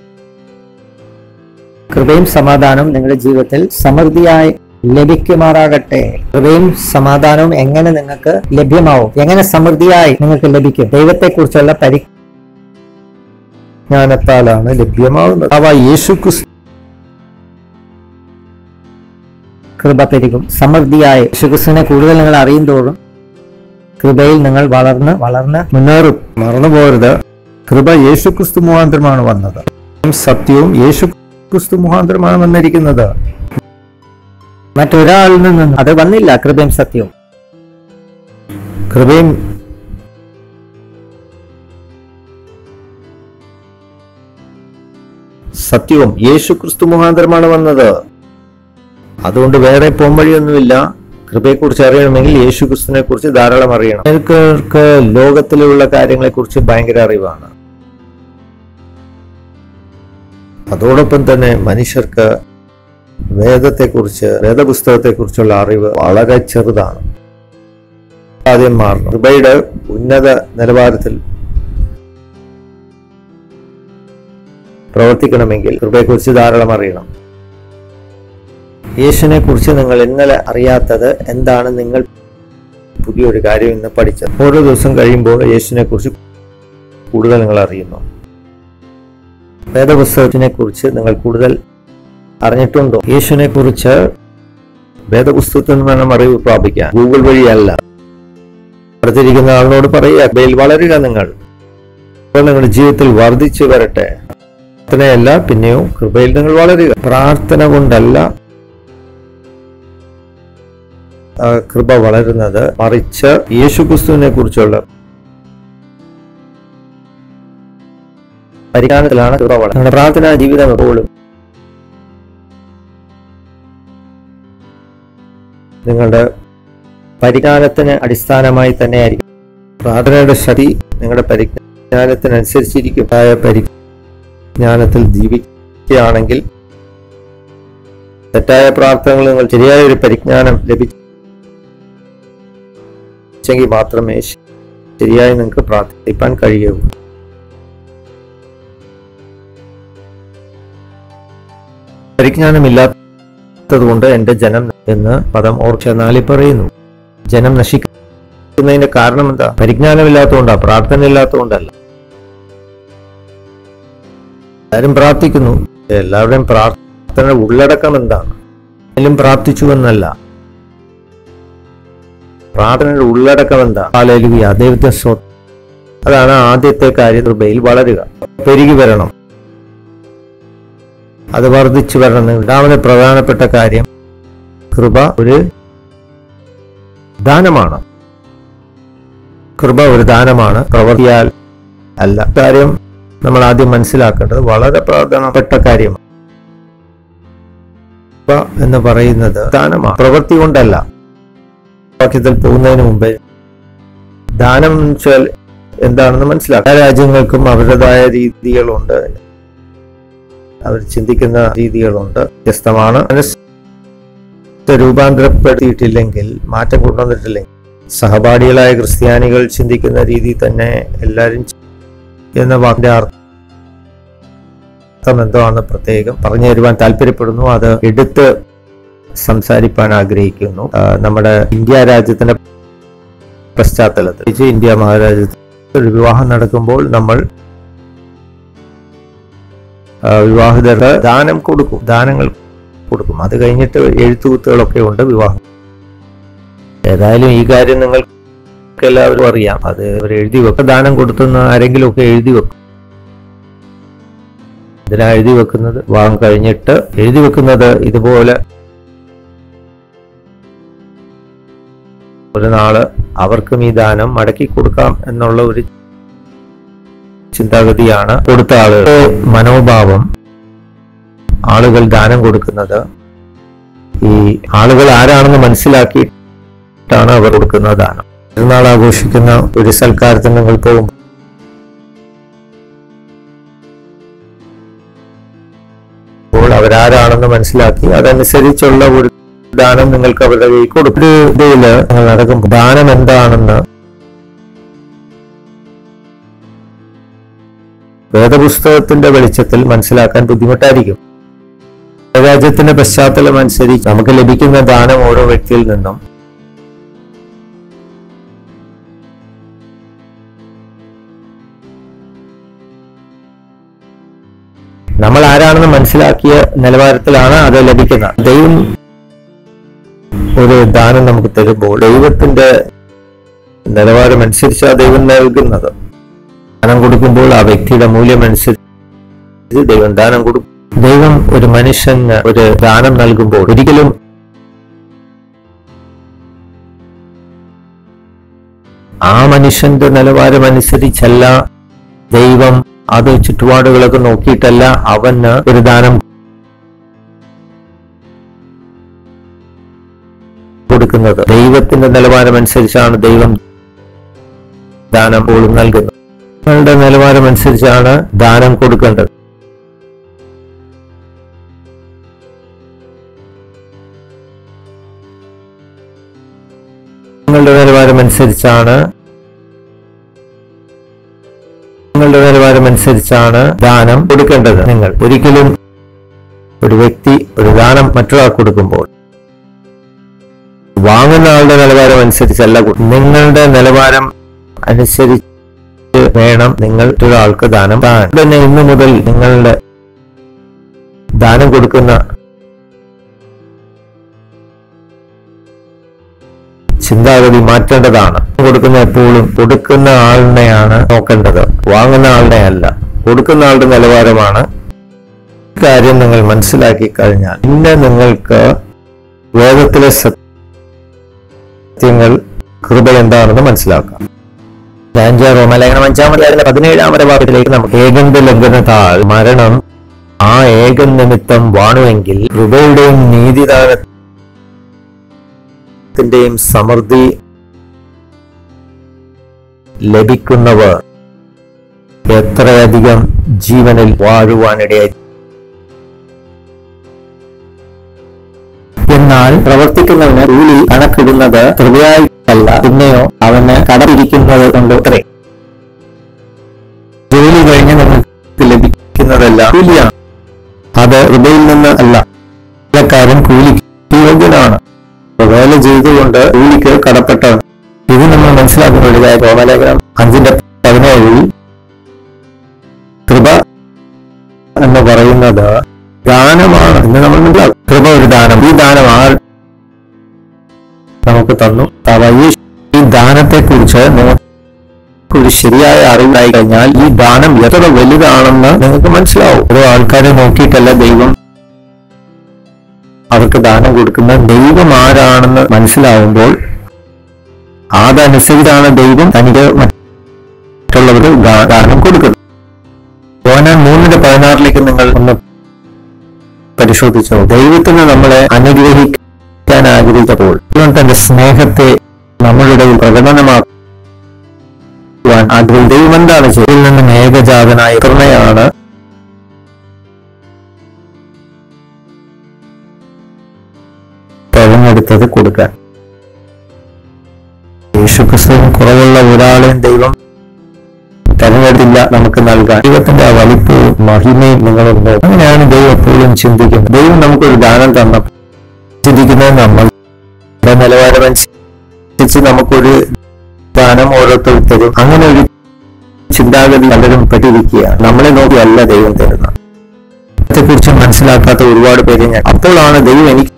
കൃപയും സമാധാനവും നിങ്ങളുടെ ജീവിതത്തിൽ സമൃദ്ധിയായി ലഭിക്കുമാറാകട്ടെ. കൃപയും സമാധാനവും എങ്ങനെ നിങ്ങൾക്ക് ലഭ്യമാവും? എങ്ങനെ സമൃദ്ധിയായി നിങ്ങൾക്ക് ലഭിക്കും? ദൈവത്തെക്കുറിച്ചുള്ള പരിജ്ഞാനത്താലാണ് ലഭ്യമാവുന്നത്. അവ യേശു കൃപ പെരുകും. സമൃദ്ധിയായി യേശുക്രിസ്തുവിനെ കൂടുതൽ നിങ്ങൾ അറിയും തോറും കൃപയിൽ നിങ്ങൾ വളർന്ന് മുന്നേറും. മറന്നുപോകരുത്, കൃപ യേശുക്രിസ്തു മുഖാന്തരമാണ് വന്നത്. സത്യവും യേശുക്രിസ്തു മുഖാന്തരമാണ് വന്നിരിക്കുന്നത്. മറ്റൊരാളിൽ നിന്നും അത് വന്നില്ല. കൃപയും സത്യവും, കൃപയും സത്യവും യേശുക്രിസ്തു മുഖാന്തരമാണ് വന്നത്. അതുകൊണ്ട് വേറെ പോംവഴിയൊന്നുമില്ല. കൃപയെക്കുറിച്ച് അറിയണമെങ്കിൽ യേശുക്രിസ്തുവിനെ കുറിച്ച് ധാരാളം അറിയണം. നിങ്ങൾക്ക് ലോകത്തിലുള്ള കാര്യങ്ങളെക്കുറിച്ച് ഭയങ്കര അറിവാണ്. അതോടൊപ്പം തന്നെ മനുഷ്യർക്ക് വേദപുസ്തകത്തെക്കുറിച്ചുള്ള അറിവ് വളരെ ചെറുതാണ്. ആദ്യം മാറണം. കൃപയുടെ ഉന്നത നിലവാരത്തിൽ പ്രവർത്തിക്കണമെങ്കിൽ കൃപയെക്കുറിച്ച് ധാരാളം അറിയണം. യേശുവിനെ കുറിച്ച് നിങ്ങൾ ഇന്നലെ അറിയാത്തത് എന്താണ്? നിങ്ങൾ പുതിയൊരു കാര്യം ഇന്ന് പഠിച്ചത്. ഓരോ ദിവസം കഴിയുമ്പോൾ യേശുവിനെ കുറിച്ച് കൂടുതൽ നിങ്ങൾ അറിയുന്നു. വേദപുസ്തകത്തിനെ കുറിച്ച് നിങ്ങൾ കൂടുതൽ അറിഞ്ഞിട്ടുണ്ടോ? യേശുവിനെ കുറിച്ച് വേദപുസ്തകത്തിൽ വേണം അറിവ് പ്രാപിക്കാൻ, ഗൂഗിൾ വഴിയല്ല. അടുത്തിരിക്കുന്ന ആളിനോട് പറയുക, കൃപയിൽ വളരുക. നിങ്ങളുടെ ജീവിതത്തിൽ വർദ്ധിച്ചു വരട്ടെ. പ്രാർത്ഥനയല്ല, പിന്നെയോ കൃപയിൽ നിങ്ങൾ വളരുക. പ്രാർത്ഥന കൊണ്ടല്ല കൃപ വളരുന്നത്, മറിച്ച് യേശുക്രിസ്തുവിനെ കുറിച്ചുള്ള പരിജ്ഞാനത്തിലാണ് കൃപ വളരുന്നത്. നിങ്ങളുടെ പ്രാർത്ഥനാ ജീവിതം എപ്പോഴും നിങ്ങളുടെ പരിജ്ഞാനത്തിന് അടിസ്ഥാനമായി തന്നെയായിരിക്കും. പ്രാർത്ഥനയുടെ ശക്തി നിങ്ങളുടെ പരിജ്ഞാനത്തിനനുസരിച്ചിരിക്കും. പരിജ്ഞാനത്തിൽ ജീവിക്കുകയാണെങ്കിൽ തെറ്റായ പ്രാർത്ഥനകൾ നിങ്ങൾ ശരിയായ ഒരു പരിജ്ഞാനം ലഭിച്ചെങ്കിൽ മാത്രമേ ശരിയായി നിങ്ങൾക്ക് പ്രാർത്ഥിക്കാൻ കഴിയുള്ളൂ. പരിജ്ഞാനമില്ലാത്തതുകൊണ്ട് എന്റെ ജനം എന്ന് പദം ഓർച്ചാലിൽ പറയുന്നു. ജനം നശിക്കുന്നതിന്റെ കാരണം എന്താ? പരിജ്ഞാനമില്ലാത്തതുകൊണ്ടാ, പ്രാർത്ഥന ഇല്ലാത്തതുകൊണ്ടല്ല. എല്ലാവരും പ്രാർത്ഥിക്കുന്നു. എല്ലാവരുടെയും പ്രാർത്ഥനയുടെ ഉള്ളടക്കം എന്താണ്? എല്ലാം പ്രാർത്ഥിച്ചു എന്നല്ല, പ്രാർത്ഥനയുടെ ഉള്ളടക്കം എന്താ? ഹല്ലേലൂയ, ദൈവത്തെ സ്തോത്രം. അതാണ് ആദ്യത്തെ കാര്യം. കൃപയിൽ വളരുക, പെരുകി വരണം. അത് വർദ്ധിച്ചു വരണം. രണ്ടാമത്തെ പ്രധാനപ്പെട്ട കാര്യം, കൃപ ഒരു ദാനമാണ്. കൃപ ഒരു ദാനമാണ്, പ്രവൃത്തിയാൽ അല്ല. കാര്യം നമ്മൾ ആദ്യം മനസ്സിലാക്കേണ്ടത് വളരെ പ്രധാനപ്പെട്ട കാര്യമാണ്. കൃപ എന്ന് പറയുന്നത് ദാനമാണ്, പ്രവൃത്തി കൊണ്ടല്ല. വാക്യത്തിൽ പോകുന്നതിന് മുമ്പേ ദാനം വെച്ചാൽ എന്താണെന്ന് മനസ്സിലാക്കാം. രാജ്യങ്ങൾക്കും അവരുടേതായ രീതികളുണ്ട്, അവർ ചിന്തിക്കുന്ന രീതികളുണ്ട്, വ്യത്യസ്തമാണ്. രൂപാന്തരപ്പെടുത്തിയിട്ടില്ലെങ്കിൽ, മാറ്റം കൊണ്ടുവന്നിട്ടില്ലെങ്കിൽ, സഹപാഠികളായ ക്രിസ്ത്യാനികൾ ചിന്തിക്കുന്ന രീതി തന്നെ എല്ലാവരും എന്ന വാക്കിന്റെ അർത്ഥം എന്താണെന്ന് പ്രത്യേകം പറഞ്ഞു തരുവാൻ താല്പര്യപ്പെടുന്നു. അത് എടുത്ത് സംസാരിപ്പാൻ ആഗ്രഹിക്കുന്നു. നമ്മുടെ ഇന്ത്യ രാജ്യത്തിന്റെ പശ്ചാത്തലത്തിൽ, ഇന്ത്യ മഹാരാജ്യത്തിൽ ഒരു വിവാഹം നടക്കുമ്പോൾ നമ്മൾ വിവാഹിതർക്ക് ദാനം കൊടുക്കും, ദാനങ്ങൾ കൊടുക്കും. അത് കഴിഞ്ഞിട്ട് എഴുത്തുകുത്തുകളൊക്കെ ഉണ്ട് വിവാഹം. ഏതായാലും ഈ കാര്യം നിങ്ങൾക്ക് എല്ലാവരും അറിയാം. അത് അവർ എഴുതി വെക്കും. ദാനം കൊടുത്തുന്ന ആരെങ്കിലും ഒക്കെ എഴുതി വെക്കും. ഇതിനാ എഴുതി വെക്കുന്നത്? വിവാഹം കഴിഞ്ഞിട്ട് എഴുതി വെക്കുന്നത് ഇതുപോലെ ഒരു നാള് അവർക്കും ഈ ദാനം മടക്കി കൊടുക്കാം എന്നുള്ള ഒരു ചിന്താഗതിയാണ് കൊടുത്ത ആളുകളുടെ മനോഭാവം. ആളുകൾ ദാനം കൊടുക്കുന്നത് ഈ ആളുകൾ ആരാണെന്ന് മനസ്സിലാക്കിയിട്ടാണ് അവർ കൊടുക്കുന്ന ദാനം. പെരുന്നാൾ ആഘോഷിക്കുന്ന ഒരു സൽക്കാരത്തിന് നിങ്ങൾ പോകുമ്പോൾ അവരാരാണെന്ന് മനസ്സിലാക്കി അതനുസരിച്ചുള്ള ഒരു ദാനം നിങ്ങൾക്ക് അവരുടെ കയ്യിൽ കൊടുക്കും. ഇതിൽ നിങ്ങൾ നടക്കുമ്പോൾ ദാനം എന്താണെന്ന് വേദപുസ്തകത്തിന്റെ വെളിച്ചത്തിൽ മനസ്സിലാക്കാൻ ബുദ്ധിമുട്ടായിരിക്കും. രാജ്യത്തിന്റെ പശ്ചാത്തലം അനുസരിച്ച് നമുക്ക് ലഭിക്കുന്ന ദാനം ഓരോ വ്യക്തിയിൽ നിന്നും നമ്മൾ ആരാണെന്ന് മനസ്സിലാക്കിയ നിലവാരത്തിലാണ് അത് ലഭിക്കുന്നത്. ദൈവം ഒരു ദാനം നമുക്ക് തരുമ്പോൾ ദൈവത്തിന്റെ നിലവാരം അനുസരിച്ചാണ് ദൈവം നൽകുന്നത്. ദാനം കൊടുക്കുമ്പോൾ ആ വ്യക്തിയുടെ മൂല്യം അനുസരിച്ച് ദൈവം ദാനം കൊടുക്കും. ദൈവം ഒരു മനുഷ്യന് ഒരു ദാനം നൽകുമ്പോൾ ഒരിക്കലും ആ മനുഷ്യന്റെ നിലവാരം അനുസരിച്ചല്ല, ദൈവം അത് ചുറ്റുപാടുകളൊക്കെ നോക്കിയിട്ടല്ല അവന് ഒരു ദാനം കൊടുക്കുന്നത്. ദൈവത്തിന്റെ നിലവാരം അനുസരിച്ചാണ് ദൈവം ദാനം പോലും നൽകുന്നത്. നിങ്ങളുടെ നിലവാരം അനുസരിച്ചാണ് ദാനം കൊടുക്കേണ്ടത്. നിങ്ങളുടെ നിലവാരം അനുസരിച്ചാണ് ദാനം കൊടുക്കേണ്ടത്. നിങ്ങൾ ഒരിക്കലും ഒരു വ്യക്തി ഒരു ദാനം മറ്റൊരാൾക്ക് കൊടുക്കുമ്പോൾ വാങ്ങുന്ന ആളുടെ നിലവാരം അനുസരിച്ചല്ല, നിങ്ങളുടെ നിലവാരം അനുസരിച്ച് വേണം നിങ്ങൾ ഒരാൾക്ക് ദാനം തന്നെ. ഇന്നു മുതൽ നിങ്ങളുടെ ദാനം കൊടുക്കുന്ന ചിന്താഗതി മാറ്റേണ്ടതാണ്. കൊടുക്കുന്ന എപ്പോഴും കൊടുക്കുന്ന ആളിനെയാണ് നോക്കേണ്ടത്, വാങ്ങുന്ന ആളിനെ അല്ല. കൊടുക്കുന്ന ആളുടെ നിലവാരമാണ്. കാര്യം നിങ്ങൾ മനസ്സിലാക്കി കഴിഞ്ഞാൽ പിന്നെ നിങ്ങൾക്ക് വേദത്തിലെ സത്യങ്ങൾ കൃപ എന്താണെന്ന് മനസ്സിലാക്കാം. റോമലേഖനം 5-ാമത്തെ ഭാഗത്തിലേക്ക് നമുക്ക് ഏകന്റെ ലംഘനത്താൽ മരണം ആ ഏകൻ നിമിത്തം വാണുവെങ്കിൽ കൃപയുടെയും നീതിദാനത്തിന്റെയും സമൃദ്ധി ലഭിക്കുന്നവർ എത്രയധികം ജീവനിൽ വാഴുവാനിടയായി. എന്നാൽ പ്രവർത്തിക്കുന്നവന് കൂലി കണക്കിടുന്നത് കൃപയായിട്ടല്ല, പിന്നെയോ അവന് കടമിരിക്കുന്നത് കൊണ്ട് അത്രേ. ജോലി കഴിഞ്ഞ് നിങ്ങൾക്ക് ലഭിക്കുന്നതല്ല കൂലിയാണ്, അത് കൃപയിൽ നിന്ന് അല്ല. വേലക്കാരൻ കൂലിക്ക് യോഗ്യനാണ്, വേല ചെയ്തുകൊണ്ട് കൂലിക്ക് കടപ്പെട്ടവൻ. ഇത് നമ്മൾ മനസ്സിലാക്കുന്ന ഒരു കാര്യം. റോമലേഖനം 5:17 കൃപ എന്ന് പറയുന്നത് ദാനമാണ് എന്ന് നമ്മൾ മനസ്സിലാക്കും. കൃപ ഒരു ദാനം. ഈ ദാനം ആർ നമുക്ക് തന്നു? ഈ ദാനത്തെക്കുറിച്ച് നിങ്ങൾക്കൊരു ശരിയായ അറിവായി കഴിഞ്ഞാൽ ഈ ദാനം എത്ര വലുതാണെന്ന് നിങ്ങൾക്ക് മനസ്സിലാവും. ഓരോ ആൾക്കാരെ നോക്കിയിട്ടല്ല ദൈവം അവർക്ക് ദാനം കൊടുക്കുന്ന ദൈവം ആരാണെന്ന് മനസ്സിലാവുമ്പോൾ അതനുസരിച്ചാണ് ദൈവം തനിക്ക് മറ്റുള്ളവർക്ക് ദാനം കൊടുക്കുന്നത്. യോഹന്നാൻ 3:16 നിങ്ങൾ ഒന്ന് പരിശോധിച്ചോ. ദൈവത്തിന് നമ്മളെ അനുഗ്രഹിക്കാൻ ആഗ്രഹിച്ചപ്പോൾ തന്റെ സ്നേഹത്തെ നമ്മളുടെ പ്രകടനമാക്കുവാൻ ആഗ്രഹിക്കും. ദൈവം എന്താണ് ചെയ്തിൽ നിന്നും ഏകജാതനായ പുത്രനെയാണ് തെരഞ്ഞെടുത്തത് കൊടുക്കാൻ. യേശുക്രിസ്തുവിന് കുറവുള്ള ഒരാളെയും ദൈവം തെരഞ്ഞെടുത്തില്ല നമുക്ക് നൽകാൻ. ദൈവത്തിന്റെ ആ വലിപ്പവും മഹിമയും നിങ്ങളുണ്ടോ? അങ്ങനെയാണ് ദൈവം എപ്പോഴും ചിന്തിക്കുന്നത്. ദൈവം നമുക്കൊരു ദാനം തന്നപ്പോൾ ചിന്തിക്കുന്നത് നമ്മളുടെ നിലവാരമനുസരിച്ച് നമുക്കൊരു ദാനം ഓരോരുത്തർ തരും. അങ്ങനെ ഒരു ചിന്താഗതി പലരും പെട്ടിരിക്കുകയാണ്. നമ്മളെ നോക്കിയല്ല ദൈവം തരുന്നത്. അതേക്കുറിച്ച് മനസ്സിലാക്കാത്ത ഒരുപാട് പേര് ഞാൻ. അപ്പോഴാണ് ദൈവം എനിക്ക്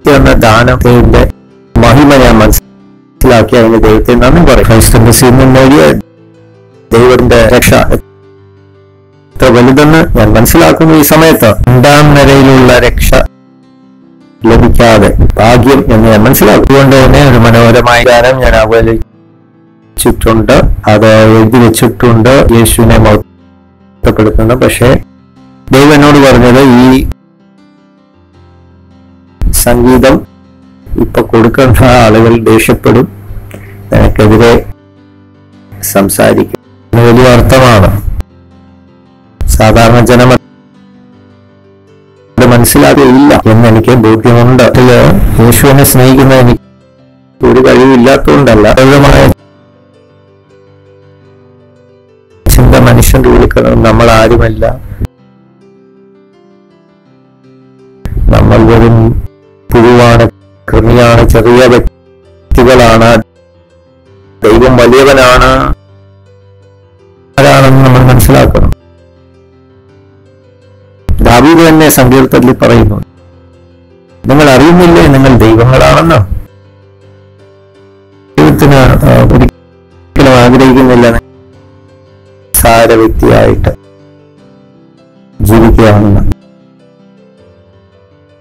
തന്ന ദാനത്തിന്റെ മഹിമ ഞാൻ മനസ്സിലാക്കി അതിന് ദൈവത്തെ നന്ദി പറയും. ക്രൈസ്തവ നേടിയ ദൈവത്തിന്റെ രക്ഷ എത്ര വലുതെന്ന് ഞാൻ മനസ്സിലാക്കുന്നു. ഈ സമയത്ത് 2ാം നിരയിലുള്ള രക്ഷ ലഭിക്കാതെ ഭാഗ്യം എന്ന് ഞാൻ മനസ്സിലാക്കും. അതുകൊണ്ട് തന്നെ ഒരു മനോഹരമായ ഗാനം ഞാൻ അവതരിച്ചിട്ടുണ്ട്, അത് എഴുതി വെച്ചിട്ടുണ്ട്, യേശുവിനെ മഹത്വപ്പെടുത്തുന്നു. പക്ഷേ ദൈവം എന്നോട് പറഞ്ഞത് ഈ സംഗീതം ഇപ്പൊ കൊടുക്കേണ്ട ആളുകൾ ദേഷ്യപ്പെടും, നിനക്കെതിരെ സംസാരിക്കും. വലിയ അർത്ഥമാണ്. സാധാരണ ജനം മനസ്സിലാക്കുകയില്ല എന്നെനിക്ക് ബോധ്യമുണ്ട്. യേശുവിനെ സ്നേഹിക്കുന്ന എനിക്ക് ഒരു കഴിവില്ലാത്തതുകൊണ്ടല്ല, പ്രകൃതമായ ചിന്ത മനുഷ്യന്റെ ഉള്ളിൽ നമ്മൾ ആരുമല്ല, നമ്മൾ വെറും പുഴുവാണ്, കൃമിയാണ്, ചെറിയ വ്യക്തികളാണ്. ദൈവം വലിയവനാണ്, ആരാണെന്ന് നമ്മൾ മനസ്സിലാക്കണം. ദാവീദ് തന്നെ സങ്കീർത്തനത്തിൽ പറയുന്നു, നിങ്ങൾ അറിയുന്നില്ലേ നിങ്ങൾ ദൈവങ്ങളാണെന്ന്. ദൈവത്തിന് ഒരിക്കലും ആഗ്രഹിക്കുന്നില്ല സാര വ്യക്തിയായിട്ട് ജീവിക്കുകയാണെന്ന്.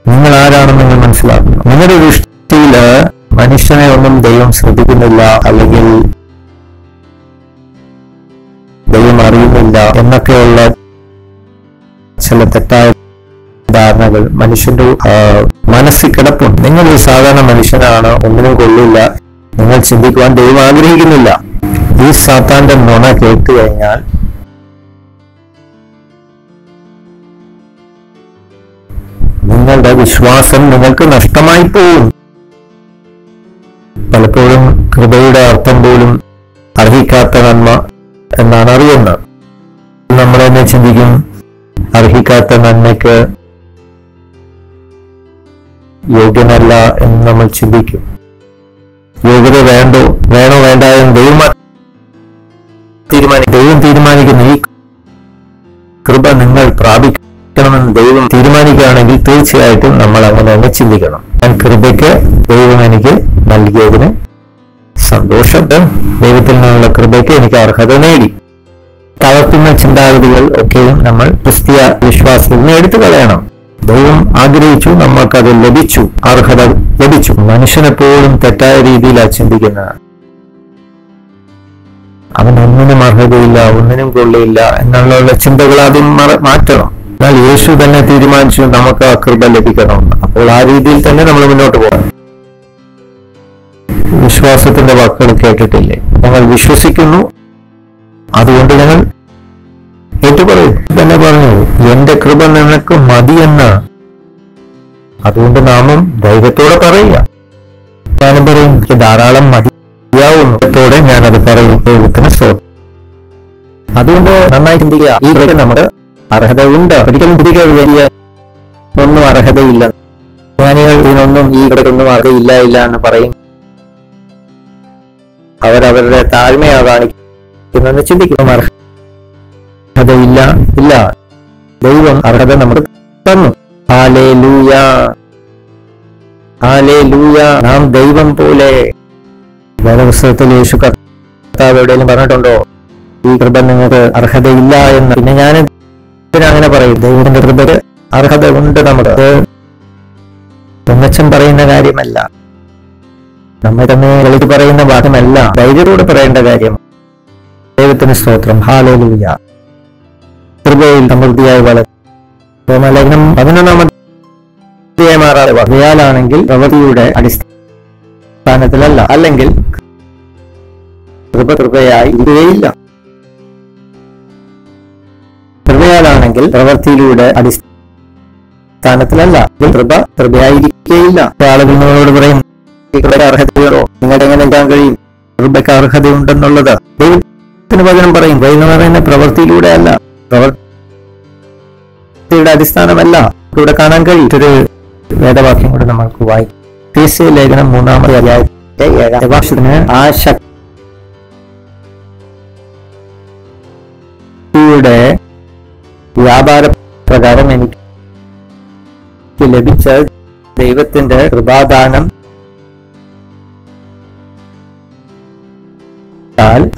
നിങ്ങൾ ആരാണെന്ന് നിങ്ങൾ മനസ്സിലാക്കുന്നു. നിങ്ങളുടെ ദൃഷ്ടിയില് മനുഷ്യനെ ഒന്നും ദൈവം ശ്രദ്ധിക്കുന്നില്ല, അല്ലെങ്കിൽ ദൈവം അറിയുന്നില്ല എന്നൊക്കെയുള്ള ചില തെറ്റായ ധാരണകൾ മനുഷ്യന്റെ മനസ്സിൽ കിടപ്പുണ്ട്. നിങ്ങളൊരു സാധാരണ മനുഷ്യനാണ്, ഒന്നിനും കൊള്ളില്ല, നിങ്ങൾ ചിന്തിക്കുവാൻ ദൈവം ആഗ്രഹിക്കുന്നില്ല. ഈ സാത്താന്റെ നുണ കേട്ടു കഴിഞ്ഞാൽ നിങ്ങളുടെ വിശ്വാസം നിങ്ങൾക്ക് നഷ്ടമായി പോകും. പലപ്പോഴും കൃപയുടെ അർത്ഥം പോലും അർഹിക്കാത്ത നന്മ എന്നാണ് അറിയുന്നത്. നമ്മൾ തന്നെ ചിന്തിക്കും, അർഹിക്കാത്ത നന്മയ്ക്ക് യോഗ്യനല്ല എന്ന് നമ്മൾ ചിന്തിക്കും. യോഗ്യത വേണോ വേണ്ട എന്ന് ദൈവം തീരുമാനിക്കുന്നു. ഈ കൃപ നിങ്ങൾ പ്രാപിക്കണമെന്ന് ദൈവം തീരുമാനിക്കുകയാണെങ്കിൽ തീർച്ചയായിട്ടും നമ്മൾ അങ്ങനെ തന്നെ ചിന്തിക്കണം. ഞാൻ കൃപയ്ക്ക് ദൈവം എനിക്ക് നൽകിയതിന് സന്തോഷം, ദൈവത്തിൽ നിന്നുള്ള കൃപയ്ക്ക് എനിക്ക് അർഹത നേടി. തളർത്തുന്ന ചിന്താഗതികൾ ഒക്കെയും നമ്മൾ ക്രിസ്തീയ വിശ്വാസത്തിൽ നിന്ന് എടുത്തു കളയണം. ദൈവം ആഗ്രഹിച്ചു, നമ്മൾക്കത് ലഭിച്ചു, അർഹത ലഭിച്ചു. മനുഷ്യനെപ്പോഴും തെറ്റായ രീതിയിലാണ് ചിന്തിക്കുന്നത്. അവൻ ഒന്നിനും അർഹതയില്ല, ഒന്നിനും കൊള്ളിയില്ല എന്നുള്ള ചിന്തകൾ ആദ്യം മാറ്റണം. എന്നാൽ യേശു തന്നെ തീരുമാനിച്ചു നമുക്ക് ആ കൃപ ലഭിക്കണമെന്ന്. അപ്പോൾ ആ രീതിയിൽ തന്നെ നമ്മൾ മുന്നോട്ട് പോകണം. വിശ്വാസത്തിന്റെ വാക്കുകൾ കേട്ടിട്ടില്ലേ? ഞങ്ങൾ വിശ്വസിക്കുന്നു, അതുകൊണ്ട് ഞങ്ങൾ ഏറ്റുപറയും. തന്നെ പറഞ്ഞു, എന്റെ കൃപ നിനക്ക് മതിയെന്ന്. അതുകൊണ്ട് നാമം ധൈര്യത്തോടെ പറയുക. ഞാനും പറയും, എനിക്ക് ധാരാളം മതിയാവുന്നതോടെ ഞാനത് പറയും. ദൈവത്തിന് സ്തോത്രം. അതുകൊണ്ട് നന്നായി ചിന്തിക്കുക. ഈ കൃപ നമുക്ക് അർഹത ഉണ്ട്. ഒരിക്കലും ചിന്തിക്കുക വലിയ ഒന്നും അർഹതയില്ല, ജ്ഞാനികൾ ഇതിനൊന്നും ഈ കൃപയ്ക്കൊന്നും അർഹതയില്ല എന്ന് പറയും. അവരവരുടെ താഴ്മയാ കാണിക്കുന്നെന്ന് ചിന്തിക്കും. അർഹതയില്ല, ഇല്ല, ദൈവം അർഹത നമുക്ക് തന്നു. Hallelujah, hallelujah. നാം ദൈവം പോലെ. വേദപുസ്തകത്തിൽ യേശു കർത്താവ് എവിടെയെങ്കിലും പറഞ്ഞിട്ടുണ്ടോ ഈ കൃപ നിങ്ങൾക്ക് അർഹതയില്ല എന്ന്? പിന്നെ ഞാൻ അങ്ങനെ പറയും, ദൈവത്തിന്റെ കൃപയ്ക്ക് അർഹത ഉണ്ട്. നമുക്ക് പൊങ്ങച്ചൻ പറയുന്ന കാര്യമല്ല, നമ്മെ തന്നെ വിളിച്ചു പറയുന്ന വാദമല്ല, ധൈര്യത്തോടെ പറയേണ്ട കാര്യം. ദൈവത്തിന് സ്തോത്രം. ഹല്ലേലൂയ. കൃപയിൽ സമൃദ്ധിയായി വളരും. റോമാലേഖനം 11-ാമധ്യായമാണെങ്കിൽ പ്രവൃത്തിയുടെ അടിസ്ഥാനത്തിലല്ല, അല്ലെങ്കിൽ കൃപയായി ഇരിക്കുകയില്ല. കൃപയാലാണെങ്കിൽ പ്രവൃത്തിയിലൂടെ അടിസ്ഥാനത്തിലല്ല, കൃപയായിരിക്കുകയില്ല. ആളുകൾ നിങ്ങളോട് പറയും, അർഹതയോ നിങ്ങൾക്ക് എങ്ങനെ എത്താൻ കഴിയും, കൃപയ്ക്ക് അർഹതയുണ്ടെന്നുള്ളത്. ദൈവത്തിന് വചനം പറയും, എന്ന് പറയുന്ന പ്രവൃത്തിയിലൂടെ അല്ല, പ്രവൃത്തിയുടെ അടിസ്ഥാനമല്ല. ഇവിടെ കാണാൻ കഴിയും. ഒരു വേദവാക്യം കൂടെ നമ്മൾക്ക് വായിക്കും. എഫേസ്യ ലേഖനം 3-ാമത്തെ അധ്യായത്തെ 7-ാം വാക്യത്തിന് ആ ശക്തിയുടെ വ്യാപാര പ്രകാരം എനിക്ക് ലഭിച്ച ദൈവത്തിന്റെ കൃപാദാനം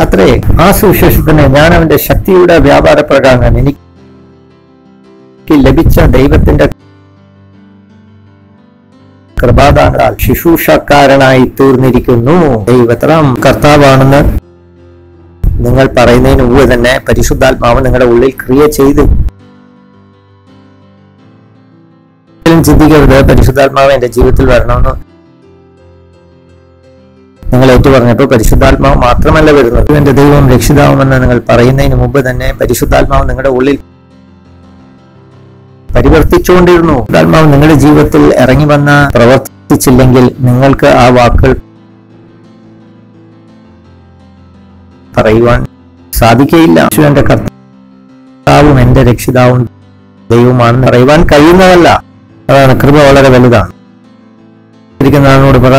അത്രേ. ആ സുവിശേഷത്തിന് ഞാൻ അവന്റെ ശക്തിയുടെ വ്യാപാര പ്രകാരം എനിക്ക് ലഭിച്ച ദൈവത്തിന്റെ കൃപാദാനാൽ ശുശ്രൂഷക്കാരനായി തീർന്നിരിക്കുന്നു. ദൈവത്രം കർത്താവാണെന്ന് നിങ്ങൾ പറയുന്നതിന് മുമ്പ് തന്നെ പരിശുദ്ധാത്മാവ് നിങ്ങളുടെ ഉള്ളിൽ ക്രിയ ചെയ്തു. ചിന്തിക്കരുത്, പരിശുദ്ധാത്മാവ് എന്റെ ജീവിതത്തിൽ വരണമെന്ന് നിങ്ങൾ ഏറ്റുപറഞ്ഞപ്പോൾ പരിശുദ്ധാത്മാവ് മാത്രമല്ല വരുന്നത്, എന്റെ ദൈവം രക്ഷിതാവുമെന്ന് നിങ്ങൾ പറയുന്നതിന് മുമ്പ് തന്നെ പരിശുദ്ധാത്മാവ് നിങ്ങളുടെ ഉള്ളിൽ പരിവർത്തിച്ചുകൊണ്ടിരുന്നു. പരിശുദ്ധാത്മാവ് നിങ്ങളുടെ ജീവിതത്തിൽ ഇറങ്ങി വന്ന പ്രവർത്തിച്ചില്ലെങ്കിൽ നിങ്ങൾക്ക് ആ വാക്കുകൾ പറയുവാൻ സാധിക്കുകയില്ല. എന്റെ കർത്താവും എന്റെ രക്ഷിതാവും ദൈവമാണെന്ന് പറയുവാൻ കഴിയുന്നതല്ല. അതാണ് കൃപ വളരെ വലുതാണ്. ആളോട് പറ,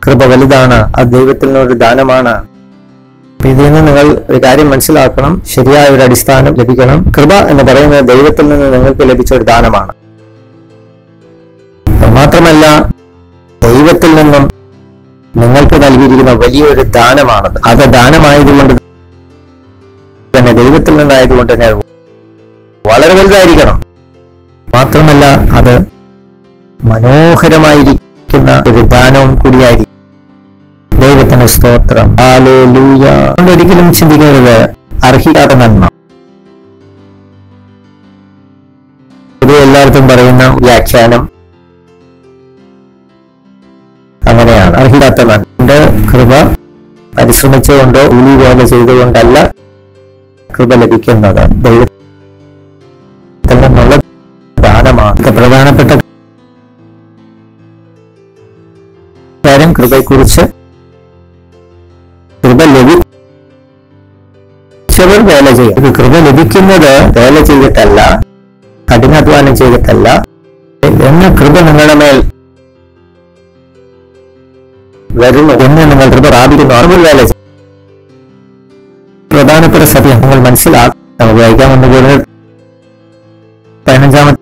കൃപ വലുതാണ്, അത് ദൈവത്തിൽ നിന്നൊരു ദാനമാണ്. ഇതിൽ നിന്ന് നിങ്ങൾ ഒരു കാര്യം മനസ്സിലാക്കണം, ശരിയായ ഒരു അടിസ്ഥാനം ലഭിക്കണം. കൃപ എന്ന് പറയുന്നത് ദൈവത്തിൽ നിന്ന് നിങ്ങൾക്ക് ലഭിച്ച ഒരു ദാനമാണ്. മാത്രമല്ല, ദൈവത്തിൽ നിന്നും നിങ്ങൾക്ക് നൽകിയിരിക്കുന്ന വലിയൊരു ദാനമാണത്. അത് ദാനമായതുകൊണ്ട് തന്നെ, ദൈവത്തിൽ നിന്നായതുകൊണ്ട് തന്നെ വളരെ വലുതായിരിക്കണം. മാത്രമല്ല, അത് മനോഹരമായിരിക്കുന്ന ഒരു ദാനവും കൂടിയായിരിക്കും. ദൈവത്തിന് സ്തോത്രം. ഹല്ലേലൂയ. ഒരിക്കലും ചിന്തിക്കരുത് അർഹിക്കാത്ത നന്മ. ഇത് എല്ലാവർക്കും പറയുന്ന വ്യാഖ്യാനം അങ്ങനെയാണ്. അർഹിക്കാത്ത നന്മ. കൃപ പരിശ്രമിച്ചുകൊണ്ടോ ഉളി പോലെ ചെയ്തുകൊണ്ടല്ല കൃപ ലഭിക്കുന്നത്, ദൈവത്തിൽ നിന്നുള്ള ദാനമാണ്. പ്രധാനപ്പെട്ട കാര്യം, കൃപയെക്കുറിച്ച് കൃപ ലഭിച്ചവർ വേല ചെയ്യും. ഇത് കൃപ ലഭിക്കുന്നത് വേല ചെയ്തിട്ടല്ല, കഠിനാധ്വാനം ചെയ്തിട്ടല്ല. എന്ന കൃപ നിങ്ങളുടെ മേൽ വരുന്നു എന്ന് നിങ്ങൾ കൃപ പ്രാപിക്കുന്നു. അവർ വേല ചെയ്യും. പ്രധാനപ്പെട്ട സത്യം നിങ്ങൾ മനസ്സിലാക്കും. നമുക്ക് വായിക്കാമെന്ന് പോലെ 15-ാമത്തെ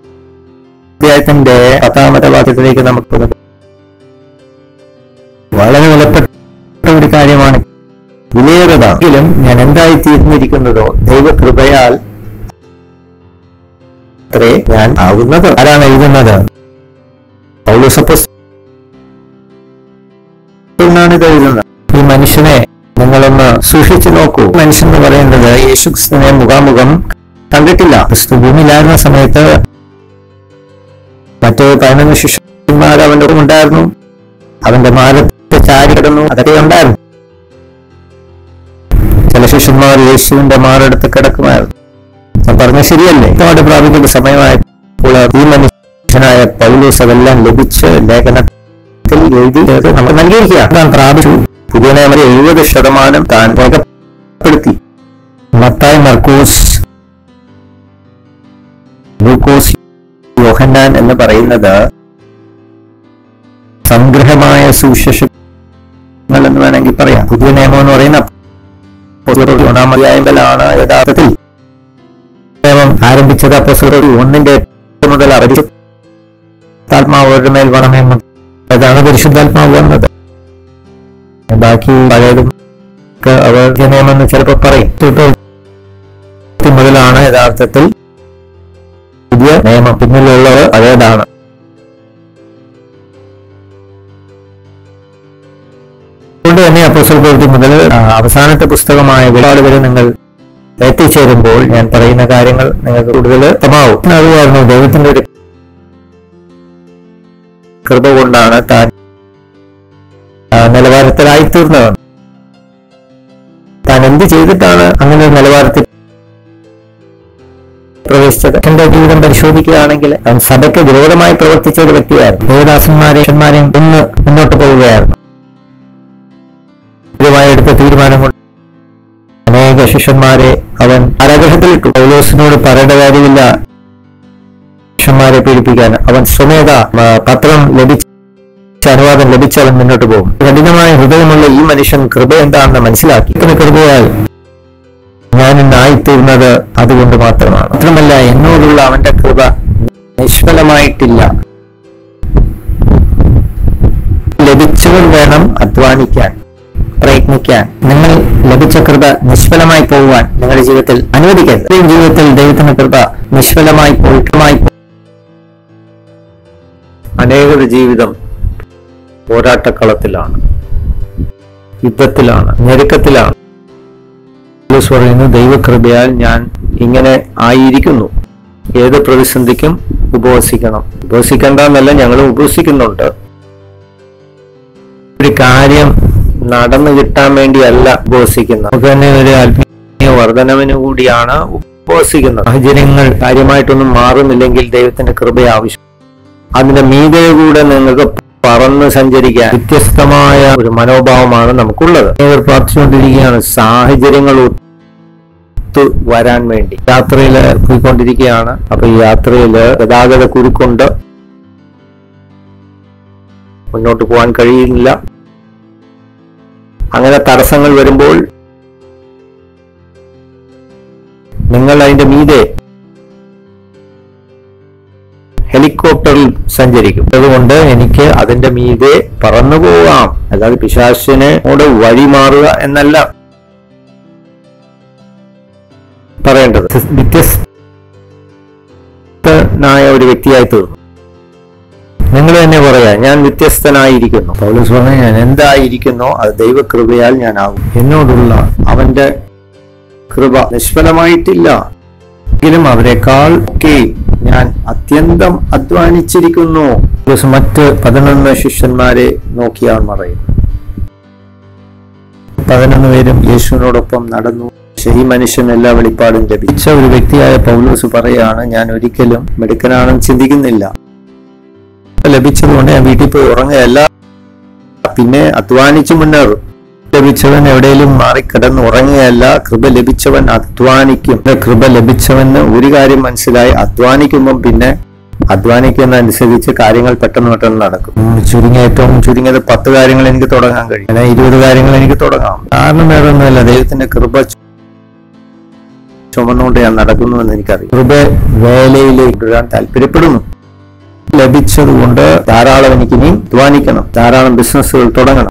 അധ്യായത്തിന്റെ 10-ാമത്തെ വാക്യത്തിലേക്ക് നമുക്ക് വളരെ വിലപ്പെട്ട ഒരു കാര്യമാണ്. വിലയേറതാണെങ്കിലും ഞാൻ എന്തായി തീർന്നിരിക്കുന്നതോ ദൈവകൃപയാൽ അത്രേ ഞാൻ ആകുന്നത്. ആരാണ് എഴുതുന്നത്? പൗലോസ് അപ്പോസ്തലനാണ് ഇത് എഴുതുന്നത്. ഈ മനുഷ്യനെ നിങ്ങളൊന്ന് സൂക്ഷിച്ചു നോക്കൂ. മനുഷ്യൻ എന്ന് പറയുന്നത് യേശുക്രിസ്തുവിനെ മുഖാമുഖം കണ്ടിട്ടില്ല. ക്രിസ്തു ഭൂമിയിലായിരുന്ന സമയത്ത് മറ്റ് 11 ശിഷ്യന്മാർ അവന്റെ ഒപ്പം ഉണ്ടായിരുന്നു. അവന്റെ മാരത്തെ ചാരി കിടന്നു, അതൊക്കെ ഉണ്ടായിരുന്നു. ചില ശിഷ്യന്മാർ യേശുവിന്റെ മാറെടുത്ത് കിടക്കുമായിരുന്നു. പറഞ്ഞ ശരിയല്ലേ? അവിടെ പ്രാപിക്കുന്ന സമയമായപ്പോൾ ഈ മനുഷ്യനായ പൗലോസ് അതെല്ലാം ലഭിച്ച് ലേഖനത്തിൽ എഴുതി നമുക്ക് നൽകിയിരിക്കുകയാണ്. താൻ പ്രാപിച്ചു. പുതിയ നിയമത്തിൽ 70% താൻ രേഖപ്പെടുത്തി. മത്തായി, മർക്കോസ്, ലൂക്കോസ്, യോഹന്നാൻ എന്ന് പറയുന്നത് സംഗ്രഹമായ സുവിശേഷങ്ങൾ എന്ന് വേണമെങ്കിൽ പറയാം. പുതിയ നിയമം എന്ന് പറയുന്ന 1-ാം അധ്യായത്തിലാണ് യഥാർത്ഥത്തിൽ നിയമം ആരംഭിച്ചത്. അപ്പോസ്തലർ 1-ന്റെ 8 മുതൽ പരിശുദ്ധാത്മാവ് അവരുടെ മേൽ വരണമെന്ന്, അതാണ് പരിശുദ്ധാത്മാവ് വന്നത്. ബാക്കി പഴയതും അവർ നിയമം എന്ന് ചിലപ്പോൾ പറയും. മുതലാണ് യഥാർത്ഥത്തിൽ പുതിയ നിയമം. പിന്നിലുള്ളത് പഴയതാണ്. അപ്പോസ്തല പ്രവൃത്തി മുതൽ അവസാനത്തെ പുസ്തകമായ വെളിപാട് വരെ നിങ്ങൾ എത്തിച്ചേരുമ്പോൾ ഞാൻ പറയുന്ന കാര്യങ്ങൾ നിങ്ങൾക്ക് കൂടുതൽ വ്യക്തമാവും. അതുകാരണം ദൈവത്തിന്റെ ഒരു കൃപ കൊണ്ടാണ് താൻ നിലവാരത്തിലായിത്തീർന്നതാണ്. താൻ എന്ത് ചെയ്തിട്ടാണ് അങ്ങനെ ഒരു നിലവാരത്തിൽ പ്രവേശിച്ചത്? എന്റെ ജീവിതം പരിശോധിക്കുകയാണെങ്കിൽ അവൻ സഭയ്ക്ക് വിരോധമായി പ്രവർത്തിച്ച ഒരു വ്യക്തിയായിരുന്നു. ദേവദാസന്മാരെയും ഇന്ന് മുന്നോട്ട് പോവുകയായിരുന്നു. എടുത്ത തീരുമാനം കൊണ്ട് അനേക ശിഷ്യന്മാരെ അവൻ കാരാഗൃഹത്തിലിട്ടു. പൗലോസിനോട് പറയേണ്ട കാര്യമില്ല ശിഷ്യന്മാരെ പീഡിപ്പിക്കാൻ. അവൻ സ്വമേധ പത്രം ലഭിച്ച അനുവാദം ലഭിച്ചവൻ മുന്നോട്ട് പോകും. കഠിനമായ ഹൃദയമുള്ള ഈ മനുഷ്യൻ കൃപ എന്താണെന്ന് മനസ്സിലാക്കി. കൃപയാൽ ഞാൻ ഇന്നായിത്തീർന്നത് അതുകൊണ്ട് മാത്രമാണ്. മാത്രമല്ല, എന്നോടുള്ള അവന്റെ കൃപ നിഷ്ഫലമായിട്ടില്ല. ലഭിച്ചവൻ വേണം അധ്വാനിക്കാൻ, പ്രയത്നിക്കാൻ. നിങ്ങൾ ലഭിച്ച കൃപ നിഷ്ഫലമായി പോകുവാൻ നിങ്ങളുടെ ജീവിതത്തിൽ അനുവദിക്കരുത്. ജീവിതത്തിൽ ദൈവത്തിന്റെ കൃപ നിഷ്ഫലമായി അനേകരുടെ ജീവിതം പോരാട്ടക്കളത്തിലാണ്, യുദ്ധത്തിലാണ്, ഞെരുക്കത്തിലാണ്. പൗലോസ് പറയുന്നു, ദൈവകൃപയാൽ ഞാൻ ഇങ്ങനെ ആയിരിക്കുന്നു. ഏത് പ്രതിസന്ധിക്കും ഉപവസിക്കണം. ഉപവസിക്കണ്ടെന്നല്ല, ഞങ്ങൾ ഉപവസിക്കുന്നുണ്ട്. ഒരു കാര്യം നടന്നു കിട്ടാൻ വേണ്ടിയല്ല ഉപവസിക്കുന്നത്. നമുക്ക് തന്നെ ഒരു ആത്മീയ വർധനവിന് കൂടിയാണ് ഉപവസിക്കുന്നത്. സാഹചര്യങ്ങൾ കാര്യമായിട്ടൊന്നും മാറുന്നില്ലെങ്കിൽ ദൈവത്തിന്റെ കൃപ ആവശ്യം. അതിന്റെ മീതെ കൂടെ നിങ്ങൾക്ക് പറന്ന് സഞ്ചരിക്കാൻ വ്യത്യസ്തമായ ഒരു മനോഭാവമാണ് നമുക്കുള്ളത്. പ്രാർത്ഥിച്ചുകൊണ്ടിരിക്കുകയാണ് സാഹചര്യങ്ങൾ ഒത്തു വരാൻ വേണ്ടി. യാത്രയില് പോയിക്കൊണ്ടിരിക്കുകയാണ്. അപ്പൊ ഈ യാത്രയില് ഗതാഗത കുരുക്കൊണ്ട് മുന്നോട്ട് പോകാൻ കഴിയുന്നില്ല. അങ്ങനെ തടസ്സങ്ങൾ വരുമ്പോൾ നിങ്ങൾ അതിന്റെ മീതെ ഹെലികോപ്റ്ററിൽ സഞ്ചരിക്കും. അതുകൊണ്ട് എനിക്ക് അതിന്റെ മീതെ പറന്നു പോവാം. അതായത് പിശാചിനോട് വഴി മാറുക എന്നല്ല പറയേണ്ടത്. വ്യത്യസ്തനായ ഒരു വ്യക്തിയായി തീർന്നു. നിങ്ങൾ തന്നെ പറയാ, ഞാൻ വ്യത്യസ്തനായിരിക്കുന്നു. പൗലോസ് പറഞ്ഞ, ഞാൻ എന്തായിരിക്കുന്നോ അത് ദൈവകൃപയാൽ ഞാനാകും. എന്നോടുള്ള അവന്റെ കൃപ നിഷ്ഫലമായിട്ടില്ല. എങ്കിലും അവരെക്കാൾ ഒക്കെ ഞാൻ അത്യന്തം അധ്വാനിച്ചിരിക്കുന്നു. മറ്റ് 11 ശിഷ്യന്മാരെ നോക്കിയാൽ പറയും. 11 പേരും യേശുവിനോടൊപ്പം നടന്നു. ഈ മനുഷ്യൻ എല്ലാ വെളിപ്പാടും ലഭിച്ച ഒരു വ്യക്തിയായ പൗലോസ് പറയാണ്, ഞാൻ ഒരിക്കലും മിടുക്കനാണെന്ന് ചിന്തിക്കുന്നില്ല. ലഭിച്ചതുകൊണ്ട് ഞാൻ വീട്ടിൽ പോയി ഉറങ്ങുകയല്ല, പിന്നെ അധ്വാനിച്ചു മുന്നേറും. ലഭിച്ചവൻ എവിടെയെങ്കിലും മാറിക്കിടന്ന് ഉറങ്ങുകയല്ല. കൃപ ലഭിച്ചവൻ അധ്വാനിക്കും. കൃപ ലഭിച്ചവന് ഒരു കാര്യം മനസ്സിലായി, അധ്വാനിക്കുമ്പം പിന്നെ അധ്വാനിക്കുന്നതനുസരിച്ച് കാര്യങ്ങൾ പെട്ടെന്ന് നടക്കും. ഏറ്റവും ചുരുങ്ങിയത് 10 കാര്യങ്ങൾ എനിക്ക് തുടങ്ങാൻ കഴിയും, 20 കാര്യങ്ങൾ എനിക്ക് തുടങ്ങാം. കാരണം വേറെ ഒന്നുമല്ല, ദൈവത്തിന്റെ കൃപ ചുമന്നുകൊണ്ട് ഞാൻ നടക്കുന്നുവെന്ന് എനിക്കറിയാം. കൃപ വേലയിലേക്ക് ഇടാൻ താല്പര്യപ്പെടുന്നു. ലഭിച്ചതുകൊണ്ട് ധാരാളം എനിക്കിനി അധ്വാനിക്കണം. ധാരാളം ബിസിനസ്സുകൾ തുടങ്ങണം.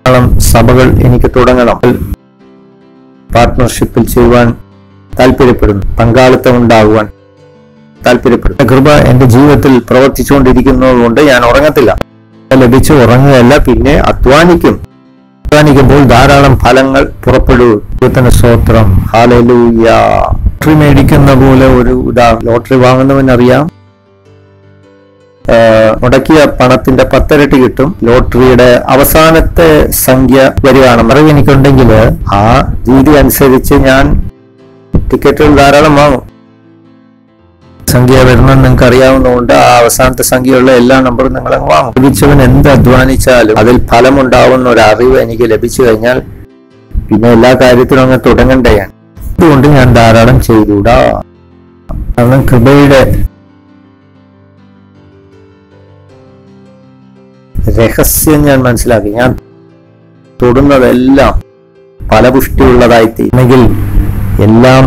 ധാരാളം സഭകൾ എനിക്ക് തുടങ്ങണം. പാർട്ട്ണർഷിപ്പിൽ ചെയ്യുവാൻ താല്പര്യപ്പെടുന്നു. പങ്കാളിത്തം ഉണ്ടാകുവാൻ താല്പര്യപ്പെടുന്നു. കൃപ എന്റെ ജീവിതത്തിൽ പ്രവർത്തിച്ചുകൊണ്ടിരിക്കുന്നത് കൊണ്ട് ഞാൻ ഉറങ്ങത്തില്ല. ലഭിച്ച് ഉറങ്ങുകയല്ല, പിന്നെ അധ്വാനിക്കും. അധ്വാനിക്കുമ്പോൾ ധാരാളം ഫലങ്ങൾ പുറപ്പെടും. ദൈവത്തിന് സ്തോത്രം. ഹല്ലേലൂയ. ലോട്ടറി മേടിക്കുന്ന പോലെ ഒരു ഉദാഹരണം. ലോട്ടറി വാങ്ങുന്നവനറിയാം, മുടക്കിയ പണത്തിന്റെ 10 ഇരട്ടി കിട്ടും. ലോട്ടറിയുടെ അവസാനത്തെ സംഖ്യ വരികയാണ്. അറിവ് എനിക്കുണ്ടെങ്കിൽ ആ രീതി അനുസരിച്ച് ഞാൻ ടിക്കറ്റുകൾ ധാരാളം വാങ്ങും. സംഖ്യ വരുന്നത് നിങ്ങൾക്ക് അറിയാവുന്നതുകൊണ്ട് ആ അവസാനത്തെ സംഖ്യയുള്ള എല്ലാ നമ്പറും നിങ്ങൾ അങ്ങ് വാങ്ങും. ലഭിച്ചവൻ എന്ത് അധ്വാനിച്ചാലും അതിൽ ഫലമുണ്ടാവുന്ന ഒരു അറിവ് എനിക്ക് ലഭിച്ചു കഴിഞ്ഞാൽ പിന്നെ എല്ലാ കാര്യത്തിലും അങ്ങ് തുടങ്ങണ്ടയാണ്. അതുകൊണ്ട് ഞാൻ ധാരാളം ചെയ്തുകൂടാ. കാരണം കൃപയുടെ രഹസ്യം ഞാൻ മനസ്സിലാക്കി. ഞാൻ തൊടുന്നതെല്ലാം ഫലപുഷ്ടിയുള്ളതായിത്തീരുന്നെങ്കിൽ എല്ലാം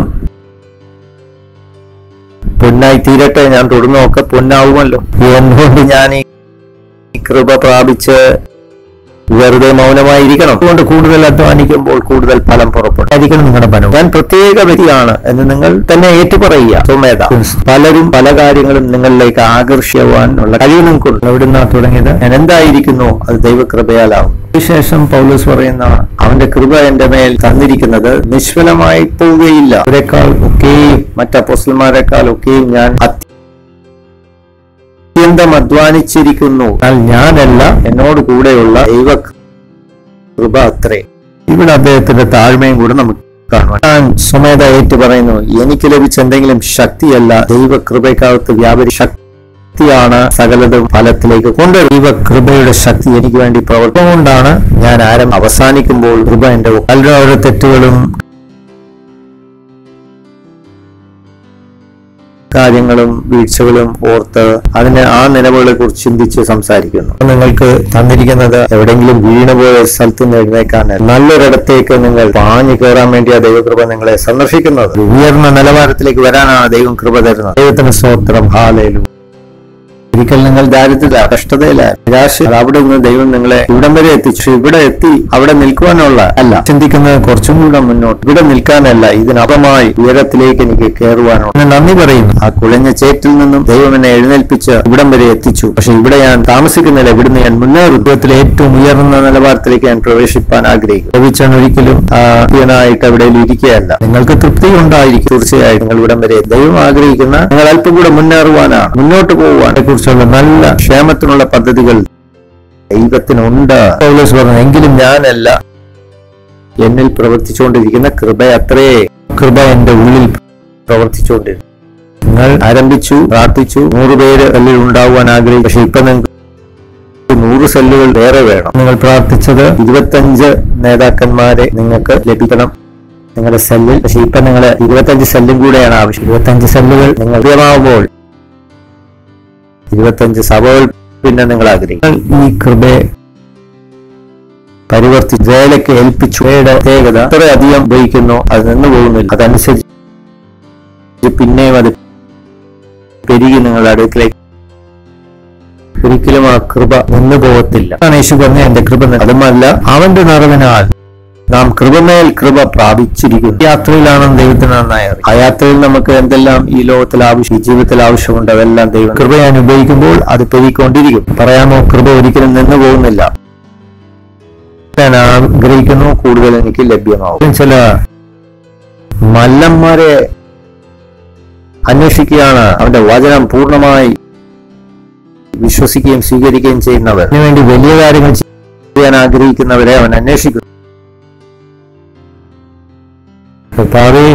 പൊന്നായി തീരട്ടെ. ഞാൻ തൊടുന്നതൊക്കെ പൊന്നാവുമല്ലോ. എന്തുകൊണ്ട് ഞാൻ ഈ കൃപ പ്രാപിച്ച് വെറുതെ മൗനമായിരിക്കണം. അതുകൊണ്ട് കൂടുതൽ അധ്വാനിക്കുമ്പോൾ കൂടുതൽ ഫലം പുറപ്പെട്ടായിരിക്കണം നിങ്ങളുടെ ഫലം. ഞാൻ പ്രത്യേക വ്യക്തിയാണ് എന്ന് നിങ്ങൾ തന്നെ ഏറ്റുപറയുക. സ്വമേധ പലരും പല കാര്യങ്ങളും നിങ്ങളിലേക്ക് ആകർഷിക്കുവാനുള്ള കഴിവ് നിങ്ങൾക്കുണ്ട്. എവിടുന്നാ തുടങ്ങിയത്? ഞാൻ എന്തായിരിക്കുന്നു അത് ദൈവകൃപയാലാവും. അതിനുശേഷം പൗലോസ് പറയുന്ന അവന്റെ കൃപ എന്റെ മേൽ തന്നിരിക്കുന്നത് നിഷ്ഫലമായി പോവുകയില്ല. അവരെക്കാൾ ഒക്കെയും മറ്റ് അപ്പോസ്തലന്മാരെക്കാൾ ഒക്കെയും ഞാൻ അത്യന്തം അധ്വാനിച്ചിരിക്കുന്നു. എന്നാൽ ഞാനല്ല, എന്നോട് കൂടെയുള്ള ദൈവ കൃപ അത്രേ. ഇവിടെ അദ്ദേഹത്തിന്റെ താഴ്മയും കൂടെ നമുക്ക് കാണുവാൻ. ഞാൻ സ്വമേധ ഏറ്റു പറയുന്നു, എനിക്ക് ലഭിച്ച എന്തെങ്കിലും ശക്തിയല്ല, ദൈവകൃപയ്ക്കകത്ത് വ്യാപരി ശക്തിയാണ് സകലതും ഫലത്തിലേക്ക് കൊണ്ട്. ദൈവകൃപയുടെ ശക്തി എനിക്ക് വേണ്ടി പ്രവർത്തനകൊണ്ടാണ് ഞാൻ അവസാനിക്കുമ്പോൾ കൃപ എന്റെ പലരുടെ തെറ്റുകളും കാര്യങ്ങളും വീഴ്ചകളും ഓർത്ത് അതിന് ആ നിലവുകളെ കുറിച്ച് ചിന്തിച്ച് സംസാരിക്കുന്നു. നിങ്ങൾക്ക് തന്നിരിക്കുന്നത് എവിടെയെങ്കിലും വീണുപോയ സ്ഥലത്ത് നിന്ന് എഴുന്നേക്കാൻ നല്ലൊരിടത്തേക്ക് നിങ്ങൾ പാഞ്ഞു കയറാൻ വേണ്ടിയാ ദൈവകൃപ നിങ്ങളെ സന്ദർശിക്കുന്നത്. ഉയർന്ന നിലവാരത്തിലേക്ക് വരാനാണ് ദൈവം കൃപ തരുന്നത്. ദൈവത്തിന് സ്തോത്രം. ഹല്ലേലൂയ. ഒരിക്കൽ നിങ്ങൾ ദാരിദ്ര്യത്തില, കഷ്ടതയില, നിരാശ, അവിടെ നിന്ന് ദൈവം നിങ്ങളെ ഇവിടം വരെ എത്തിച്ചു. ഇവിടെ എത്തി അവിടെ നിൽക്കുവാനുള്ള അല്ല ചിന്തിക്കുന്നത്, കുറച്ചും കൂടെ മുന്നോട്ട് ഇവിടെ നിൽക്കാനല്ല, ഇതിനപ്പുറമായി ഉയരത്തിലേക്ക് എനിക്ക് കയറുവാനുള്ള നന്ദി പറയുന്നു. ആ കുഴഞ്ഞ ചേറ്റിൽ നിന്നും ദൈവം എന്നെ എഴുന്നേൽപ്പിച്ച് ഇവിടം വരെ എത്തിച്ചു. പക്ഷെ ഇവിടെ ഞാൻ താമസിക്കുന്നില്ല, ഇവിടുന്ന് ഞാൻ മുന്നേറും. ജീവിതത്തിലെ ഏറ്റവും ഉയർന്ന നിലവാരത്തിലേക്ക് ഞാൻ പ്രവേശിപ്പാൻ ആഗ്രഹിക്കും. ലഭിച്ചാൽ ഒരിക്കലും ആയിട്ട് അവിടെ ഇരിക്കുകയല്ല. നിങ്ങൾക്ക് തൃപ്തി ഉണ്ടായിരിക്കും. തീർച്ചയായും നിങ്ങൾ ഇവിടം വരെ ദൈവം ആഗ്രഹിക്കുന്ന നിങ്ങൾ അല്പം കൂടെ മുന്നേറുവാനാണ്, മുന്നോട്ട് പോകുവാനെ കുറിച്ചുള്ള നല്ല ക്ഷേമത്തിനുള്ള പദ്ധതികൾ ദൈവത്തിനുണ്ട്. പൗലോസ് പറഞ്ഞു, എങ്കിലും ഞാനല്ല, എന്നിൽ പ്രവർത്തിച്ചുകൊണ്ടിരിക്കുന്ന കൃപ അത്രേ. കൃപ എന്റെ ഉള്ളിൽ പ്രവർത്തിച്ചുകൊണ്ടിരിക്കും. നിങ്ങൾ ആരംഭിച്ചു, പ്രാർത്ഥിച്ചു, 100 പേര് സെല്ലിൽ ഉണ്ടാകുവാൻ ആഗ്രഹിച്ചു. പക്ഷെ ഇപ്പൊ നിങ്ങൾക്ക് 100 സെല്ലുകൾ വേറെ വേണം. നിങ്ങൾ പ്രാർത്ഥിച്ചത് 25 നേതാക്കന്മാരെ നിങ്ങൾക്ക് ലഭിക്കണം നിങ്ങളുടെ സെല്ലിൽ. പക്ഷെ ഇപ്പൊ നിങ്ങൾ 25 സെല്ലും കൂടെയാണ് ആവശ്യം. 25 സെല്ലുകൾ നിങ്ങൾ ലഭ്യമാകുമ്പോൾ 25 സഭകൾ പിന്നെ നിങ്ങൾ ആഗ്രഹിക്കും. ഈ കൃപയെ പരിവർത്തിച്ച് വേലയ്ക്ക് ഏൽപ്പിച്ചു. പ്രത്യേകത അത്രയധികം ഉപയോഗിക്കുന്നു, അത് നിന്ന് പോകുന്നില്ല. അതനുസരിച്ച് പിന്നെയും അത് പെരുകി നിങ്ങളുടെ അടുക്കിലേക്ക്. ഒരിക്കലും ആ കൃപ നിന്നു പോകത്തില്ല. യേശു പറഞ്ഞ എന്റെ കൃപ അതുമല്ല, അവന്റെ നിറവിനാൽ നാം കൃപമേൽ കൃപ പ്രാപിച്ചിരിക്കുന്നു. യാത്രയിലാണെന്ന് ദൈവത്തിന് നന്നായി അറിയാം. ആ യാത്രയിൽ നമുക്ക് എന്തെല്ലാം ഈ ലോകത്തിൽ ആവശ്യം, ഈ ജീവിതത്തിൽ ആവശ്യമുണ്ട്, അതെല്ലാം ദൈവം കൃപ അനുഭവിക്കുമ്പോൾ അത് പെരുകൊണ്ടിരിക്കും. പറയാമോ, കൃപ ഒരിക്കലും നിന്നു പോകുന്നില്ല. ഞാൻ ആഗ്രഹിക്കുന്നു കൂടുതൽ എനിക്ക് ലഭ്യമാവും. ചില മല്ലന്മാരെ അന്വേഷിക്കുകയാണ്, അവന്റെ വചനം പൂർണ്ണമായി വിശ്വസിക്കുകയും സ്വീകരിക്കുകയും ചെയ്യുന്നവർ. അതിനുവേണ്ടി വലിയ കാര്യങ്ങൾ ചെയ്യാൻ ആഗ്രഹിക്കുന്നവരെ അവൻ അന്വേഷിക്കുന്നു.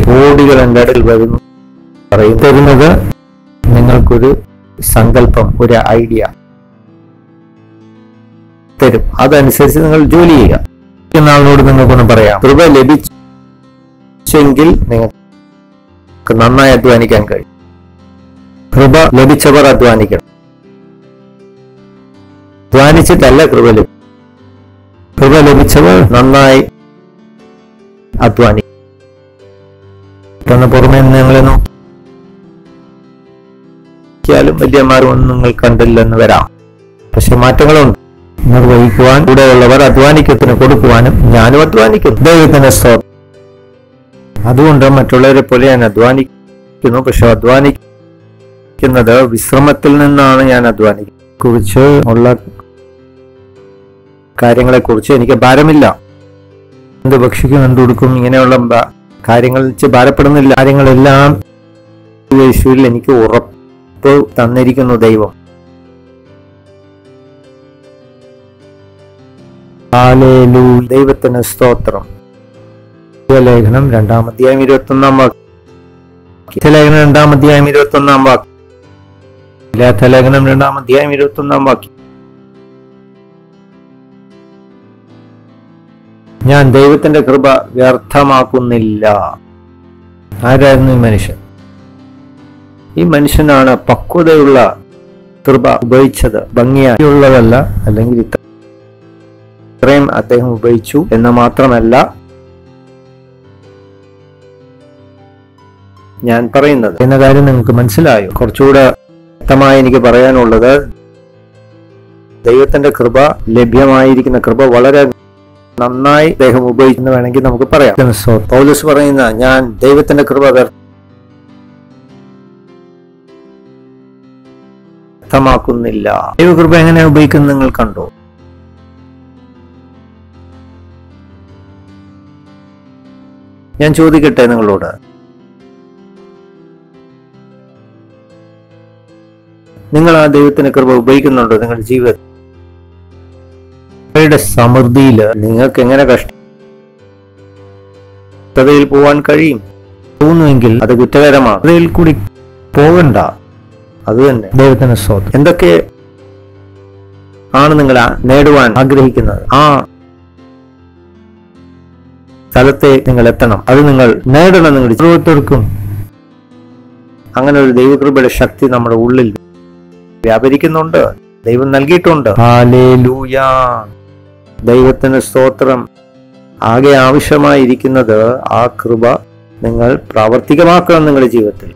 കോടികൾ എൻ്റെ അടുക്കൽ വരുന്നു തരുന്നത് നിങ്ങൾക്കൊരു സങ്കല്പം, ഒരു ഐഡിയ തരും. അതനുസരിച്ച് നിങ്ങൾ ജോലി ചെയ്യുക. നാളിനോട് നിങ്ങൾക്കൊന്ന് പറയാം, കൃപ ലഭിച്ചെങ്കിൽ നിങ്ങൾക്ക് നന്നായി അധ്വാനിക്കാൻ കഴിയും. കൃപ ലഭിച്ചവർ അധ്വാനിക്കണം. അധ്വാനിച്ചിട്ടല്ല കൃപ ലഭിക്കും. കൃപ ലഭിച്ചവർ നന്നായി അധ്വാനിക്കും. പുറമെ നിങ്ങളെ നോക്കിയാലും വലിയ മാർഗമൊന്നും നിങ്ങൾ കണ്ടില്ലെന്ന് വരാം. പക്ഷെ മാറ്റങ്ങളുണ്ട്. നിർവഹിക്കുവാൻ കൂടെയുള്ളവർ അധ്വാനിക്കത്തിന് കൊടുക്കുവാനും ഞാനും അധ്വാനിക്കുന്നു. ദൈവത്തിന്റെ സ്തോത്രം. അതുകൊണ്ട് മറ്റുള്ളവരെ പോലെ ഞാൻ അധ്വാനിക്കുന്നു. പക്ഷെ അധ്വാനിക്കുന്നത് വിശ്രമത്തിൽ നിന്നാണ്. ഞാൻ അധ്വാനിക്കുന്നത് കുറിച്ച് ഉള്ള കാര്യങ്ങളെ കുറിച്ച് എനിക്ക് ഭാരമില്ല. എന്ത് ഭക്ഷിക്കും, എന്ത് കൊടുക്കും, ഇങ്ങനെയുള്ള കാര്യങ്ങൾ ഭാരപ്പെടുന്നില്ല. കാര്യങ്ങളെല്ലാം യേശുവിൽ എനിക്ക് ഉറപ്പ് തന്നിരിക്കുന്നു ദൈവം. ഹല്ലേലൂയ. ദൈവത്തിന് സ്തോത്രം. ലേഖനം 2-ാം അധ്യായം 21-ാം വാക്യം. ലേഖനം 2-ാം അധ്യായം 21-ാം വാക്യം. ലേഖനം 2-ാം അധ്യായം 21-ാം വാക്യം. ഞാൻ ദൈവത്തിന്റെ കൃപ വ്യർത്ഥമാക്കുന്നില്ല. ആരായിരുന്നു ഈ മനുഷ്യൻ? ഈ മനുഷ്യനാണ് പക്വതയുള്ള കൃപ ഉപയോഗിച്ചത്. ഭംഗിയുള്ളതല്ല, അല്ലെങ്കിൽ ഇത്രയും അദ്ദേഹം ഉപയോഗിച്ചു എന്ന് മാത്രമല്ല ഞാൻ പറയുന്നത് എന്ന കാര്യം നിങ്ങൾക്ക് മനസ്സിലായോ? കുറച്ചുകൂടെ വ്യക്തമായി എനിക്ക് പറയാനുള്ളത്, ദൈവത്തിന്റെ കൃപ, ലഭ്യമായിരിക്കുന്ന കൃപ വളരെ നന്നായി അദ്ദേഹം ഉപയോഗിക്കുന്നു വേണമെങ്കിൽ നമുക്ക് പറയാം. പൗലോസ് പറയുന്ന, ഞാൻ ദൈവത്തിന്റെ കൃപ വ്യർത്ഥമാക്കുന്നില്ല. ദൈവകൃപ എങ്ങനെ ഉപയോഗിക്കുന്നത് നിങ്ങൾ കണ്ടോ? ഞാൻ ചോദിക്കട്ടെ നിങ്ങളോട്, നിങ്ങൾ ആ ദൈവത്തിന്റെ കൃപ ഉപയോഗിക്കുന്നുണ്ടോ നിങ്ങളുടെ ജീവിതത്തിൽ? സമൃദ്ധിയിൽ നിങ്ങൾക്ക് എങ്ങനെ കഷ്ടതയിൽ പോവാൻ കഴിയും തോന്നുമെങ്കിൽ അത് കുറ്റകരമാണ്. അതിൽ കൂടി പോകണ്ട. അത് തന്നെ ദൈവത്തിന്റെ സ്വന്തം. എന്തൊക്കെ ആണ് നിങ്ങൾ നേടുവാൻ ആഗ്രഹിക്കുന്നത്? ആ സ്ഥലത്തെ നിങ്ങൾ എത്തണം. അത് നിങ്ങൾ നേടണം. നിങ്ങളുടെ ഓരോരുത്തർക്കും അങ്ങനെ ഒരു ദൈവകൃപയുടെ ശക്തി നമ്മുടെ ഉള്ളിൽ വ്യാപരിക്കുന്നുണ്ട്. ദൈവം നൽകിയിട്ടുണ്ട്. ഹല്ലേലൂയ. ദൈവത്തിന് സ്തോത്രം. ആകെ ആവശ്യമായിരിക്കുന്നത് ആ കൃപ നിങ്ങൾ പ്രാവർത്തികമാക്കണം നിങ്ങളുടെ ജീവിതത്തിൽ.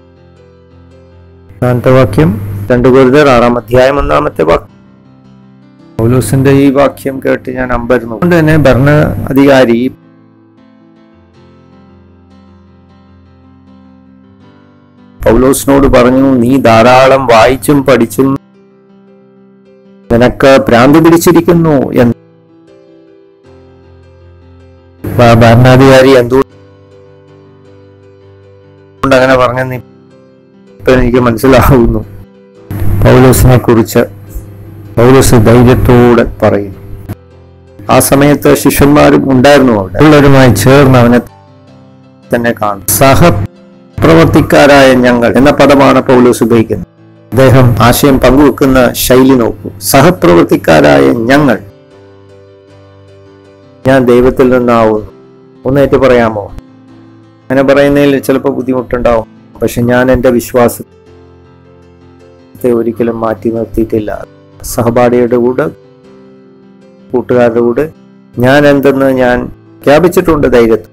രണ്ടാമത്തെ വാക്യം 2 കൊരിന്ത്യർ 6 അധ്യായം 1 വാക്യം. പൗലോസിന്റെ ഈ വാക്യം കേട്ട് ഞാൻ അമ്പരന്നു. അതുകൊണ്ട് തന്നെ ഭരണാധികാരി പൗലോസിനോട് പറഞ്ഞു, നീ ധാരാളം വായിച്ചും പഠിച്ചും നിനക്ക് ഭ്രാന്തി പിടിച്ചിരിക്കുന്നു എന്ന്. ഭരണാധികാരി എന്തുകൊണ്ട് അങ്ങനെ പറഞ്ഞെന്ന് ഇപ്പൊ എനിക്ക് മനസ്സിലാവുന്നു. പൗലോസിനെ കുറിച്ച് പൗലോസ് ധൈര്യത്തോടെ പറയുന്നു. ആ സമയത്ത് ശിഷ്യന്മാരും ഉണ്ടായിരുന്നു. അവിടെ ഉള്ളവരുമായി ചേർന്ന് അവനെ തന്നെ കാണും. സഹപ്രവർത്തിക്കാരായ ഞങ്ങൾ എന്ന പദമാണ് പൗലോസ് ഉപയോഗിക്കുന്നത്. അദ്ദേഹം ആശയം പങ്കുവെക്കുന്ന ശൈലി നോക്കൂ. സഹപ്രവർത്തിക്കാരായ ഞങ്ങൾ, ഞാൻ ദൈവത്തിൽ നിന്നാവുന്നു. ഒന്നേറ്റ് പറയാമോ? അങ്ങനെ പറയുന്നതിൽ ചിലപ്പോൾ ബുദ്ധിമുട്ടുണ്ടാവും. പക്ഷെ ഞാൻ എൻ്റെ വിശ്വാസത്തെ ഒരിക്കലും മാറ്റി നിർത്തിയിട്ടില്ല. സഹപാഠിയുടെ കൂടെ, കൂട്ടുകാരുടെ കൂടെ ഞാൻ എന്തെന്ന് ഞാൻ ജ്ഞാപിച്ചിട്ടുണ്ട് ധൈര്യത്തിൽ.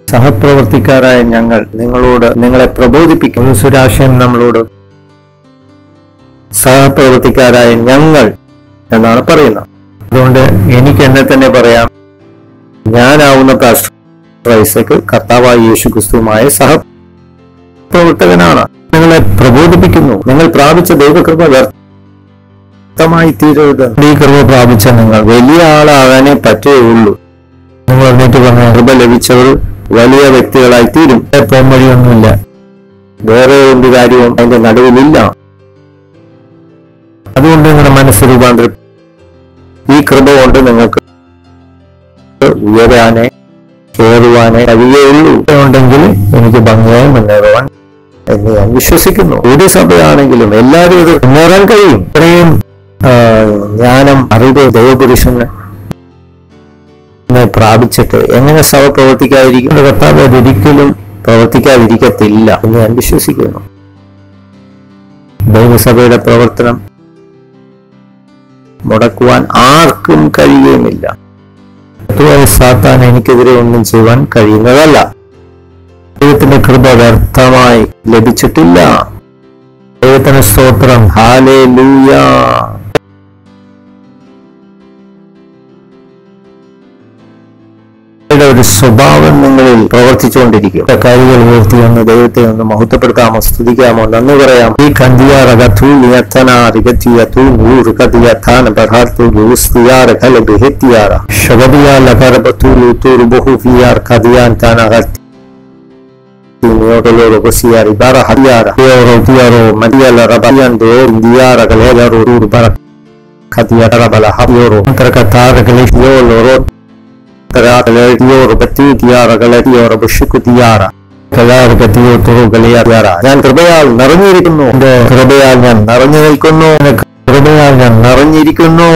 സഹപ്രവർത്തിക്കാരായ ഞങ്ങൾ നിങ്ങളെ പ്രബോധിപ്പിക്കും. സുരാശയം നമ്മളോട് സഹപ്രവർത്തിക്കാരായ ഞങ്ങൾ എന്നാണ് പറയുന്നത്. അതുകൊണ്ട് എനിക്ക് എന്നെ തന്നെ പറയാം, ഞാനാവുന്ന പാസ്റ്റർ ഐസക് കർത്താവായ യേശുക്രിസ്തുവുമായ സഹപ്രവർത്തകനാണ്. നിങ്ങളെ പ്രബോധിപ്പിക്കുന്നു. നിങ്ങൾ പ്രാപിച്ച ദൈവകൃപ വ്യർത്ഥമായി തീരരുത്. ഈ കൃപ പ്രാപിച്ച നിങ്ങൾ വലിയ ആളാകാനേ പറ്റുകയുള്ളൂ. നിങ്ങൾ എന്നിട്ട് പറഞ്ഞ കൃപ ലഭിച്ചവർ വലിയ വ്യക്തികളായി തീരും. പോംവഴിയൊന്നുമില്ല. വേറെ എന്ത് കാര്യവും അതിന്റെ നടുവിലില്ല. അതുകൊണ്ട് നിങ്ങളുടെ മനസ്സ് രൂപാന്തരം ഈ കൃപ കൊണ്ട് നിങ്ങൾക്ക് ഉയരാനെ കയറുവാനേ കഴിയുകയുള്ളൂ. ഉണ്ടെങ്കിൽ എനിക്ക് ഭംഗിയായി മുന്നേറുവാൻ എന്ന് ഞാൻ വിശ്വസിക്കുന്നു. ഒരു സഭയാണെങ്കിലും എല്ലാവരും ഇത് മുന്നേറാൻ കഴിയും. ഇത്രയും ജ്ഞാനം, അറിവ് ദൈവപുരുഷന് പ്രാപിച്ചിട്ട് എങ്ങനെ സഭ പ്രവർത്തിക്കാതിരിക്കും? കർത്താവ് അതൊരിക്കലും പ്രവർത്തിക്കാതിരിക്കത്തില്ല എന്ന് ഞാൻ വിശ്വസിക്കുന്നു. ദൈവസഭയുടെ പ്രവർത്തനം മുടക്കുവാൻ ആർക്കും കഴിയുകയുമില്ല. സാത്താൻ എനിക്കെതിരെ ഒന്നും ചെയ്യുവാൻ കഴിയുന്നതല്ല. ദൈവത്തിന്റെ കൃപ വ്യർത്ഥമായി ലഭിച്ചിട്ടില്ല. ദൈവത്തിന് സ്തോത്രം. ഹല്ലേലൂയ. ഒരു സ്വഭാവം നിങ്ങളിൽ പ്രവർത്തിച്ചുകൊണ്ടിരിക്കും. കാര്യങ്ങൾ ഉയർത്തി വന്ന് ദൈവത്തെ ഒന്ന് മഹത്വപ്പെടുത്താമോ, സ്തുതിക്കാമോ, നന്ദി പറയാമോ? ഈ ഞാൻ കൃപയാൽ നിറഞ്ഞിരിക്കുന്നു. കൃപയാൽ ഞാൻ നിറഞ്ഞു നിൽക്കുന്നു. കൃപയാൽ ഞാൻ നിറഞ്ഞിരിക്കുന്നു.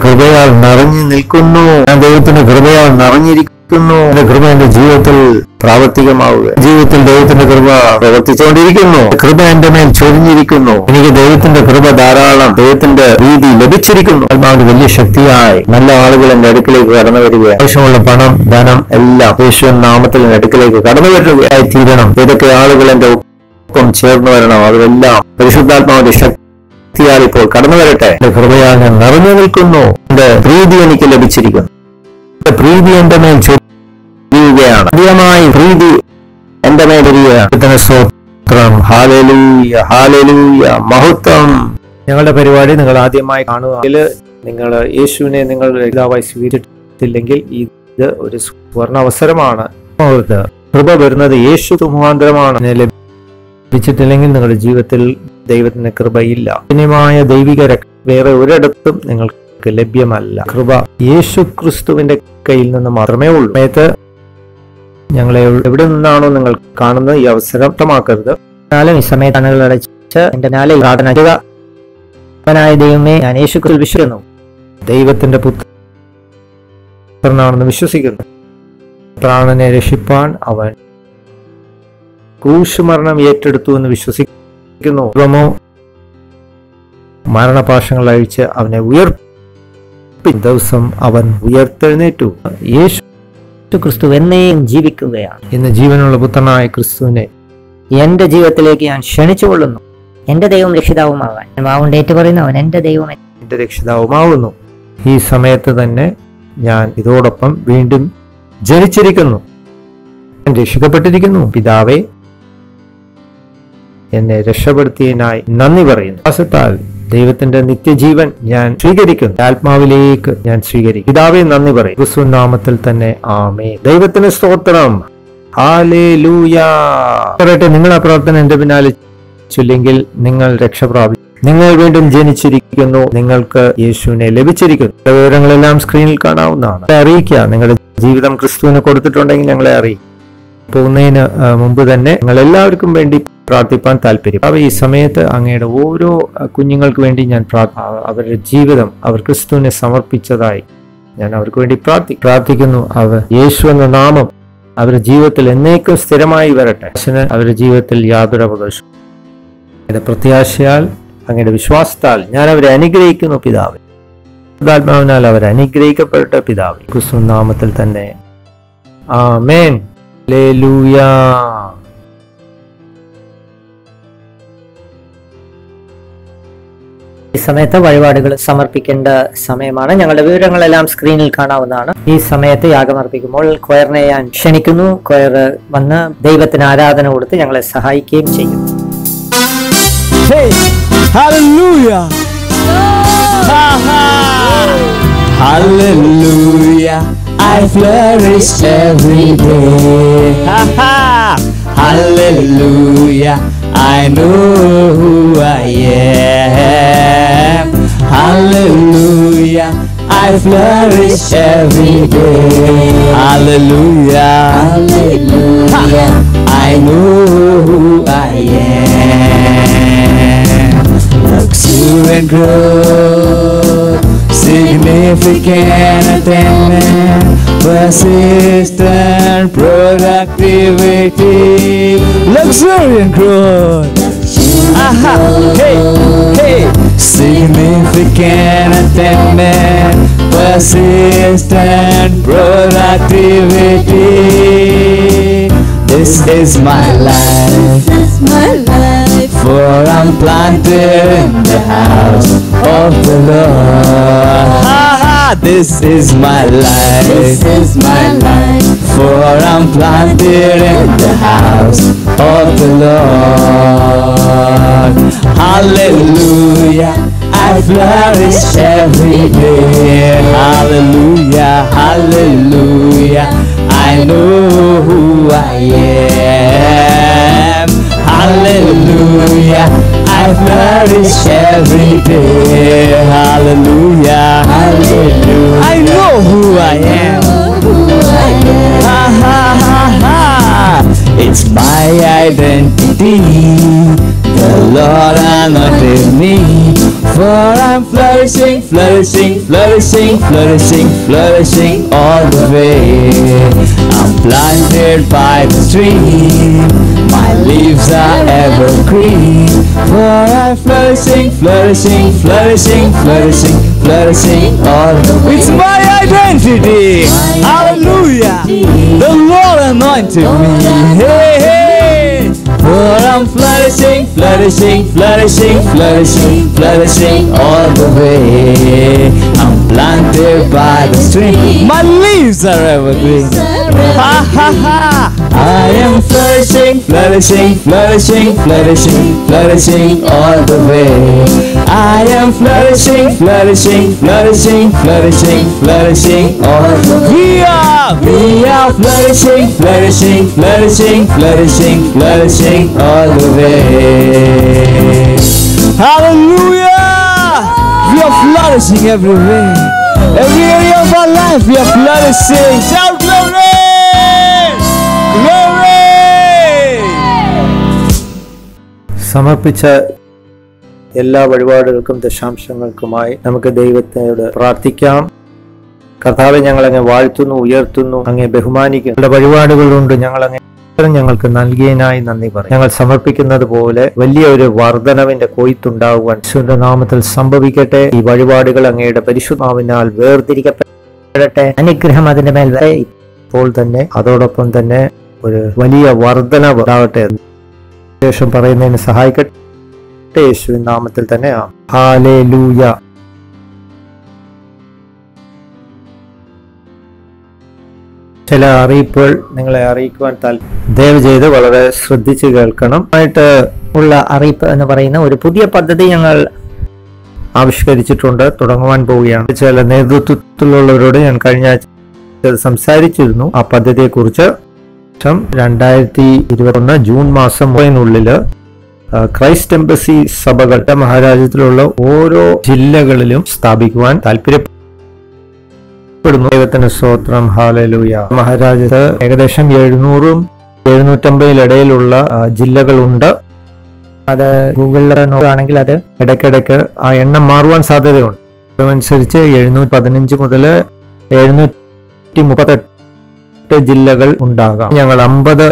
കൃപയാൽ നിറഞ്ഞു നിൽക്കുന്നു. ഞാൻ ദൈവത്തിന്റെ കൃപയാൽ നിറഞ്ഞിരിക്കുന്നു. എന്റെ കൃപ എന്റെ ജീവിതത്തിൽ പ്രാവർത്തികമാവുക. ജീവിതത്തിൽ ദൈവത്തിന്റെ കൃപ പ്രവർത്തിച്ചുകൊണ്ടിരിക്കുന്നു. കൃപ എന്റെ മേൽ ചൊരിഞ്ഞിരിക്കുന്നു. എനിക്ക് ദൈവത്തിന്റെ കൃപ ധാരാളം, ദൈവത്തിന്റെ രീതി ലഭിച്ചിരിക്കുന്നു. അത് വലിയ ശക്തിയായി നല്ല ആളുകൾ എന്റെ അടുക്കിലേക്ക് കടന്നു വരിക. ആവശ്യമുള്ള പണം, ധനം എല്ലാം യേശുവിൻ നാമത്തിൽ എന്റെ അടുക്കിലേക്ക് കടന്നു വരികയായി തീരണം. ഏതൊക്കെ ആളുകൾ എന്റെ ഒപ്പം ചേർന്ന് വരണം, അതെല്ലാം പരിശുദ്ധാത്മാവിന്റെ ശക്തി ശക്തിയാൽ ഇപ്പോൾ കടന്നു വരട്ടെ. എന്റെ കൃപയാൽ ഞാൻ നിറഞ്ഞു നിൽക്കുന്നു. എന്റെ പ്രീതി എനിക്ക് ലഭിച്ചിരിക്കുന്നു. എന്റെ പ്രീതി എന്റെ മേൽ ചൊരിയുകയാണ്. അധികമായി പ്രീതി എന്റെ മേൽ വരികയാണ്. സ്തോത്രം. ഹല്ലേലൂയ, ഹല്ലേലൂയ, മഹത്വം. ഞങ്ങളുടെ പരിപാടി നിങ്ങൾ ആദ്യമായി കാണുകയാണെങ്കിൽ, നിങ്ങൾ യേശുവിനെ നിങ്ങളുടെ പിതാവായി സ്വീകരിച്ചിട്ടില്ലെങ്കിൽ ഇത് ഒരു സുവർണ അവസരമാണ്. കൃപ വരുന്നത് യേശു മുഖാന്തരമാണ്. ലഭിച്ചിട്ടില്ലെങ്കിൽ നിങ്ങളുടെ ജീവിതത്തിൽ ദൈവത്തിന്റെ കൃപയില്ല. അന്യമായ ദൈവിക വേറെ ഒരിടത്തും നിങ്ങൾക്ക് ലഭ്യമല്ല. കൃപ യേശു ക്രിസ്തുവിന്റെ കയ്യിൽ നിന്ന് മാത്രമേ ഉള്ളൂ. സമയത്ത് ഞങ്ങളെ എവിടെ നിന്നാണോ നിങ്ങൾ കാണുന്നത് ഈ അവസരം വ്യക്തമാക്കരുത്. ഈ സമയത്ത് കണ്ണുകൾ അടച്ച് എന്റെ നാളെ പ്രാർത്ഥന ചെയ്യുക. ദൈവമേ, ഞാൻ യേശു ക്രിസ്തുവിൽ വിശ്വസിക്കുന്നു. ദൈവത്തിന്റെ പുത്രനാണെന്ന് വിശ്വസിക്കുന്നു. പ്രാണനെ രക്ഷിപ്പാൻ അവൻ ക്രൂശുമരണം ഏറ്റെടുത്തു എന്ന് വിശ്വസിക്കുന്നു. മരണപാശങ്ങൾ അഴിച്ച് അവനെ ഉയർപ്പി ദിവസം അവൻ ഉയർത്തെഴുന്നേറ്റു. യേശു ക്രിസ്തു എന്നേയും ജീവിക്കുകയാണ്. ഇന്ന് ജീവനുള്ള പുത്രനായ ക്രിസ്തുവിനെ എന്റെ ജീവിതത്തിലേക്ക് ഞാൻ ക്ഷണിച്ചുകൊള്ളുന്നു. എന്റെ ദൈവം രക്ഷിതാവുമാകാൻ വാവുണ്ട് ഏറ്റുപറയുന്നവൻ എന്റെ ദൈവം എന്റെ രക്ഷിതാവുമാവുന്നു. ഈ സമയത്ത് തന്നെ ഞാൻ ഇതോടൊപ്പം വീണ്ടും ജനിച്ചിരിക്കുന്നു, രക്ഷിക്കപ്പെട്ടിരിക്കുന്നു. പിതാവേ, എന്നെ രക്ഷപ്പെടുത്തിയതിനായി നന്ദി പറയുന്നു. വിശ്വാസത്താൽ ദൈവത്തിന്റെ നിത്യജീവൻ ഞാൻ സ്വീകരിക്കുന്നു. ആത്മാവിലേക്ക് ഞാൻ സ്വീകരിക്കും. പിതാവേ, നന്ദി പറയും. ക്രിസ്തു നാമത്തിൽ തന്നെ ആമേൻ. ദൈവത്തിന് സ്തോത്രം. ഹല്ലേലൂയ. പറയട്ടെ, നിങ്ങൾ ആ പ്രാർത്ഥന എന്റെ പിന്നാലെ ചൊല്ലെങ്കിൽ നിങ്ങൾ രക്ഷ പ്രാപിക്കും. നിങ്ങൾ വീണ്ടും ജനിച്ചിരിക്കുന്നു. നിങ്ങൾക്ക് യേശുവിനെ ലഭിച്ചിരിക്കുന്നു. വിവരങ്ങളെല്ലാം സ്ക്രീനിൽ കാണാവുന്നതാണ്. അറിയിക്കുക. നിങ്ങളുടെ ജീവിതം ക്രിസ്തുവിന് കൊടുത്തിട്ടുണ്ടെങ്കിൽ ഞങ്ങളെ അറിയിക്കും. പോകുന്നതിന് മുമ്പ് തന്നെ നിങ്ങൾ എല്ലാവർക്കും വേണ്ടി പ്രാർത്ഥിപ്പാൻ താല്പര്യം. അവ ഈ സമയത്ത് അങ്ങയുടെ ഓരോ കുഞ്ഞുങ്ങൾക്ക് വേണ്ടി ഞാൻ അവരുടെ ജീവിതം അവർ ക്രിസ്തുവിനെ സമർപ്പിച്ചതായി ഞാൻ അവർക്ക് വേണ്ടി പ്രാർത്ഥിക്കുന്നു. അവർ യേശു എന്ന നാമം അവരുടെ ജീവിതത്തിൽ എന്നേക്കും സ്ഥിരമായി വരട്ടെ. അവരുടെ ജീവിതത്തിൽ യാതൊരു അവകാശം. അങ്ങയുടെ പ്രത്യാശയാൽ, അങ്ങയുടെ വിശ്വാസത്താൽ ഞാൻ അവരെ അനുഗ്രഹിക്കുന്നു പിതാവേ. ആത്മാവിനാൽ അവർ അനുഗ്രഹിക്കപ്പെട്ട പിതാവേ, ക്രിസ്തു നാമത്തിൽ തന്നെ ആമേൻ. ഹല്ലേലൂയ. ഈ സമയത്ത് വഴിപാടുകൾ സമർപ്പിക്കേണ്ട സമയമാണ്. ഞങ്ങളുടെ വിവരങ്ങളെല്ലാം സ്ക്രീനിൽ കാണാവുന്നതാണ്. ഈ സമയത്ത് യാഗമർപ്പിക്കുമ്പോൾ ക്വയറിനെ ഞാൻ ക്ഷണിക്കുന്നു. ക്വയർ വന്ന് ദൈവത്തിന് ആരാധന കൊടുത്ത് ഞങ്ങളെ സഹായിക്കുകയും ചെയ്യും. Hallelujah. Hallelujah. I flourish every day. Hallelujah. I know who I am. Hallelujah. I flourish every day. Hallelujah. Hallelujah. I know who I am. Luxuriant growth, significant attainment, persistent productivity. Luxuriant growth. Aha, hey, hey. Significant attainment, persistent productivity. This is my life. This is my life. For I'm planted in the house of the Lord. This is my life. This is my life. For I'm planted in the house of the Lord. Hallelujah. I flourish every day. Hallelujah. Hallelujah. I know who I am. Hallelujah. I flourish every day. Hallelujah. Hallelujah. I know who I am. Ha ha ha ha. It's my identity. The Lord anointed me. For I'm flourishing, flourishing, flourishing, flourishing, flourishing all the way. I'm planted by the stream. My leaves are evergreen. For I'm flourishing, flourishing, flourishing, flourishing, flourishing all the way. It's my identity. Hallelujah. The Lord anointed me. Hey, hey. For I'm flourishing, flourishing, flourishing, flourishing, flourishing all the way. I'm planted by the stream. My leaves are evergreen. Ha ha ha. I am flourishing, flourishing, flourishing, flourishing, flourishing all the way. I am flourishing, flourishing, flourishing, flourishing, flourishing all the way. We are flourishing, flourishing, flourishing, flourishing, flourishing all the way. Hallelujah! We are flourishing everywhere. Every area of our life we are flourishing. Shout glory! Glory! സമർപ്പിച്ച എല്ലാ വഴിപാടുകൾക്കും ദശാംശങ്ങൾക്കുമായി നമുക്ക് ദൈവത്തോട് പ്രാർത്ഥിക്കാം. കർത്താവെ, ഞങ്ങളങ്ങ് വാഴ്ത്തുന്നു, ഉയർത്തുന്നു, അങ്ങേ ബഹുമാനിക്കുന്നു. ഞങ്ങളുടെ വഴിപാടുകളുണ്ട്, ഞങ്ങൾക്ക് നൽകിയതിനായി നന്ദി പറയും. ഞങ്ങൾ സമർപ്പിക്കുന്നത് പോലെ വലിയ ഒരു വർധനവിന്റെ കൊയ്ത്തുണ്ടാകുവാൻ യേശുവിന്റെ നാമത്തിൽ സംഭവിക്കട്ടെ. ഈ വഴിപാടുകൾ അങ്ങയുടെ പരിശുദ്ധാത്മാവിനാൽ വേർതിരിക്കപ്പെടട്ടെ. അനുഗ്രഹം അതിന്റെ മേൽ വരെ ഇപ്പോൾ തന്നെ, അതോടൊപ്പം തന്നെ ഒരു വലിയ വർധനവ് ഉണ്ടാകട്ടെ. ശേഷം പറയുന്നതിന് സഹായിക്കട്ടെ യേശുവിൻ നാമത്തിൽ തന്നെ. ഹല്ലേലൂയ. ചില അറിയിപ്പുകൾ നിങ്ങളെ അറിയിക്കുവാൻ ദയവ് ചെയ്ത് വളരെ ശ്രദ്ധിച്ച് കേൾക്കണം. ആയിട്ട് ഉള്ള അറിയിപ്പ് എന്ന് പറയുന്ന ഒരു പുതിയ പദ്ധതി ഞങ്ങൾ ആവിഷ്കരിച്ചിട്ടുണ്ട്, തുടങ്ങുവാൻ പോവുകയാണ്. ചില നേതൃത്വത്തിലുള്ളവരോട് ഞാൻ കഴിഞ്ഞ ആഴ്ച സംസാരിച്ചിരുന്നു ആ പദ്ധതിയെ കുറിച്ച്. 2021 ജൂൺ മാസം മുതലിനുള്ളില് ക്രൈസ്റ്റ് എംബസി സഭകളുടെ മഹാരാജ്യത്തിലുള്ള ഓരോ ജില്ലകളിലും സ്ഥാപിക്കുവാൻ താല്പര്യപ്പെടുന്നു. ദൈവത്തിന് സ്തോത്രം. ഹല്ലേലൂയ. മഹാരാജ്യത്ത് ഏകദേശം 700-750 ഇടയിലുള്ള ജില്ലകളുണ്ട്. അത് ഗൂഗിളിൽ നോക്കുകയാണെങ്കിൽ അത് ഇടയ്ക്കിടയ്ക്ക് ആ എണ്ണം മാറുവാൻ സാധ്യതയുണ്ട്. അതനുസരിച്ച് 715 മുതൽ 738 ജില്ലകൾ ഉണ്ടാകാം. ഞങ്ങൾ 50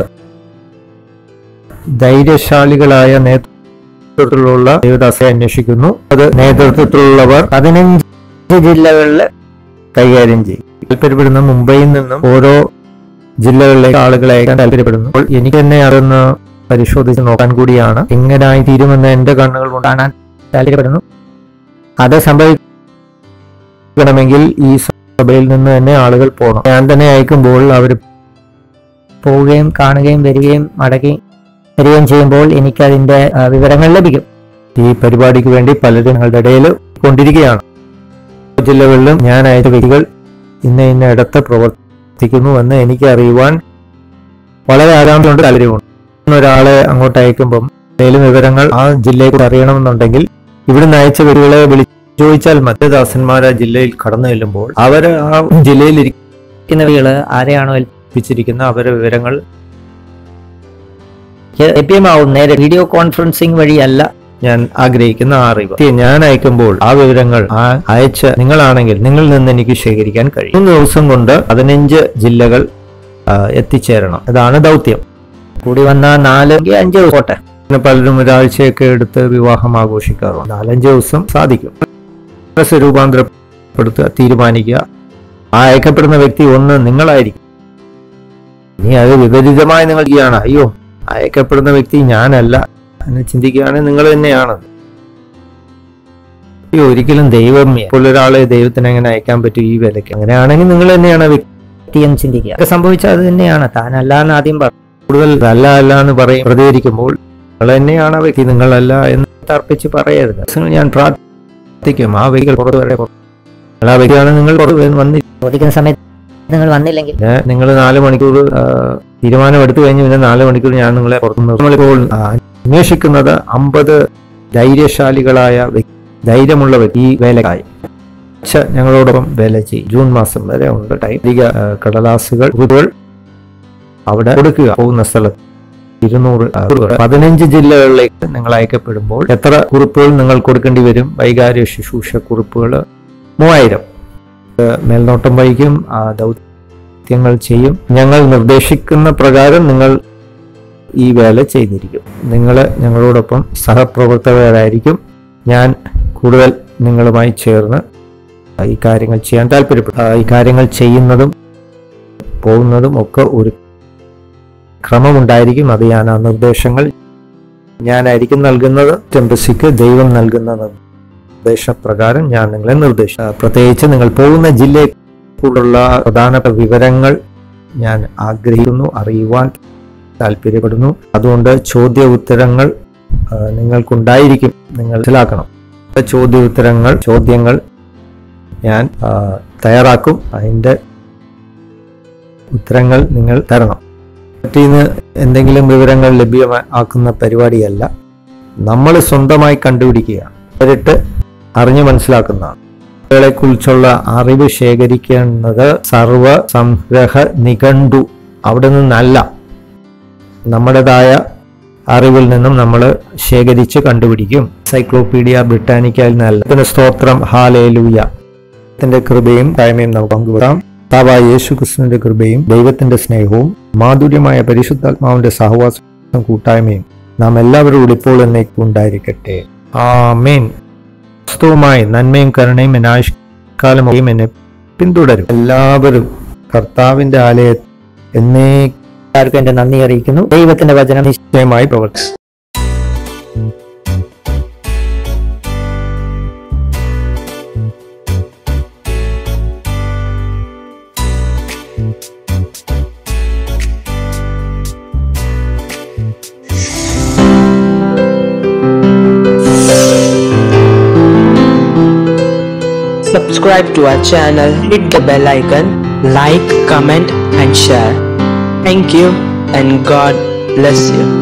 ധൈര്യശാലികളായ നേതൃത്വത്തിലുള്ള ദേവദാസയെ അന്വേഷിക്കുന്നു. അത് നേതൃത്വത്തിലുള്ളവർ 15 ജില്ലകളിൽ കൈകാര്യം ചെയ്യും. താല്പര്യപ്പെടുന്ന മുംബൈയിൽ നിന്നും ഓരോ ജില്ലകളിലേക്ക് ആളുകളെ അയക്കാൻ താല്പര്യപ്പെടുന്നു. അപ്പോൾ എനിക്ക് തന്നെ അതൊന്ന് പരിശോധിച്ച് നോക്കാൻ കൂടിയാണ്. എങ്ങനായി തീരുമെന്ന് എന്റെ കണ്ണുകൾ കാണാൻ താല്പര്യപ്പെടുന്നു. അത് സംഭവിക്കണമെങ്കിൽ ഈ സഭയിൽ നിന്ന് തന്നെ ആളുകൾ പോകണം. ഞാൻ തന്നെ അയക്കുമ്പോൾ അവർ പോവുകയും കാണുകയും വരികയും വരികയും ചെയ്യുമ്പോൾ എനിക്കതിന്റെ വിവരങ്ങൾ ലഭിക്കും. ഈ പരിപാടിക്ക് വേണ്ടി പലരും ഞങ്ങളുടെ ഇടയിൽ കൊണ്ടിരിക്കുകയാണ്. ജില്ലകളിലും ഞാൻ അയച്ച വ്യക്തികൾ ഇന്ന ഇടത്ത് പ്രവർത്തിക്കുന്നുവെന്ന് എനിക്ക് അറിയുവാൻ വളരെ ആകാംക്ഷയുണ്ട്, താല്പര്യമുണ്ട്. ഒരാളെ അങ്ങോട്ട് അയക്കുമ്പം എന്തെങ്കിലും വിവരങ്ങൾ ആ ജില്ലയെക്കുറിച്ച് അറിയണമെന്നുണ്ടെങ്കിൽ ഇവിടുന്ന് അയച്ച വ്യക്തികളെ വിളിച്ചു ചോദിച്ചാൽ മറ്റ് ദാസന്മാർ ആ ജില്ലയിൽ കടന്നു ചെല്ലുമ്പോൾ അവർ ആ ജില്ലയിൽ ഇരിക്കുന്ന വ്യക്തികൾ ആരെയാണോ ഏൽപ്പിച്ചിരിക്കുന്ന അവരുടെ വിവരങ്ങൾ ലഭ്യമാവും. നേരെ വീഡിയോ കോൺഫറൻസിങ് വഴിയല്ല ഞാൻ ആഗ്രഹിക്കുന്ന ആ അറിവ്. ഞാൻ അയക്കുമ്പോൾ ആ വിവരങ്ങൾ അയച്ച നിങ്ങളാണെങ്കിൽ നിങ്ങളിൽ നിന്ന് എനിക്ക് ശേഖരിക്കാൻ കഴിയും. 3 ദിവസം കൊണ്ട് 15 ജില്ലകൾ എത്തിച്ചേരണം. അതാണ് ദൗത്യം. കൂടി വന്ന 4-5 ദിവസം പോട്ടെ. പലരും ഒരാഴ്ചയൊക്കെ എടുത്ത് വിവാഹം ആഘോഷിക്കാറുണ്ട്. 4-5 ദിവസം സാധിക്കും. മനസ്സ് രൂപാന്തരപ്പെടുത്തുക, തീരുമാനിക്കുക. ആ അയക്കപ്പെടുന്ന വ്യക്തി ഒന്ന് നിങ്ങളായിരിക്കും. ഇനി അത് വിപരീതമായി നിങ്ങൾ ചെയ്യാണ്, അയ്യോ അയക്കപ്പെടുന്ന വ്യക്തി ഞാനല്ല എന്ന് ചിന്തിക്കുകയാണെങ്കിൽ നിങ്ങൾ തന്നെയാണ്. ഒരിക്കലും ദൈവം ഒരാളെ ദൈവത്തിന് എങ്ങനെ അയക്കാൻ പറ്റും ഈ വിലയ്ക്ക്? അങ്ങനെയാണെങ്കിൽ നിങ്ങൾ തന്നെയാണ് വ്യക്തി എന്ന് ചിന്തിക്കുക. സംഭവിച്ചാൽ അത് തന്നെയാണ്. താനല്ല എന്ന് ആദ്യം പറയും. കൂടുതൽ അല്ല എന്ന് പറയും. പ്രതികരിക്കുമ്പോൾ നിങ്ങൾ തന്നെയാണ് വ്യക്തി, നിങ്ങളല്ല എന്ന് തർപ്പിച്ച് പറയരുത്. ഞാൻ പ്രാർത്ഥിക്കും ആ വ്യക്തികൾ പുറത്തു വരെ. ആ വ്യക്തിയാണ് നിങ്ങൾ ചോദിക്കുന്ന സമയത്ത് നിങ്ങൾ വന്നില്ലെങ്കിൽ നിങ്ങൾ 4 മണിക്കൂർ തീരുമാനം എടുത്തു കഴിഞ്ഞ് പിന്നെ 4 മണിക്കൂർ ഞാൻ നിങ്ങളെ പുറത്തു. നമ്മളിപ്പോൾ അന്വേഷിക്കുന്നത് 50 ധൈര്യശാലികളായ ധൈര്യമുള്ള വ്യക്തി ഈ വേലക്കായി ഞങ്ങളോടൊപ്പം വേല ചെയ്യും. ജൂൺ മാസം വരെ ഉണ്ട് ടൈം. അധിക കടലാസുകൾ അവിടെ കൊടുക്കുക. പോകുന്ന സ്ഥലത്ത് 215 ജില്ലകളിലേക്ക് നിങ്ങൾ അയക്കപ്പെടുമ്പോൾ എത്ര കുറിപ്പുകൾ നിങ്ങൾ കൊടുക്കേണ്ടി വരും? വൈകാരിക ശുശ്രൂഷ കുറിപ്പുകൾ 3000. മേൽനോട്ടം വഹിക്കും, ദൗത്യങ്ങൾ ചെയ്യും. ഞങ്ങൾ നിർദ്ദേശിക്കുന്ന പ്രകാരം നിങ്ങൾ ഈ വേല ചെയ്തിരിക്കും. നിങ്ങൾ ഞങ്ങളോടൊപ്പം സഹപ്രവർത്തകരായിരിക്കും. ഞാൻ കൂടുതൽ നിങ്ങളുമായി ചേർന്ന് ഈ കാര്യങ്ങൾ ചെയ്യാൻ താല്പര്യപ്പെടും. ഈ കാര്യങ്ങൾ ചെയ്യുന്നതും പോകുന്നതും ഒക്കെ ഒരു ക്രമമുണ്ടായിരിക്കും. അത് ഞാൻ ആ നിർദ്ദേശങ്ങൾ ഞാനായിരിക്കും നൽകുന്നത്. എംബസിക്ക് ദൈവം നൽകുന്ന നിർദ്ദേശപ്രകാരം ഞാൻ നിങ്ങളെ നിർദ്ദേശിച്ചു. പ്രത്യേകിച്ച് നിങ്ങൾ പോകുന്ന ജില്ലയെക്കുറിച്ചുള്ള പ്രധാനപ്പെട്ട വിവരങ്ങൾ ഞാൻ ആഗ്രഹിക്കുന്നു, അറിയുവാൻ താല്പര്യപ്പെടുന്നു. അതുകൊണ്ട് ചോദ്യ ഉത്തരങ്ങൾ നിങ്ങൾക്കുണ്ടായിരിക്കും, നിങ്ങൾ മനസ്സിലാക്കണം. ചോദ്യങ്ങൾ ഞാൻ തയ്യാറാക്കും. അതിൻ്റെ ഉത്തരങ്ങൾ നിങ്ങൾ തരണം. പറ്റിന്ന് എന്തെങ്കിലും വിവരങ്ങൾ ലഭ്യമാക്കുന്ന പരിപാടിയല്ല, നമ്മൾ സ്വന്തമായി കണ്ടുപിടിക്കുക, നേരിട്ട് അറിഞ്ഞു മനസ്സിലാക്കുന്നതാണ്. കുറിച്ചുള്ള അറിവ് ശേഖരിക്കുന്നത് സർവ സംഗ്രഹ നിഘണ്ടു അവിടെ നിന്നല്ല, നമ്മുടേതായ അറിവിൽ നിന്നും നമ്മൾ ശേഖരിച്ച് കണ്ടുപിടിക്കും. എൻസൈക്ലോപീഡിയ ബ്രിട്ടാനിക്കയിൽ നിന്നല്ല. സ്തോത്രം, ഹാലേലൂയ. ദൈവത്തിന്റെ കൃപയും താഴ്മയും നമുക്ക് പങ്കുവെക്കാം. കർത്താവായ യേശുക്രിസ്തുവിന്റെ കൃപയും ദൈവത്തിന്റെ സ്നേഹവും മാധുര്യമായ പരിശുദ്ധാത്മാവിന്റെ സഹവാസവും കൂട്ടായ്മയും നാം എല്ലാവരോടും ഇപ്പോൾ എന്നേക്കും ഉണ്ടായിരിക്കട്ടെ. ആമേൻ. വാസ്തവമായി നന്മയും കരുണയും എന്നെ ആയുഷ്കാലമൊക്കെയും എന്നെ പിന്തുടരും. എല്ലാവരും കർത്താവിന്റെ ആലയത്തിൽ എന്നേക്കും എന്റെ നന്ദി അറിയിക്കുന്നു. ദൈവത്തിന്റെ വചനം നിശ്ചയമായി പ്രവർത്തിക്കും. Subscribe to our channel, hit the bell icon, like, comment and share. Thank you and God bless you.